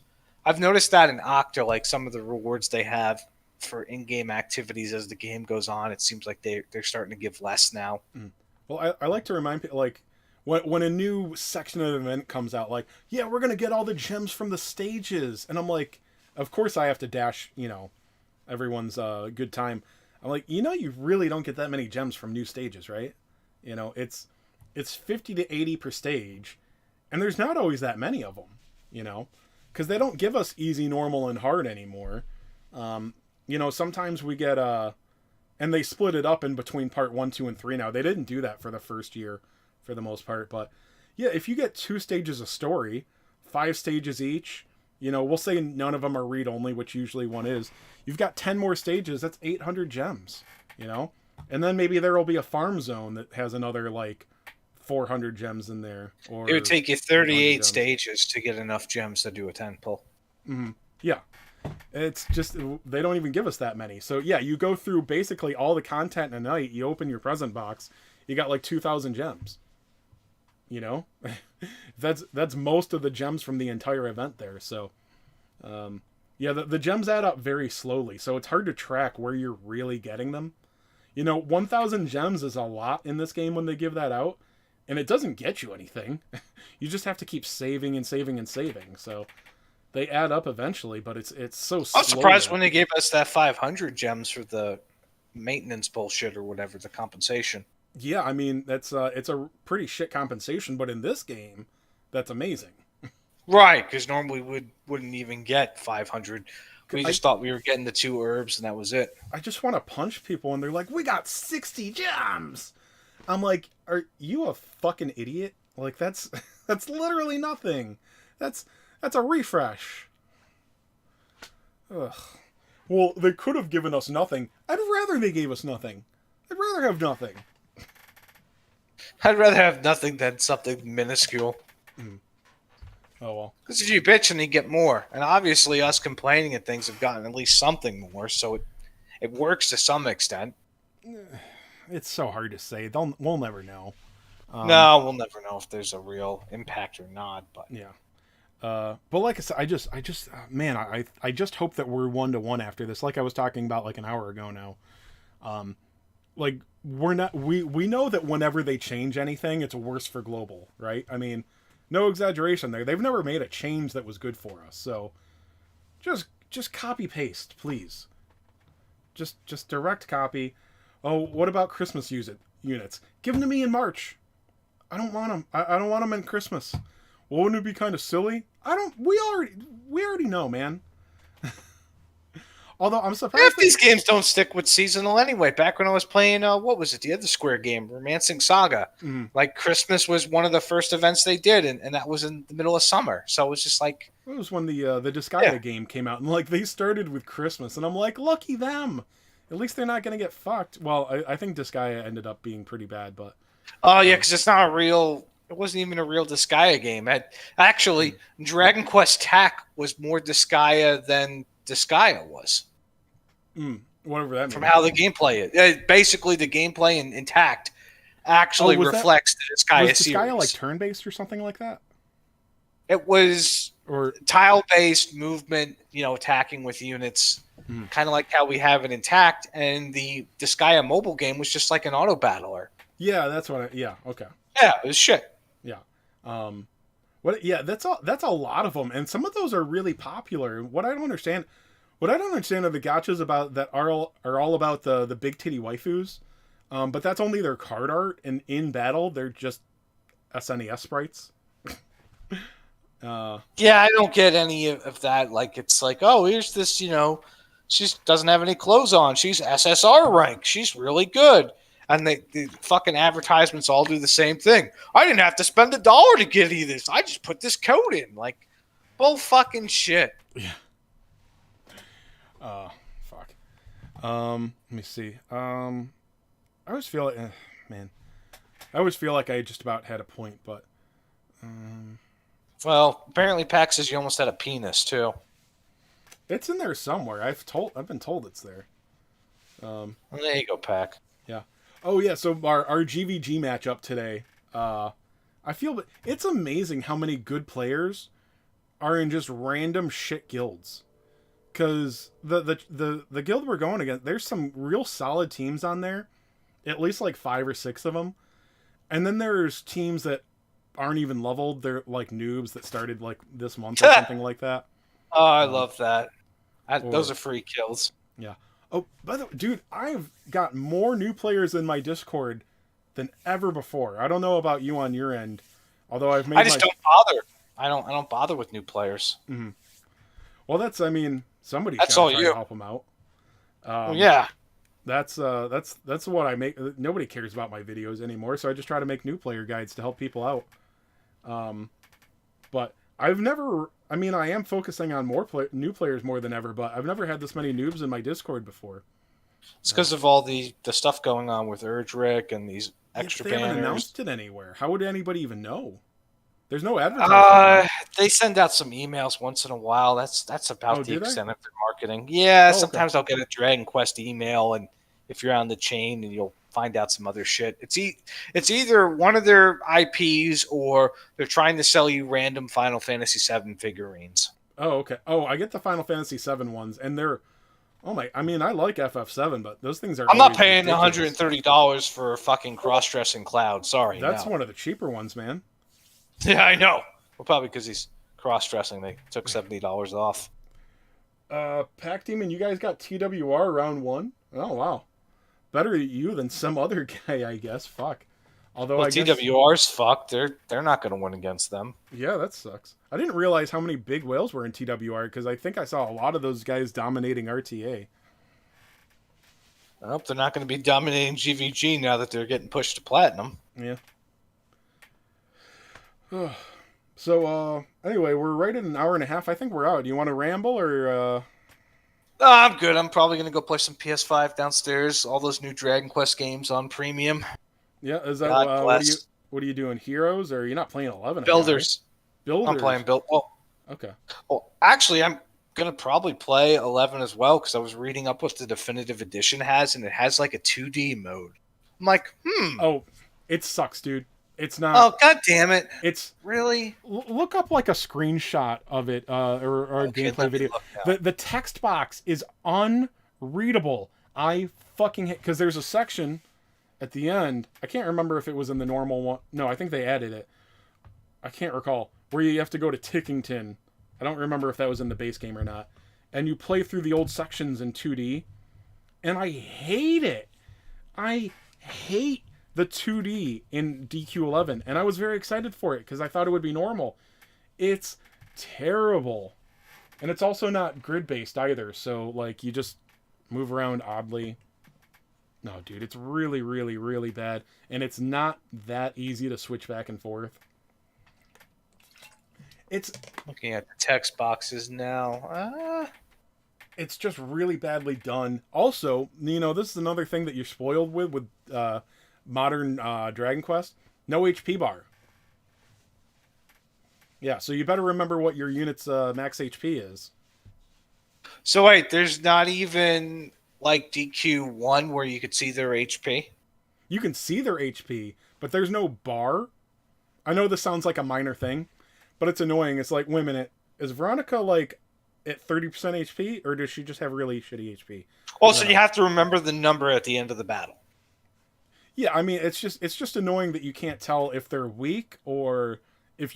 I've noticed that in Octa, like some of the rewards they have for in-game activities as the game goes on, it seems like they're starting to give less now. Well, I like to remind people, like, when a new section of the event comes out, like, yeah, we're going to get all the gems from the stages. And I'm like, of course I have to dash, everyone's good time. I'm like, you really don't get that many gems from new stages, right? It's 50 to 80 per stage, and there's not always that many of them, because they don't give us easy, normal, and hard anymore. Sometimes we get and they split it up in between part 1, 2, and 3 now. They didn't do that for the first year for the most part, but yeah, if you get 2 stages of story, 5 stages each, we'll say none of them are read only, which usually one is. You've got 10 more stages, that's 800 gems, and then maybe there will be a farm zone that has another like 400 gems in there. Or it would take you 38 stages to get enough gems to do a 10 pull. Mm-hmm. Yeah. It's just, they don't even give us that many. So yeah, you go through basically all the content in a night, you open your present box, you got like 2,000 gems. That's most of the gems from the entire event there. So yeah, the gems add up very slowly, so it's hard to track where you're really getting them. 1,000 gems is a lot in this game when they give that out, and it doesn't get you anything. You just have to keep saving and saving and saving. So they add up eventually, but it's so slow. I'm surprised when they gave us that 500 gems for the maintenance bullshit or whatever, the compensation. Yeah, I mean, it's a pretty shit compensation, but in this game, that's amazing. Right, because normally we wouldn't even get 500. We just thought we were getting the 2 herbs and that was it. I just want to punch people, and they're like, "We got 60 gems." I'm like, "Are you a fucking idiot? Like that's literally nothing. That's a refresh." Ugh. Well, they could have given us nothing. I'd rather they gave us nothing. I'd rather have nothing. I'd rather have nothing than something minuscule. Mm. Oh well. Because if you bitch and you get more, and obviously us complaining and things have gotten at least something more, so it works to some extent. It's so hard to say. We'll never know. No, we'll never know if there's a real impact or not. But Yeah. But like I said, man, I just hope that we're 1-1 after this. Like I was talking about like an hour ago now. Like we're not, we know that whenever they change anything, it's worse for global, right? I mean, no exaggeration there. They've never made a change that was good for us. So just copy paste, please. Just direct copy. Oh, what about Christmas units? Give them to me in March. I don't want them. I don't want them in Christmas. Well, wouldn't it be kind of silly? We already know, man. Although I'm surprised half these games don't stick with seasonal anyway. Back when I was playing, what was it? The other Square game, Romancing Saga. Like Christmas was one of the first events they did, and that was in the middle of summer. So it was just like it was when the Disgaea game came out, and like they started with Christmas, and I'm like, lucky them. At least they're not gonna get fucked. Well, I think Disgaea ended up being pretty bad, but oh yeah, because it's not a real. It wasn't even a real Disgaea game. Actually, Dragon Quest Tact was more Disgaea than Disgaea was. Whatever that means. From how the gameplay is. Basically, the gameplay in Tact actually reflects the Disgaea was series. Disgaea like turn-based or something like that? It was tile-based movement, attacking with units, kind of like how we have it in Tact, and the Disgaea mobile game was just like an auto-battler. Yeah, that's what yeah, okay. Yeah, it was shit. Yeah. That's a lot of them, and some of those are really popular. What I don't understand are the gachas about that are all about the big titty waifus. But that's only their card art, and in battle they're just SNES sprites. Yeah, I don't get any of that. Like it's like, oh, here's this, she doesn't have any clothes on. She's SSR rank. She's really good. And the fucking advertisements all do the same thing. I didn't have to spend $1 to get you this. I just put this code in. Like, bull fucking shit. Yeah. Fuck. Let me see. I always feel like, man. I always feel like I just about had a point, but. Well, apparently Pax says you almost had a penis too. It's in there somewhere. I've been told it's there. Well, there you go, Pac. Yeah. Oh yeah, so our GVG matchup today, I feel it's amazing how many good players are in just random shit guilds. Cause the guild we're going against, there's some real solid teams on there, at least like 5 or 6 of them, and then there's teams that aren't even leveled. They're like noobs that started like this month or something like that. Oh, I love that. Those are free kills. Yeah. Oh, by the way, dude, I've got more new players in my Discord than ever before. I don't know about you on your end, although I've made. I just don't bother. I don't bother with new players. Mm-hmm. Well, somebody's that's got all to try you to help them out. Yeah, that's what I make. Nobody cares about my videos anymore, so I just try to make new player guides to help people out. But I've never. I mean, I am focusing on new players more than ever, but I've never had this many noobs in my Discord before. It's because of all the stuff going on with Urge Rick and these extra banners. They haven't announced it anywhere. How would anybody even know? There's no advertising. They send out some emails once in a while. That's about the extent of their marketing. Yeah, sometimes I'll get a Dragon Quest email, and if you're on the chain, and you'll find out some other shit. It's either one of their IPs or they're trying to sell you random Final Fantasy VII figurines. Oh, okay. Oh, I get the Final Fantasy VII ones, and they're I mean, I like FF7, but those things are. I'm not paying $130 for a fucking cross-dressing Cloud. Sorry, that's one of the cheaper ones, man. Yeah, I know. Well, probably because he's cross-dressing. They took $70 off. Pack Demon, you guys got TWR round 1? Oh, wow. Better you than some other guy, I guess. Fuck. Although I guess TWR's fucked. They're not going to win against them. Yeah, that sucks. I didn't realize how many big whales were in TWR because I think I saw a lot of those guys dominating RTA. I hope they're not going to be dominating GVG now that they're getting pushed to platinum. Yeah. So, anyway, we're right at an hour and a half. I think we're out. Do you want to ramble or? No, I'm good. I'm probably going to go play some PS5 downstairs. All those new Dragon Quest games on premium. Yeah, is that What are you doing? Heroes, or you're not playing 11? Builders. Builders. I'm playing build. Well, Okay. well, actually, I'm gonna probably play 11 as well because I was reading up what the definitive edition has, and it has like a 2D mode. I'm like, Oh, it sucks, dude. It's not. Oh, god damn it! It's Really? look up like a screenshot of it, or a gameplay video. The text box is unreadable. I fucking hate, because there's a section at the end. I can't remember if it was in the normal one. No, I think they added it. I can't recall, where you have to go to Tickington. I don't remember if that was in the base game or not. And you play through the old sections in 2D, and I hate it. I hate the 2D in DQ11, and I was very excited for it because I thought it would be normal. It's terrible. And it's also not grid-based either, so like you just move around oddly. No, dude, it's really, really, really bad, and it's not that easy to switch back and forth. It's looking at the text boxes now. It's just really badly done. Also, you know, this is another thing that you're spoiled with modern Dragon Quest. No HP bar. Yeah, so you better remember what your unit's max HP is. So wait, there's not even like DQ1 where you could see their HP? You can see their HP, but there's no bar. I know this sounds like a minor thing, but it's annoying. It's like, wait a minute, is Veronica like at 30% HP, or does she just have really shitty HP? Well, so you have to remember the number at the end of the battle. Yeah, I mean, it's just annoying that you can't tell if they're weak or if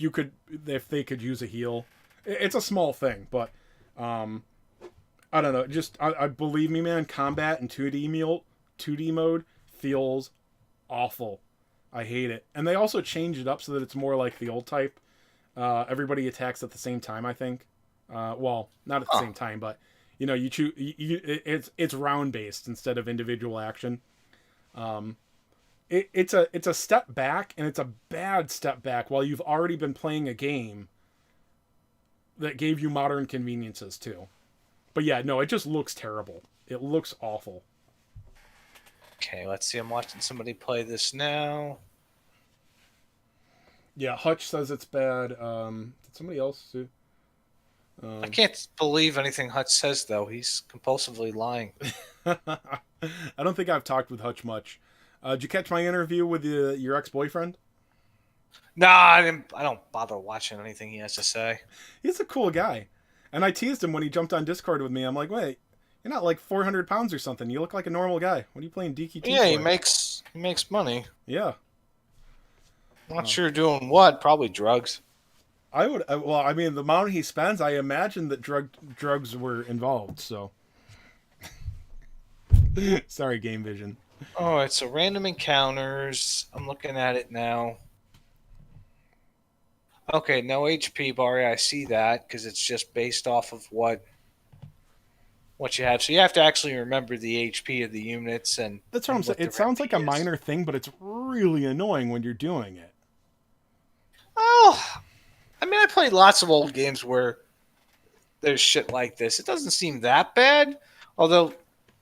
they could use a heal. It's a small thing, but I don't know. Just I believe me, man. Combat in 2D mode feels awful. I hate it, and they also changed it up so that it's more like the old type. Everybody attacks at the same time, I think. Well, not at the same time, but you know, you choose. It's round based instead of individual action. It's a step back, and it's a bad step back. While you've already been playing a game that gave you modern conveniences too. But yeah, no, it just looks terrible. It looks awful. Okay, let's see. I'm watching somebody play this now. Yeah, Hutch says it's bad. Did somebody else do? I can't believe anything Hutch says, though. He's compulsively lying. I don't think I've talked with Hutch much. Did you catch my interview with your ex-boyfriend? Nah, I don't bother watching anything he has to say. He's a cool guy. And I teased him when he jumped on Discord with me. I'm like, wait, you're not like 400 pounds or something. You look like a normal guy. What are you playing DQT for? Yeah, he makes money. Yeah. Not sure doing what. Probably drugs. I would. Well, I mean, the amount he spends, I imagine that drugs were involved. So, sorry, Game Vision. All right, so random encounters. I'm looking at it now. Okay, no HP bar. I see that because it's just based off of what you have. So you have to actually remember the HP of the units, and that's what I'm saying. It sounds like a minor thing, but it's really annoying when you're doing it. Oh, I mean, I played lots of old games where there's shit like this. It doesn't seem that bad, although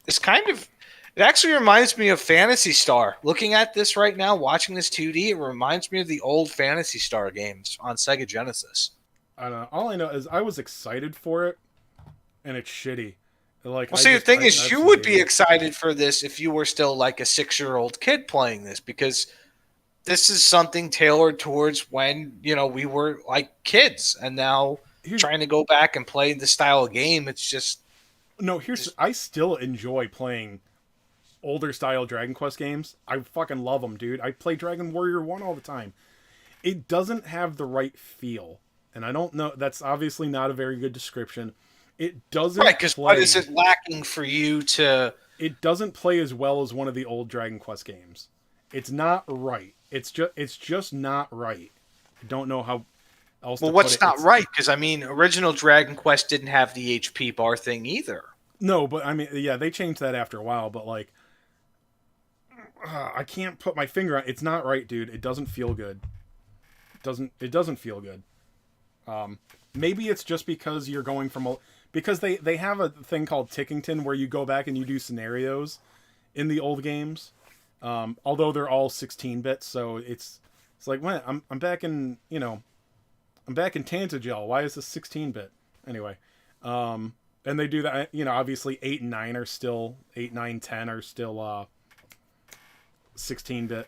it's kind of. It actually reminds me of Phantasy Star. Looking at this right now, watching this 2D, it reminds me of the old Phantasy Star games on Sega Genesis. I don't know. All I know is I was excited for it, and it's shitty. Like, well, the thing is, you would be excited for this if you were still like a 6-year-old kid playing this, because this is something tailored towards when, you know, we were like kids, and now trying to go back and play the style of game, it's just... No, I still enjoy playing older style Dragon Quest games. I fucking love them, dude. I play Dragon Warrior 1 all the time. It doesn't have the right feel, and I don't know, that's obviously not a very good description. It doesn't right, because what is it lacking for you to... It doesn't play as well as one of the old Dragon Quest games. It's not right. It's just not right. I don't know how else to put it. Well, what's not right? Because, I mean, original Dragon Quest didn't have the HP bar thing either. No, but I mean, yeah, they changed that after a while, but like, I can't put my finger on it. It's not right, dude. It doesn't feel good. It doesn't feel good. Maybe it's just because you're going from because they have a thing called Tickington where you go back and you do scenarios in the old games. Although they're all 16 bits, so It's like, man, I'm back in, I'm back in Tantagel. Why is this 16-bit? Anyway, and they do that. Obviously 8 and 9 are still 8, 9, 10 are still 16-bit.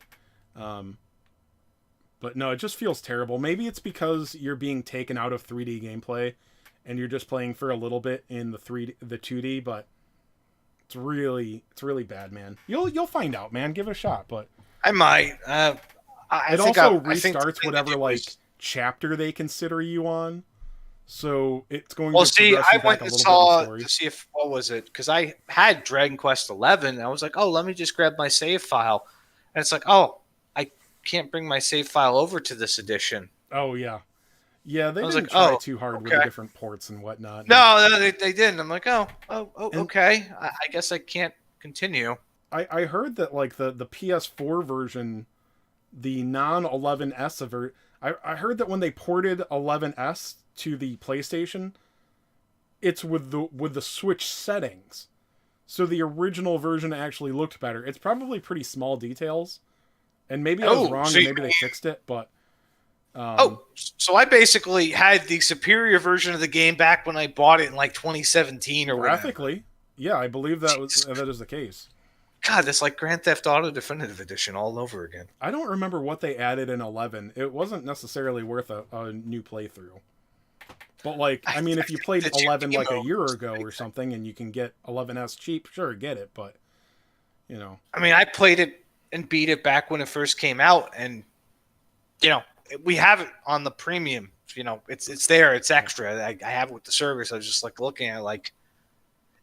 But no, it just feels terrible. Maybe it's because you're being taken out of 3D gameplay, and you're just playing for a little bit in the 2D. But it's really bad, man. You'll find out, man. Give it a shot. But I might. It also restarts whatever like chapter they consider you on. So it's going Well, to see, I went and saw to see if, what was it? Because I had Dragon Quest 11, and I was like, oh, let me just grab my save file. And it's like, oh, I can't bring my save file over to this edition. Oh, yeah. Yeah, they didn't try too hard with the different ports and whatnot. No, they didn't. I'm like, okay. I guess I can't continue. I heard that, like, the PS4 version, the non-11S I heard that when they ported 11S to the PlayStation, it's with the Switch settings. So the original version actually looked better. It's probably pretty small details. And maybe I was wrong and maybe they fixed it, but... so I basically had the superior version of the game back when I bought it in like 2017 or whatever. Graphically, yeah, I believe that is the case. God, that's like Grand Theft Auto Definitive Edition all over again. I don't remember what they added in 11. It wasn't necessarily worth a new playthrough. But, like, I mean, if you played 11 like a year ago or something and you can get 11S cheap, sure, get it. But, I mean, I played it and beat it back when it first came out. And, we have it on the premium. It's there. It's extra. I have it with the service. I was just, like, looking at it, like,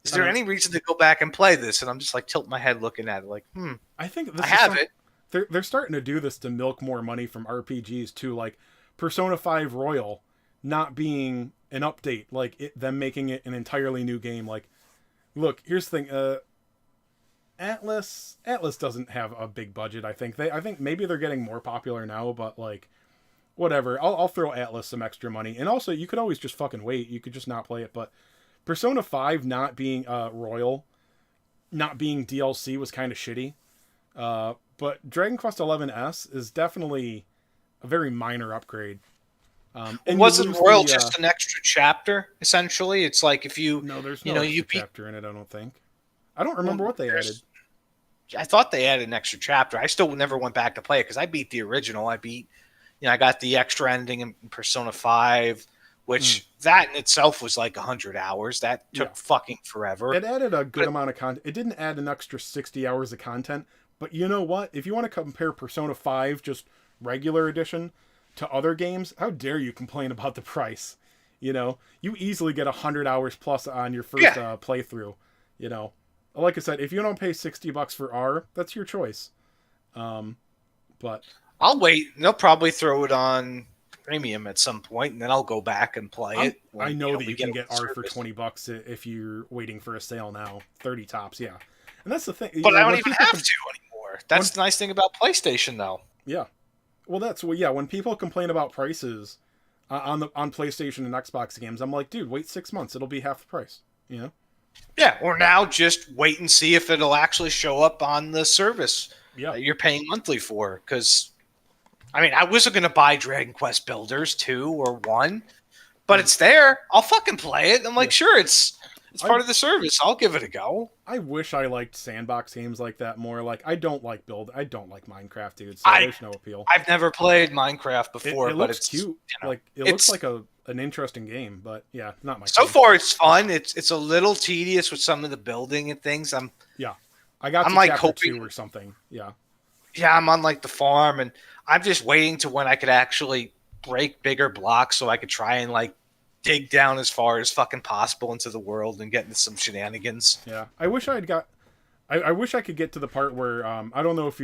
is there any reason to go back and play this? And I'm just, like, tilting my head looking at it, like, I think I have it. They're starting to do this to milk more money from RPGs, too. Like, Persona 5 Royal not being an update, like them making it an entirely new game. Like, look, here's the thing. Atlas doesn't have a big budget. I think maybe they're getting more popular now, but like, whatever. I'll throw Atlas some extra money, and also you could always just fucking wait. You could just not play it. But Persona 5 not being Royal, not being DLC was kind of shitty. But Dragon Quest 11S is definitely a very minor upgrade. And wasn't Royal just an extra chapter? Essentially, it's like if you there's no chapter in it. I don't think. I don't remember what they added. I thought they added an extra chapter. I still never went back to play it because I beat the original. I got the extra ending in Persona 5, which that in itself was like 100 hours. That took fucking forever. It added a good amount of content. It didn't add an extra 60 hours of content. But you know what? If you want to compare Persona 5, just regular edition, to other games, how dare you complain about the price? You easily get 100 hours plus on your first playthrough. Like I said, if you don't pay $60 for R, that's your choice. But I'll wait. They'll probably throw it on premium at some point, and then I'll go back and play it. I know that you can get R for $20 if you're waiting for a sale now. 30 tops, yeah. And that's the thing. But I don't even have to anymore. That's the nice thing about PlayStation, though. Yeah. Well, when people complain about prices on PlayStation and Xbox games, I'm like, dude, wait 6 months. It'll be half the price, Yeah, or now just wait and see if it'll actually show up on the service that you're paying monthly for. Because, I mean, I wasn't going to buy Dragon Quest Builders 2 or 1, but it's there. I'll fucking play it. I'm like, sure, it's part of the service. I'll give it a go. I wish I liked sandbox games like that more. Like, I don't like Minecraft, dude. So there's no appeal. I've never played Minecraft before, but it's cute. It looks like an interesting game, but yeah, not my. So far, it's fun. It's a little tedious with some of the building and things. I got to chapter 2 or something. Yeah, I'm on like the farm, and I'm just waiting to when I could actually break bigger blocks so I could try and like dig down as far as fucking possible into the world and get into some shenanigans. Yeah, I wish I could get to the part where I don't know if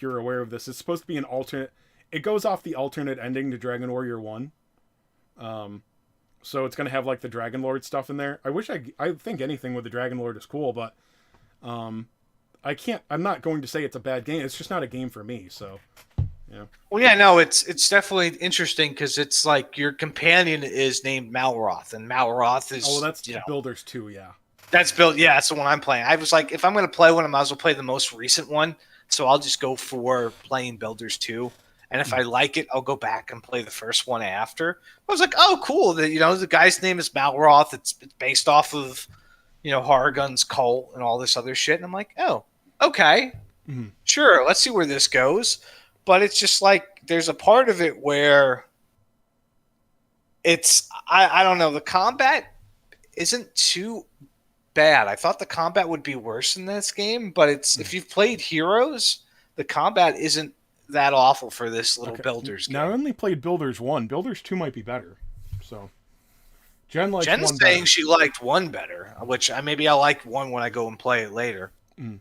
you're aware of this. It's supposed to be an alternate. It goes off the alternate ending to Dragon Warrior 1. So it's gonna have like the Dragon Lord stuff in there. I think anything with the Dragon Lord is cool, but I'm not going to say it's a bad game. It's just not a game for me. So. Yeah. Well, yeah, no, it's definitely interesting because it's like your companion is named Malroth, and Malroth is that's Builders 2, yeah. That's that's the one I'm playing. I was like, if I'm going to play one, I might as well play the most recent one. So I'll just go for playing Builders 2, And if I like it, I'll go back and play the first one after. I was like, oh, cool. The guy's name is Malroth. It's based off of, Hargun's cult and all this other shit. And I'm like, oh, okay. Mhm. Sure, let's see where this goes. But it's just like there's a part of it where I don't know, the combat isn't too bad. I thought the combat would be worse in this game, but if you've played Heroes, the combat isn't that awful for this little Builders game. Now, I only played Builders 1. Builders 2 might be better. So Jen's saying better. She liked 1 better, which maybe I like 1 when I go and play it later. Mm.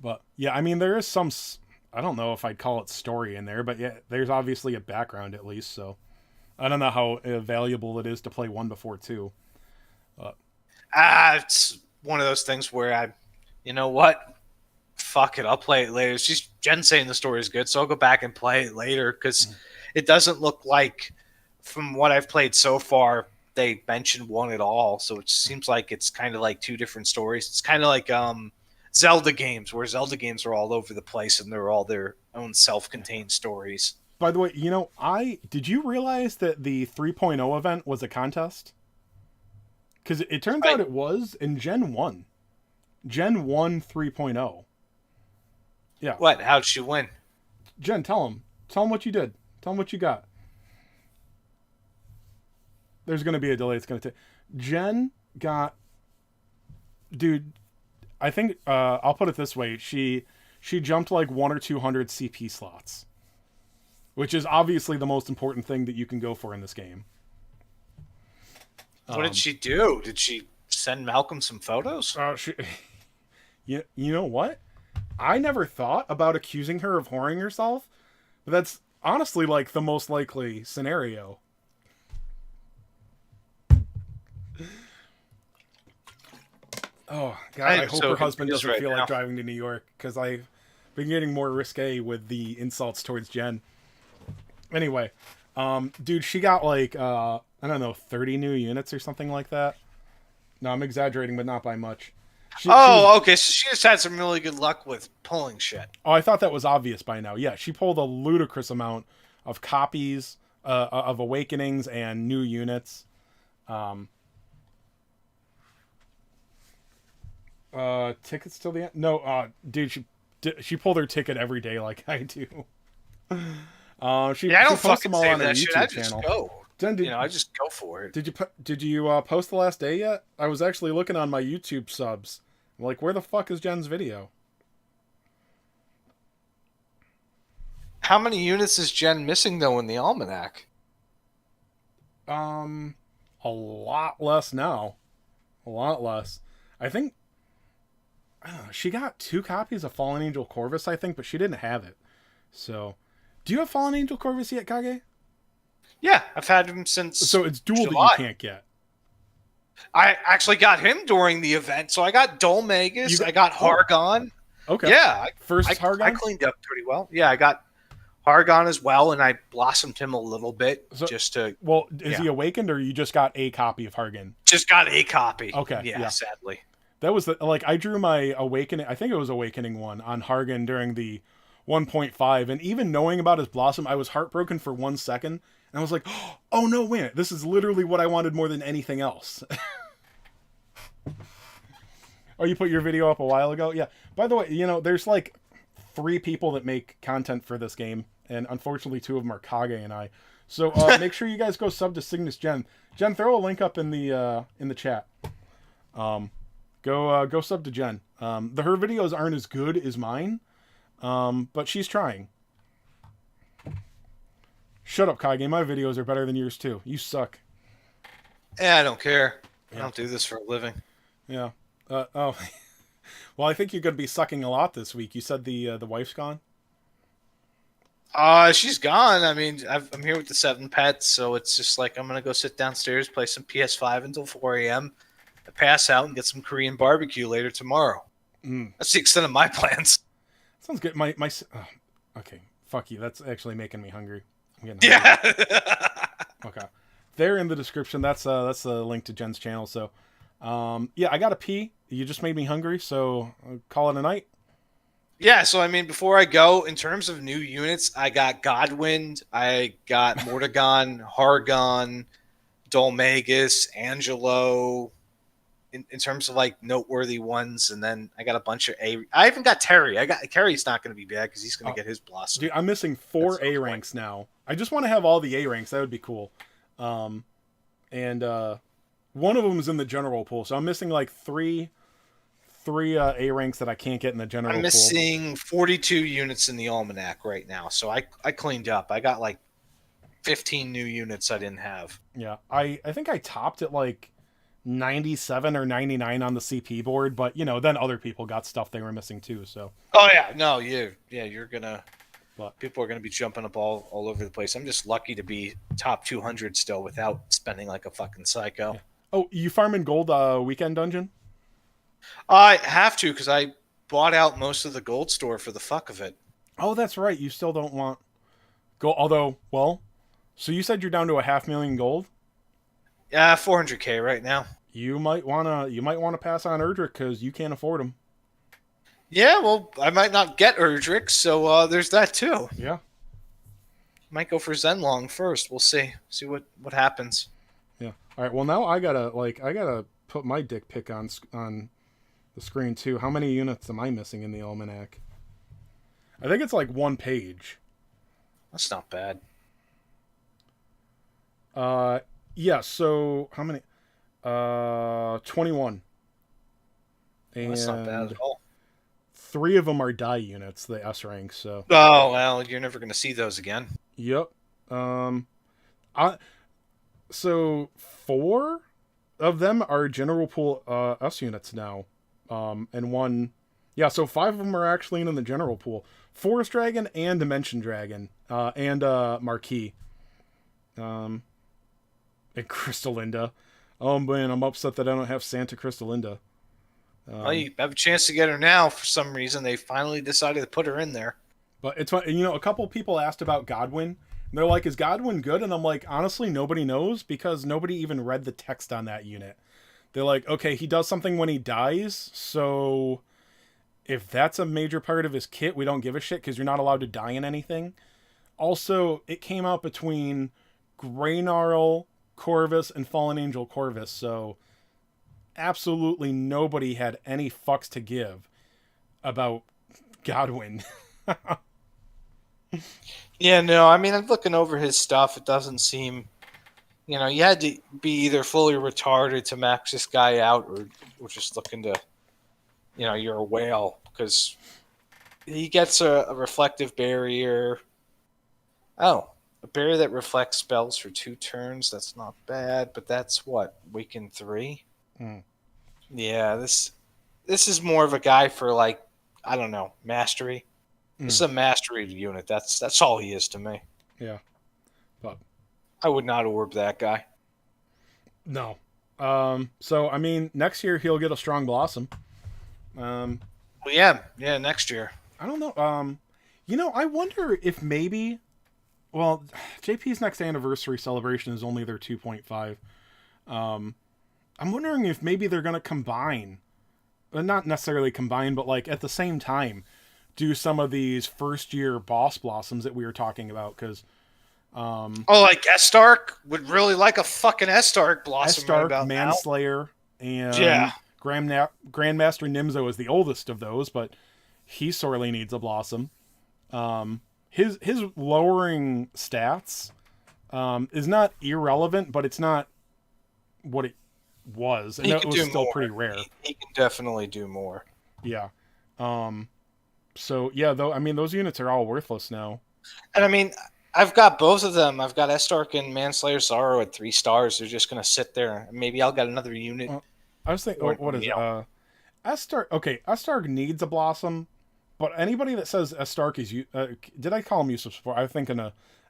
But yeah, I mean, there is some, I don't know if I'd call it story in there, but yeah, there's obviously a background at least, so I don't know how valuable it is to play 1 before 2. It's one of those things where you know what? Fuck it, I'll play it later. It's just Jen saying the story is good, so I'll go back and play it later because it doesn't look like, from what I've played so far, they mentioned 1 at all. So it seems like it's kind of like 2 different stories. It's kind of like Zelda games, where Zelda games are all over the place and they're all their own self-contained stories. By the way, did you realize that the 3.0 event was a contest? Because it turns out it was, and Jen won. Jen won 3.0. Yeah. What? How'd she win? Jen, tell him. Tell him what you did. Tell him what you got. There's going to be a delay. It's going to take. Jen got... Dude, I think... I'll put it this way. She jumped like 100 or 200 CP slots. Which is obviously the most important thing that you can go for in this game. What did she do? Did she send Malcolm some photos? You know what? I never thought about accusing her of whoring herself, but that's honestly like the most likely scenario. Oh, God, I hope her husband doesn't feel like driving to New York, because I've been getting more risque with the insults towards Jen. Anyway, dude, she got like, I don't know, 30 new units or something like that. No, I'm exaggerating, but not by much. Okay, so she just had some really good luck with pulling shit. Oh, I thought that was obvious by now. Yeah, she pulled a ludicrous amount of copies of Awakenings and new units. Tickets till the end? No, dude, she pulled her ticket every day like I do. She I don't posts them all on her that YouTube shit. I just channel. go. Jen, I just go for it. Did you post the last day yet? I was actually looking on my YouTube subs. I'm like, where the fuck is Jen's video? How many units is Jen missing though in the almanac? A lot less now. A lot less. I think she got 2 copies of Fallen Angel Corvus, I think, but she didn't have it. So, do you have Fallen Angel Corvus yet, Kage? Yeah, I've had him since. So it's dual July. that you can't get. I actually got him during the event. So I got Dolmagus, I got Hargon. Okay. Yeah. Hargon? I cleaned up pretty well. Yeah, I got Hargon as well, and I blossomed him a little bit just to... Well, is he awakened, or you just got a copy of Hargon? Just got a copy. Okay. Yeah. Sadly. That was I drew my Awakening, I think it was Awakening 1 on Hargon during the 1.5, and even knowing about his Blossom, I was heartbroken for 1 second. And I was like, oh no, wait, this is literally what I wanted more than anything else. Oh, you put your video up a while ago? Yeah. By the way, there's like 3 people that make content for this game, and unfortunately 2 of them are Kage and I. So make sure you guys go sub to Cygnus Jen. Jen, throw a link up in the chat. Go sub to Jen. Her videos aren't as good as mine, but she's trying. Shut up, Kage. My videos are better than yours, too. You suck. Yeah, I don't care. I don't do this for a living. Yeah. Well, I think you're going to be sucking a lot this week. You said the wife's gone? She's gone. I mean, I'm here with the 7 pets, so it's just like I'm going to go sit downstairs, play some PS5 until 4 a.m., pass out, and get some Korean barbecue later tomorrow. That's the extent of my plans. Sounds good. Okay. Fuck you. That's actually making me hungry. Yeah. Okay. There in the description, that's a link to Jen's channel. So, yeah, I gotta pee. You just made me hungry, so I'll call it a night. Yeah, so I mean, before I go, in terms of new units, I got Godwind, I got Mordegon, Hargon, Dolmagus, Angelo, in terms of like noteworthy ones, and then I got a bunch of A. I even got Terry. I got Terry's not going to be bad because he's going to get his blossom. Dude, I'm missing At 4 some A point. ranks now. I just want to have all the A ranks. That would be cool. And one of them is in the general pool, so I'm missing like three A ranks that I can't get in the general I'm pool. missing 42 units in the almanac right now, so I cleaned up. I got like 15 new units I didn't have. Yeah, I think I topped at like 97 or 99 on the CP board, but you know, then other people got stuff they were missing too. So. Oh yeah, no, you're gonna. But people are gonna be jumping up all over the place. I'm just lucky to be top 200 still without spending like a fucking psycho. yeah. Oh, you farming gold weekend dungeon? I have to because I bought out most of the gold store for the fuck of it. Oh, that's right. You still don't want gold. Although, well, so you said you're down to a 500,000 gold. Yeah, 400k right now. You might wanna pass on Erdrick because you can't afford them. Yeah, well, I might not get Erdrick, so there's that too. Yeah. Might go for Zenlong first. We'll see. See what happens. Yeah. All right. Well, now I gotta put my dick pic on the screen too. How many units am I missing in the almanac? I think it's like 1 page. That's not bad. Yeah. So how many? 21. And That's not bad at all. 3 of them are die units, the S rank. So. Oh well, you're never gonna see those again. Yep. So 4 of them are general pool S units now. And 1, yeah. So 5 of them are actually in the general pool. Forest Dragon and Dimension Dragon, and Marquis, and Crystalinda. Oh man, I'm upset that I don't have Santa Crystalinda. Well, you have a chance to get her now. For some reason, they finally decided to put her in there. But it's fun. You know, a couple people asked about Godwin. And they're like, "Is Godwin good?" And I'm like, honestly, nobody knows because nobody even read the text on that unit. They're like, okay, he does something when he dies, so if that's a major part of his kit, we don't give a shit because you're not allowed to die in anything. Also, it came out between Greynarl Corvus and Fallen Angel Corvus, so absolutely nobody had any fucks to give about Godwin. Yeah, no, I mean, I'm looking over his stuff. It doesn't seem, you had to be either fully retarded to max this guy out or just looking to, you're a whale because he gets a reflective barrier. Oh, a barrier that reflects spells for 2 turns. That's not bad, but that's what? Weaken 3? Yeah, this is more of a guy for like, I don't know, mastery. This is a mastery unit. That's all he is to me. Yeah. But I would not orb that guy. No. So I mean, next year he'll get a strong blossom. Well, yeah, next year. I don't know. I wonder if maybe. Well, JP's next anniversary celebration is only their 2.5. I'm wondering if maybe they're gonna combine, not necessarily combine, but like at the same time, do some of these first year boss blossoms that we were talking about because. Like Estark would really like a fucking Estark blossom Estark, right about Manslayer, and Yeah. Grandmaster Nimzo is the oldest of those, but he sorely needs a blossom. His lowering stats is not irrelevant, but it's not what it was, and it was still pretty rare. He can definitely do more. Yeah. So yeah, though I mean those units are all worthless now. And I mean, I've got both of them. I've got Estark and Manslayer Sorrow at 3 stars. They're just gonna sit there. Maybe I'll get another unit. I was thinking, what is it? Estark? Okay, Estark needs a blossom, but anybody that says Estark is did I call him useless before? I think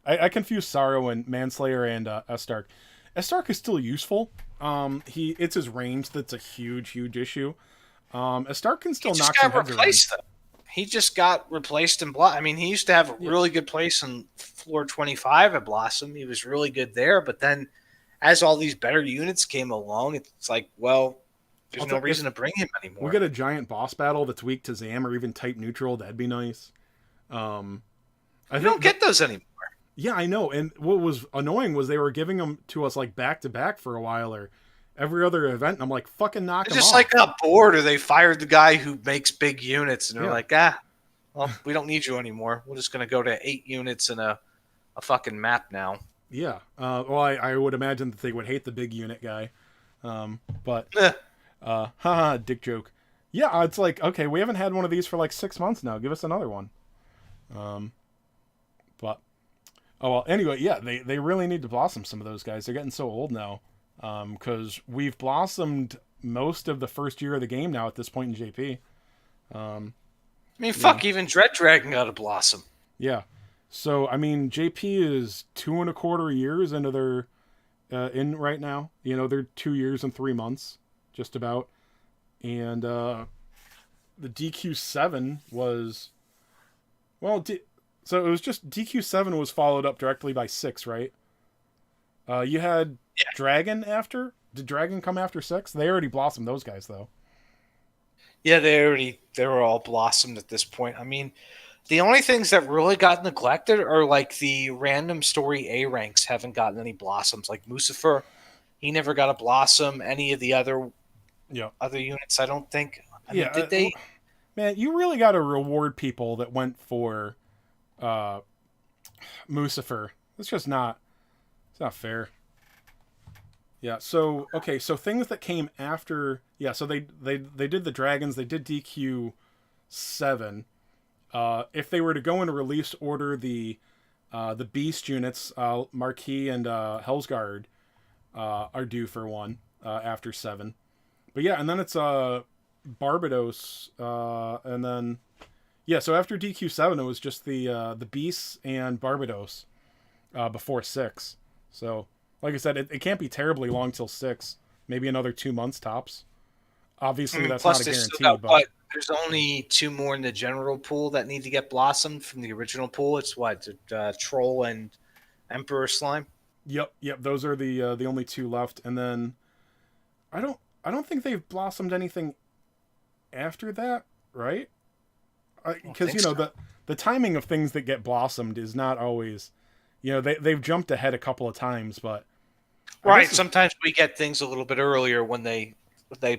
I confuse Sorrow and Manslayer and Estark. Estark is still useful. It's his range that's a huge issue. Estark can still knock some heads around. He just got replaced in Blossom. I mean, he used to have a really good place in floor 25 at Blossom. He was really good there, but then as all these better units came along, it's like, well, There's no reason to bring him anymore. We get a giant boss battle that's weak to Zam or even type neutral. That'd be nice. I don't get those anymore. Yeah, I know. And what was annoying was they were giving them to us like back to back for a while or every other event. And I'm like, fucking knock them off. Just like got bored or they fired the guy who makes big units and they're like, well, we don't need you anymore. We're just going to go to 8 units in a fucking map now. Yeah. Well, I would imagine that they would hate the big unit guy. But, haha, dick joke. Yeah, it's like, okay, we haven't had one of these for like 6 months now. Give us another one. But, oh, well, anyway, yeah, they really need to blossom some of those guys. They're getting so old now. Because we've blossomed most of the first year of the game now at this point in JP. Even Dread Dragon got a blossom. Yeah. So, I mean, JP is 2.25 years into their in right now. You know, they're 2 years and 3 months, just about. And the DQ7 was, well, so it was just DQ7 was followed up directly by 6, right? You had Dragon after. Did Dragon come after 6? They already blossomed those guys, though. Yeah, they were all blossomed at this point. I mean, the only things that really got neglected are like the random story A ranks haven't gotten any blossoms. Like Mucifer, he never got a blossom. Any of the other units, I don't think. I mean, did they? Man, you really got to reward people that went for Mucifer. It's just not. It's not fair. Yeah. So okay. So things that came after. Yeah. So they did the dragons. They did DQ7. If they were to go in release order, the beast units, Marquis and Hellsguard, are due for one after 7. But yeah, and then it's Barbados, and then so after DQ7 it was just the beasts and Barbados before 6. So like I said, it can't be terribly long till 6. Maybe another 2 months tops. Obviously, that's not a guarantee. But there's only 2 more in the general pool that need to get blossomed from the original pool. It's Troll and Emperor Slime. Yep. Those are the only 2 left, and then I don't think they've blossomed anything after that, right? Because the timing of things that get blossomed is not always, they've jumped ahead a couple of times, but right. Sometimes we get things a little bit earlier when they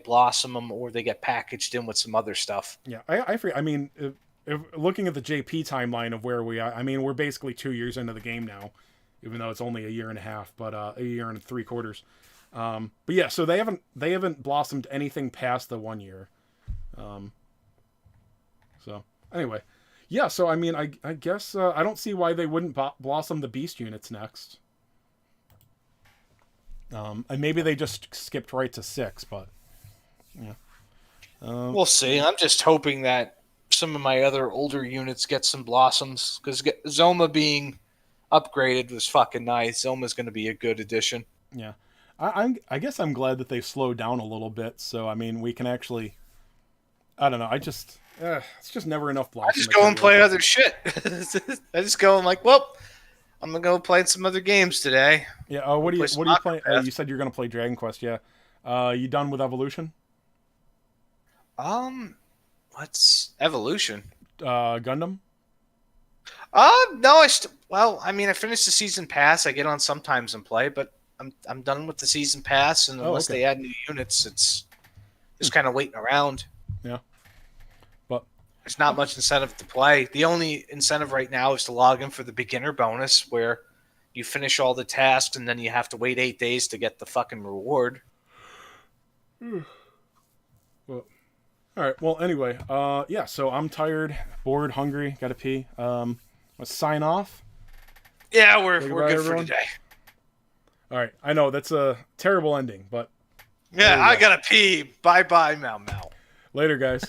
blossom them or they get packaged in with some other stuff. Yeah, I forget. I mean, if looking at the JP timeline of where we are, I mean, we're basically 2 years into the game now, even though it's only a year and a half, but a year and 3/4. But yeah, so they haven't blossomed anything past the 1 year. So anyway, yeah. So I mean, I guess I don't see why they wouldn't blossom the beast units next. And maybe they just skipped right to 6, but yeah. We'll see. I'm just hoping that some of my other older units get some blossoms, because Zoma being upgraded was fucking nice. Zoma's going to be a good addition. Yeah. I guess I'm glad that they've slowed down a little bit, so I mean we can actually. I don't know. It's just never enough blossom. I just go and play other shit. I just go and like, well, I'm gonna go play some other games today. Yeah. What do you play? You said you're gonna play Dragon Quest. Yeah. You done with Evolution? What's Evolution? Gundam. No. I finished the season pass. I get on sometimes and play, but I'm done with the season pass, and unless they add new units, it's just kind of waiting around. Yeah. But there's not much incentive to play. The only incentive right now is to log in for the beginner bonus, where you finish all the tasks and then you have to wait 8 days to get the fucking reward. Well, all right. Well, anyway, yeah. So I'm tired, bored, hungry, gotta pee. Let's sign off. Yeah, we're good for today. All right. I know that's a terrible ending, but yeah, I gotta pee. Bye, Mau Mau. Later, guys.